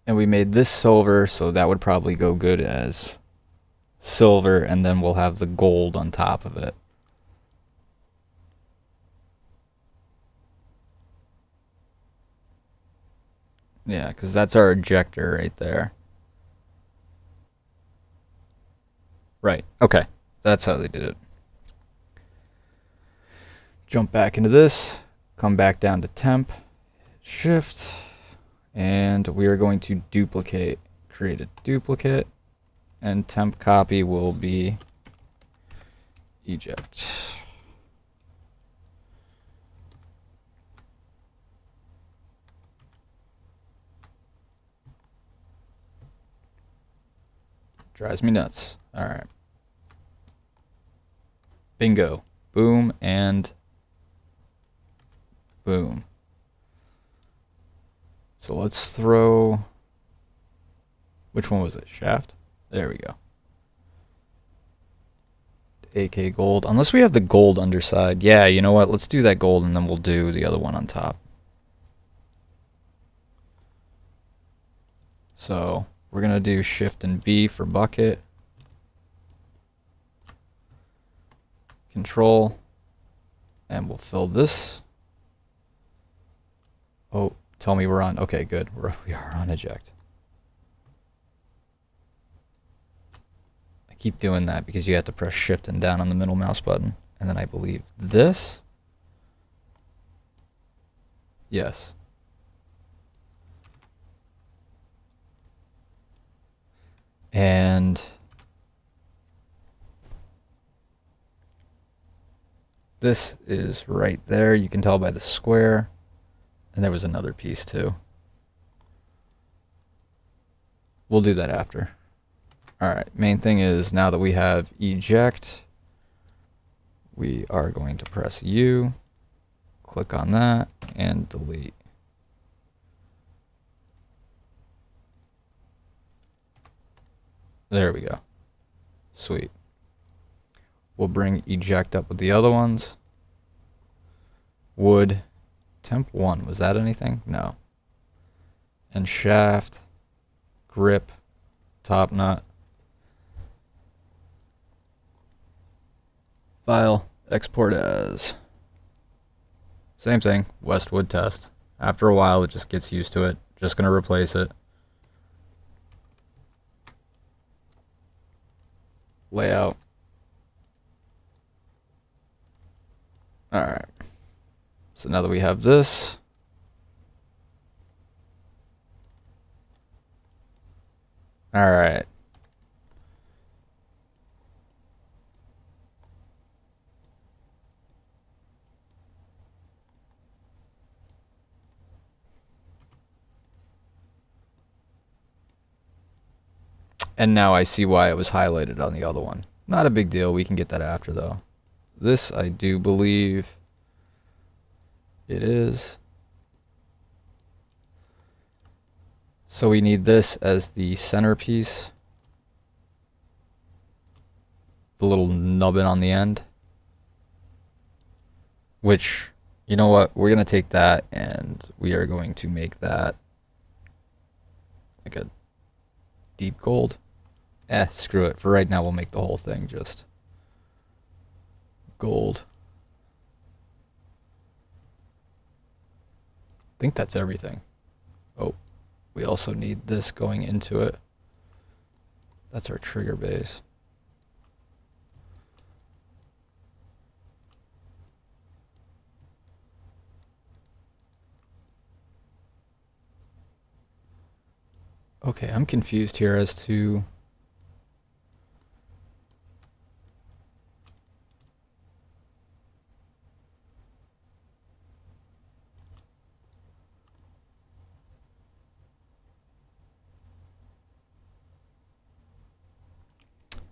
And we made this silver, so that would probably go good as silver, and then we'll have the gold on top of it. Yeah, because that's our ejector right there. Right, okay. That's how they did it. Jump back into this, come back down to temp, shift, and we are going to duplicate. Create a duplicate, and temp copy will be eject. Drives me nuts. All right. Bingo. Boom and boom. So let's throw. Which one was it? Shaft? There we go. AK gold. Unless we have the gold underside. Yeah, you know what? Let's do that gold and then we'll do the other one on top. So we're going to do shift and B for bucket. Control. And we'll fill this. Oh, tell me we're on. Okay, good. We are on eject. I keep doing that because you have to press shift and down on the middle mouse button. And then I believe this. Yes. And this is right there. You can tell by the square. And there was another piece too. We'll do that after. Alright, main thing is now that we have eject, we are going to press U, click on that, and delete. There we go. Sweet. We'll bring eject up with the other ones. Wood. Temp 1. Was that anything? No. And shaft. Grip. Top nut. File. Export as. Same thing. Westwood test. After a while, it just gets used to it. Just going to replace it. Layout. Alright. So now that we have this, alright. And now I see why it was highlighted on the other one. Not a big deal. We can get that after, though. This, I do believe it is. So we need this as the centerpiece. The little nubbin on the end. Which, you know what? We're going to take that and we are going to make that like a deep gold. Screw it. For right now, we'll make the whole thing just gold. I think that's everything. Oh, we also need this going into it. That's our trigger base. Okay, I'm confused here as to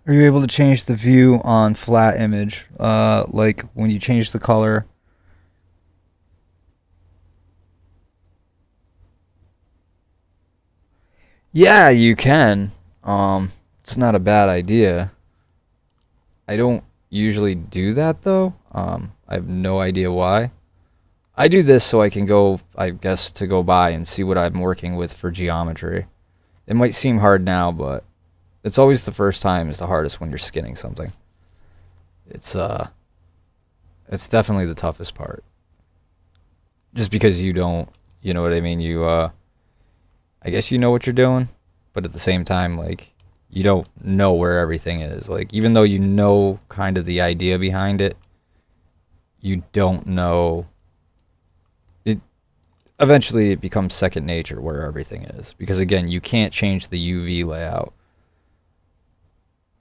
are you able to change the view on flat image? Like when you change the color. Yeah, you can. It's not a bad idea. I don't usually do that though. I have no idea why. I do this so I can go, I guess, to go by and see what I'm working with for geometry. It might seem hard now, but it's always the first time is the hardest when you're skinning something. It's definitely the toughest part. Just because you don't, you know what I mean? I guess you know what you're doing, but at the same time, like, you don't know where everything is. Like, even though you know kind of the idea behind it, you don't know. Eventually, it becomes second nature where everything is. Because, again, you can't change the UV layout.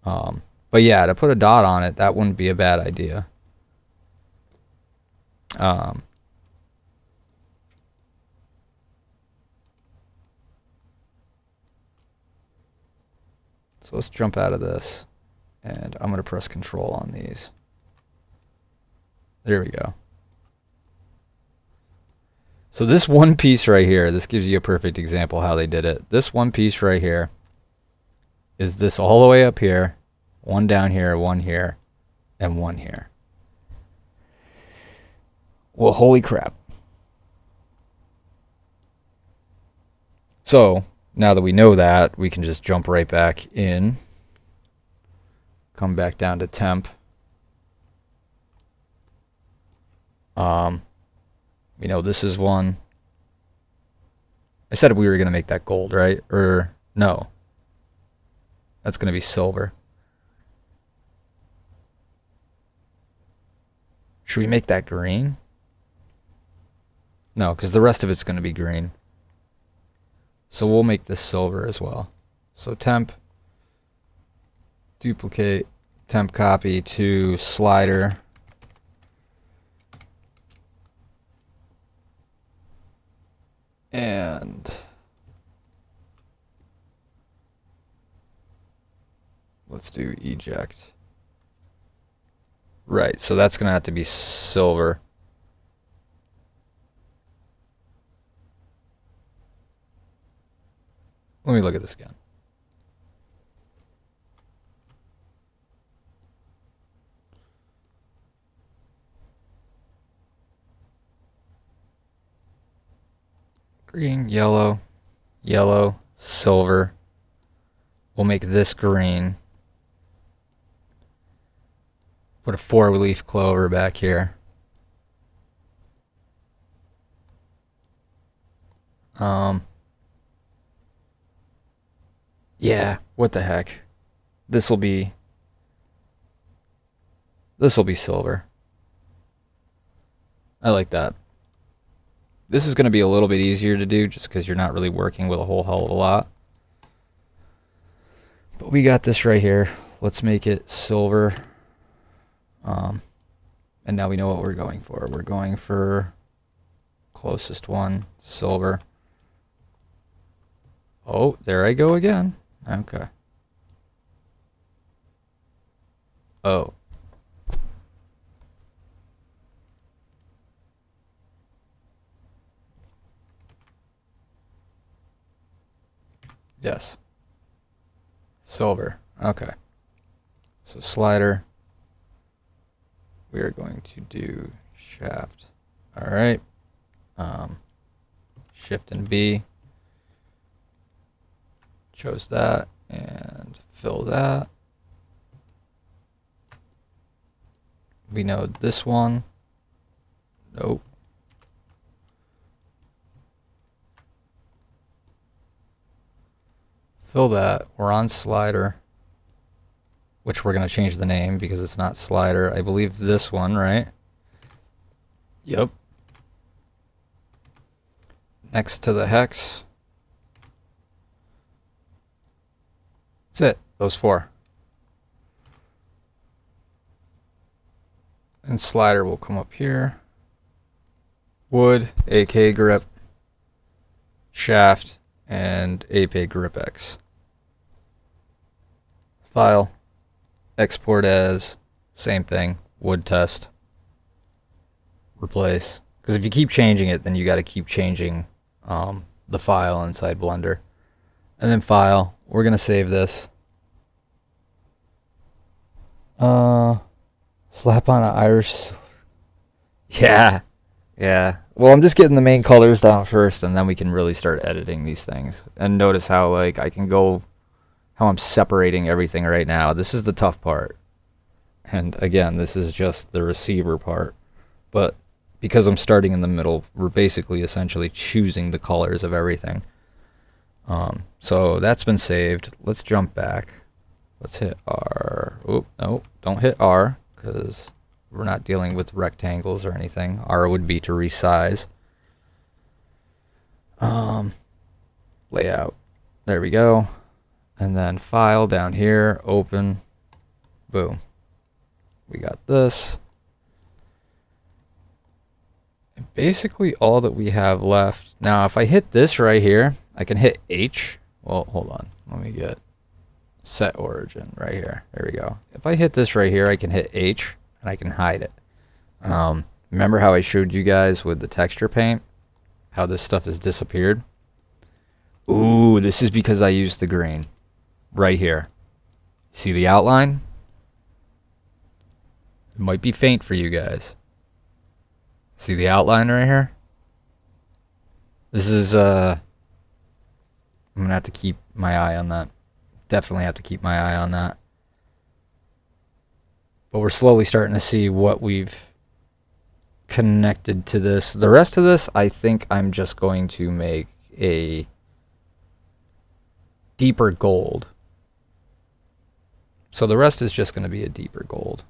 But yeah, to put a dot on it, that wouldn't be a bad idea. So let's jump out of this, and I'm going to press Control on these. There we go. So this one piece right here, this gives you a perfect example how they did it. This one piece right here is this all the way up here, one down here, one here, and one here. Well, holy crap. So now that we know that, we can just jump right back in. Come back down to temp. We know this is one. I said we were going to make that gold, right? Or no. That's going to be silver. Should we make that green? No, because the rest of it's going to be green. So we'll make this silver as well. So temp, duplicate, temp copy to slider. And let's do eject. Right, so that's going to have to be silver. Let me look at this again. Green, yellow, yellow, silver. We'll make this green. Put a 4-leaf clover back here. Yeah, what the heck. This'll be silver. I like that. This is going to be a little bit easier to do just because you're not really working with a whole hell of a lot. But we got this right here. Let's make it silver. And now we know what we're going for. We're going for closest one, silver. Oh, there I go again. Okay. Oh. Yes. Silver. Okay. So slider. We are going to do shaft. All right. Shift and B. Chose that and fill that. We know this one. Nope. Fill that. We're on slider, which we're going to change the name because it's not slider. I believe this one, right? Yep. Next to the hex. That's it. Those four. And slider will come up here. Wood, AK grip, shaft, and AP grip X. File, export as, same thing, wood test, replace. Because if you keep changing it, then you got to keep changing the file inside Blender. And then file, we're going to save this. Slap on an Irish. Yeah. Yeah. Well, I'm just getting the main colors down first, and then we can really start editing these things. And notice how, like, I can go, how I'm separating everything right now. This is the tough part. And again, this is just the receiver part. But because I'm starting in the middle, we're basically essentially choosing the colors of everything. So that's been saved. Let's jump back. Let's hit R. Oh, no, don't hit R, because we're not dealing with rectangles or anything. R would be to resize. Layout. There we go. And then file down here, open, boom. We got this. And basically all that we have left. Now, if I hit this right here, I can hit H. Well, hold on. Let me get set origin right here. There we go. If I hit this right here, I can hit H and I can hide it. Remember how I showed you guys with the texture paint? How this stuff has disappeared? Ooh, this is because I used the green. Right here. See the outline? It might be faint for you guys. See the outline right here? This is, I'm going to have to keep my eye on that. Definitely have to keep my eye on that. But we're slowly starting to see what we've connected to this. The rest of this, I think I'm just going to make a deeper gold. So the rest is just going to be a deeper gold.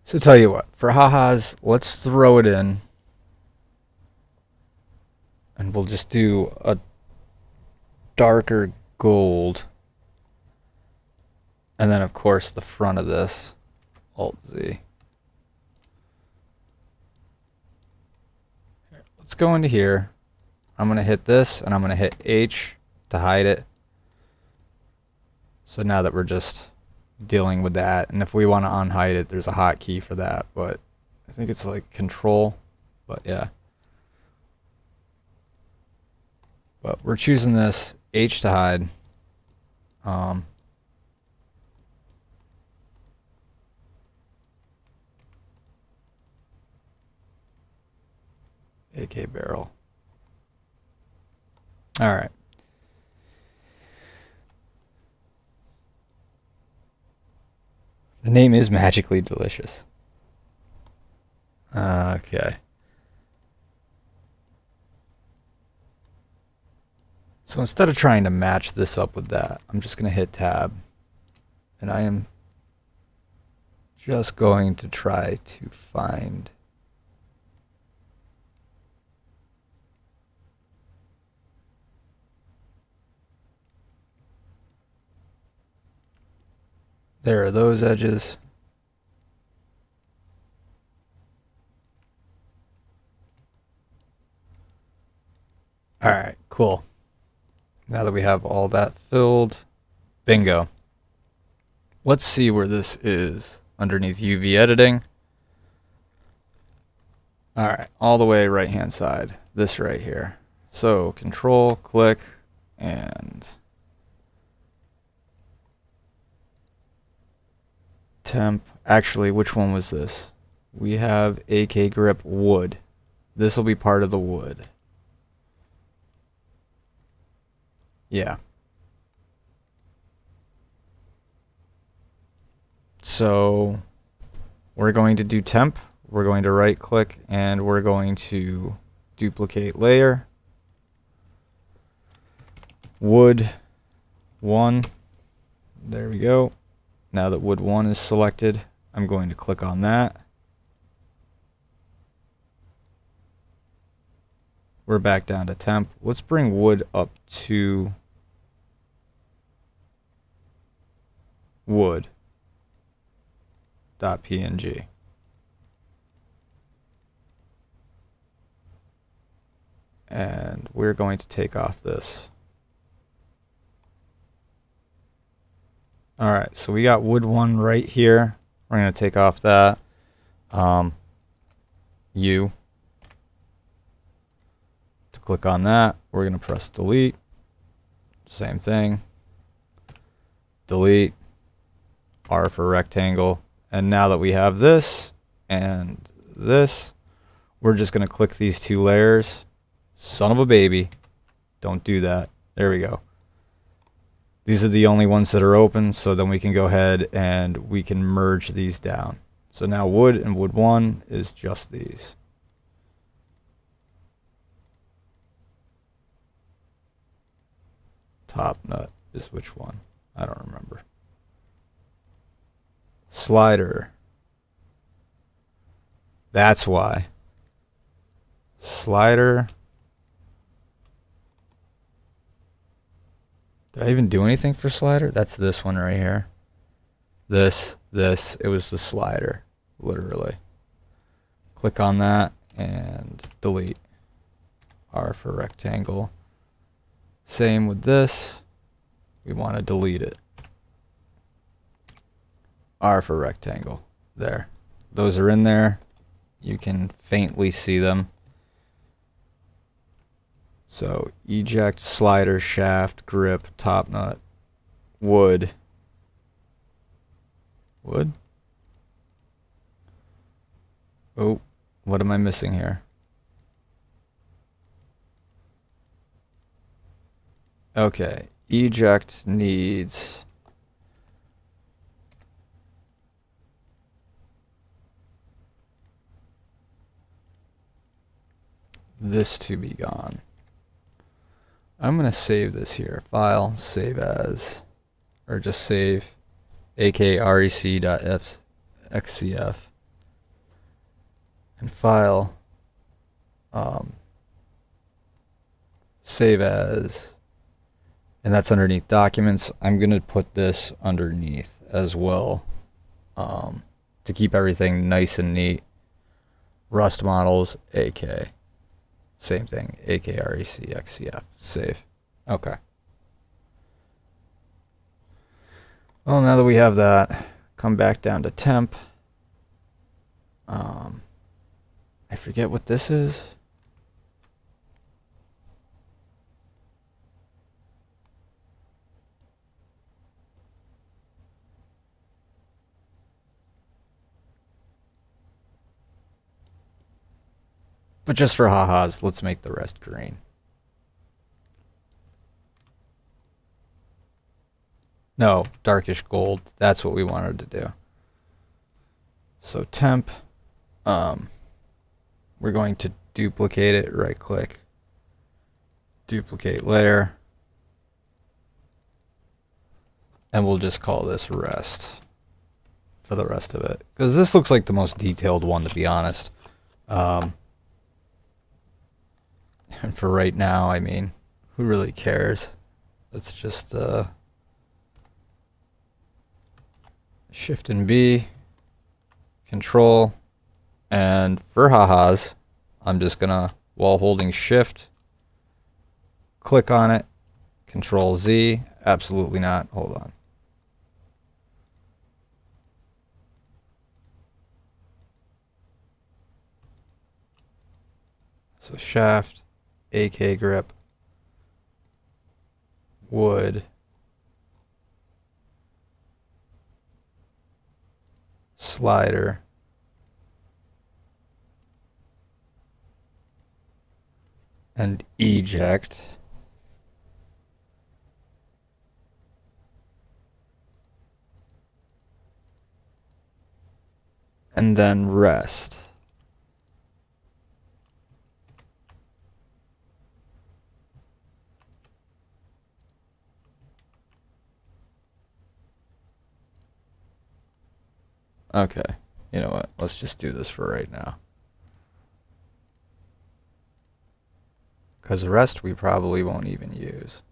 So tell you what, for ha-has, let's throw it in. And we'll just do a darker gold. And then, of course, the front of this, Alt-Z. Let's go into here. I'm going to hit this, and I'm going to hit H to hide it. So now that we're just dealing with that, and if we want to unhide it, there's a hotkey for that, but I think it's like Control, but yeah. But we're choosing this, H to hide. AK barrel. All right. The name is Magically Delicious. Okay. So instead of trying to match this up with that, I'm just going to hit Tab. And I am just going to try to find There are those edges. Alright, cool. Now that we have all that filled, bingo. Let's see where this is underneath UV editing. Alright, all the way right hand side, this right here. So control, click, and temp. Actually, which one was this? We have AK grip wood. This will be part of the wood. Yeah. So we're going to do temp. We're going to right click and we're going to duplicate layer. Wood 1. There we go. Now that wood 1 is selected, I'm going to click on that. We're back down to temp. Let's bring wood up to wood.png. And we're going to take off this. Alright, so we got wood 1 right here. We're going to take off that. U. To click on that, we're going to press delete. Same thing. Delete. R for rectangle. And now that we have this and this, we're just going to click these two layers. Son of a baby. Don't do that. There we go. These are the only ones that are open, so then we can go ahead and we can merge these down. So now wood and wood 1 is just these. Top nut is which one? I don't remember. Slider. That's why. Slider. Did I even do anything for slider? That's this one right here. This, it was the slider, literally. Click on that and delete. R for rectangle. Same with this. We want to delete it. R for rectangle. There. Those are in there. You can faintly see them. So eject, slider, shaft, grip, top nut, wood. Wood? Oh, what am I missing here? Okay, eject needs this to be gone. I'm going to save this here. File, save as, or just save akrec.xcf. And file, save as, and that's underneath documents. I'm going to put this underneath as well to keep everything nice and neat. Rust models, AK. Same thing, akrec.xcf. Save. Okay. Well, now that we have that, come back down to temp. I forget what this is. But just for ha-has, let's make the rest green. No, darkish gold. That's what we wanted to do. So temp, we're going to duplicate it, right click, duplicate layer, and we'll just call this rest for the rest of it. Because this looks like the most detailed one, to be honest. And for right now, I mean, who really cares? Let's just Shift and B, Control, and for ha-has, I'm just gonna, while holding Shift, click on it, Control Z, absolutely not, hold on. So shaft, AK grip, wood, slider, and eject. And then rest. Okay, you know what? Let's just do this for right now. Because the rest we probably won't even use.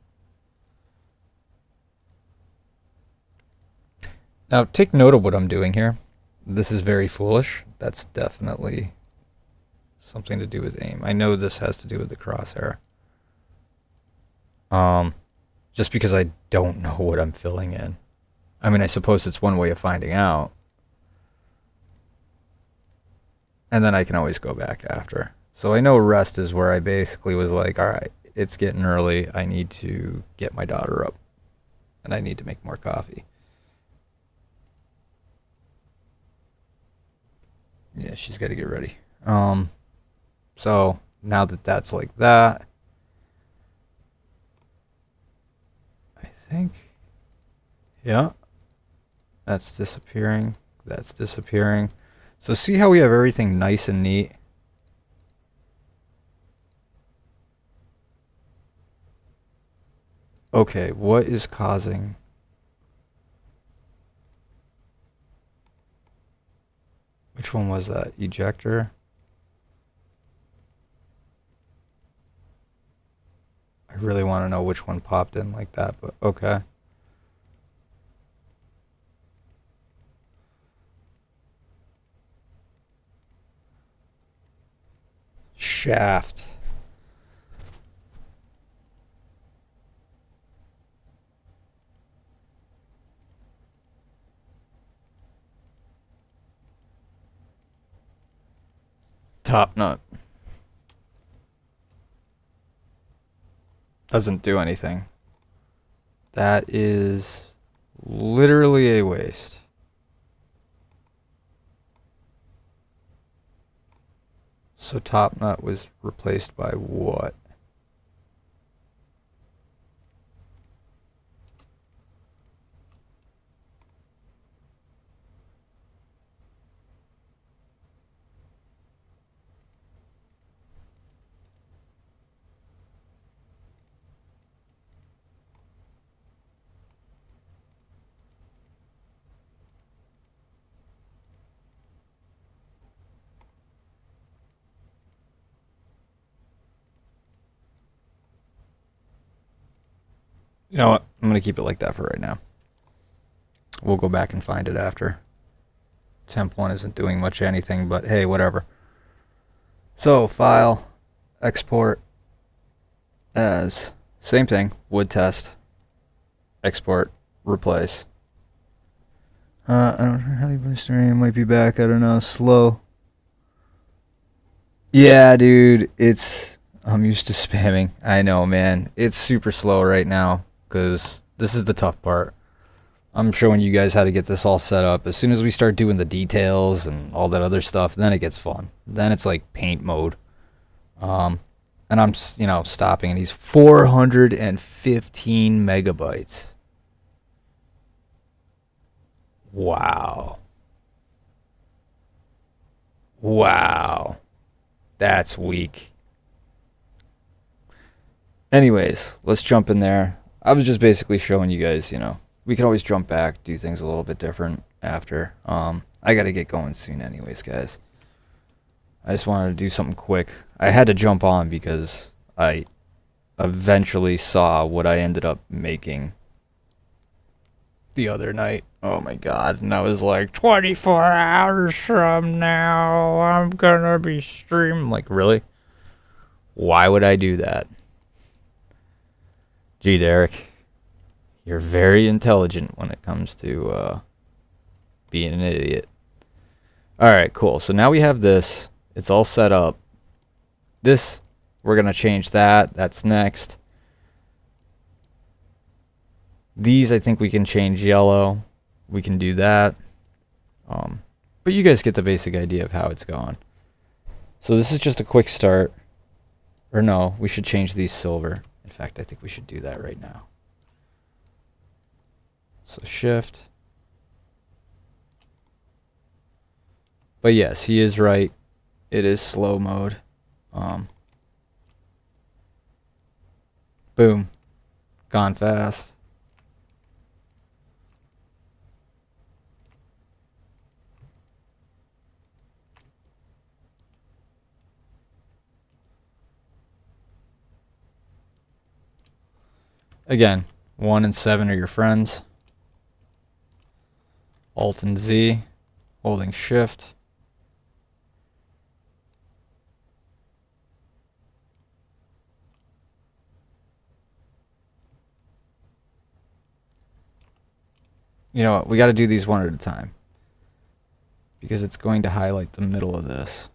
Now, take note of what I'm doing here. This is very foolish. That's definitely something to do with aim. I know this has to do with the crosshair. Just because I don't know what I'm filling in. I mean, I suppose it's one way of finding out. And then I can always go back after. So I know rest is where I basically was like, all right, it's getting early. I need to get my daughter up. And I need to make more coffee. Yeah, she's got to get ready. So now that that's like that, I think, yeah, that's disappearing. That's disappearing. So see how we have everything nice and neat? Okay, what is causing... Which one was that? Ejector? I really want to know which one popped in like that, but okay. Shaft. Top nut. Doesn't do anything. That is literally a waste. So top nut was replaced by what? You know what? I'm going to keep it like that for right now. We'll go back and find it after. Temp 1 isn't doing much anything, but hey, whatever. So, file, export as, same thing, wood test, export, replace. I don't know how you stream, might be back, I don't know, slow. Yeah, dude, I'm used to spamming. I know, man. It's super slow right now. Because this is the tough part. I'm showing you guys how to get this all set up. As soon as we start doing the details and all that other stuff, then it gets fun. Then it's like paint mode. And I'm, stopping, and he's 415 megabytes. Wow. Wow. That's weak. Anyways, let's jump in there. I was just basically showing you guys, we can always jump back, do things a little bit different after. I got to get going soon anyways, guys. I just wanted to do something quick. I had to jump on because I eventually saw what I ended up making the other night. Oh my god. And I was like, 24 hours from now, I'm gonna be streaming. Like, really? Why would I do that? Gee, Derek, you're very intelligent when it comes to being an idiot. Alright, cool. So now we have this. It's all set up. This, we're going to change that. That's next. These, I think we can change yellow. We can do that. But you guys get the basic idea of how it's going. So this is just a quick start. Or no, we should change these silver. In fact, I think we should do that right now. So shift. But yes, he is right. It is slow mode. Boom. Gone fast. Again, 1 and 7 are your friends. Alt and Z, holding shift. You know what, we got to do these one at a time, because it's going to highlight the middle of this.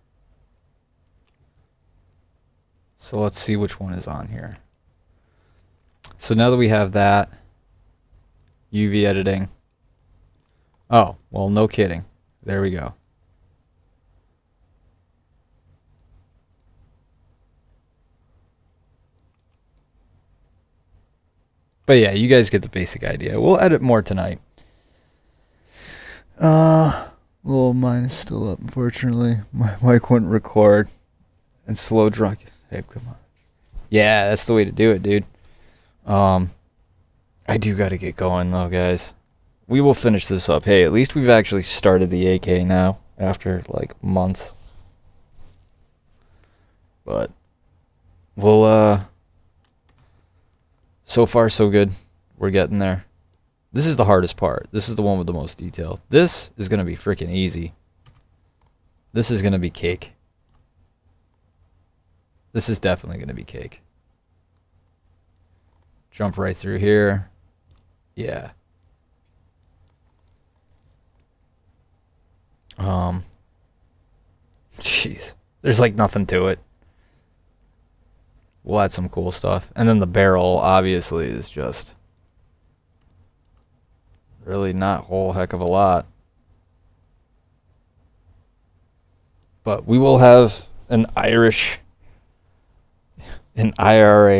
So let's see which one is on here. So now that we have that, UV editing. Oh, well, no kidding. There we go. But yeah, you guys get the basic idea. We'll edit more tonight. Well, mine is still up, unfortunately. My mic wouldn't record. And slow drunk. Hey, come on. Yeah, that's the way to do it, dude. I do gotta get going though, guys. We will finish this up. Hey, at least we've actually started the AK now, after like months. But we'll so far so good. We're getting there. This is the hardest part. This is the one with the most detail. This is gonna be freaking easy. This is gonna be cake. This is definitely gonna be cake. Jump right through here. Yeah. Jeez. There's like nothing to it. We'll add some cool stuff. And then the barrel, obviously, is just really not a whole heck of a lot. But we will have an IRA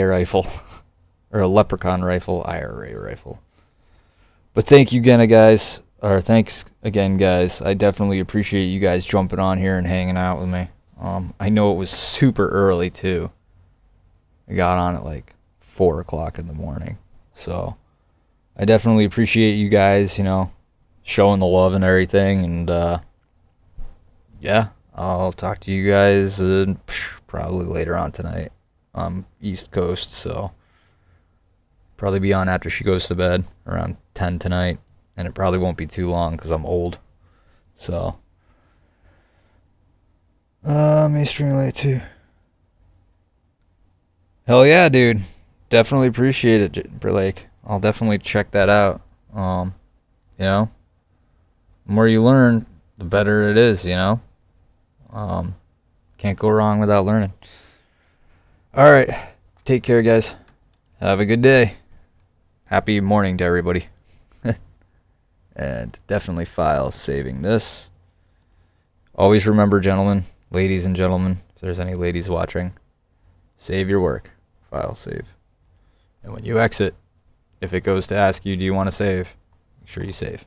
rifle. Or a Leprechaun rifle, IRA rifle. But thank you again, guys. Or thanks again, guys. I definitely appreciate you guys jumping on here and hanging out with me. I know it was super early, too. I got on at like 4 o'clock in the morning. So, I definitely appreciate you guys, you know, showing the love and everything. And, yeah, I'll talk to you guys probably later on tonight. East Coast, so probably be on after she goes to bed around 10 tonight, and it probably won't be too long because I'm old. So may stream late too. Hell yeah, dude. Definitely appreciate it, Blake. I'll definitely check that out. You know, the more you learn, the better it is, you know. Can't go wrong without learning. All right. Take care, guys. Have a good day. Happy morning to everybody. And definitely file saving this. Always remember, gentlemen, ladies and gentlemen, if there's any ladies watching, save your work. File save. And when you exit, if it goes to ask you, do you want to save? Make sure you save.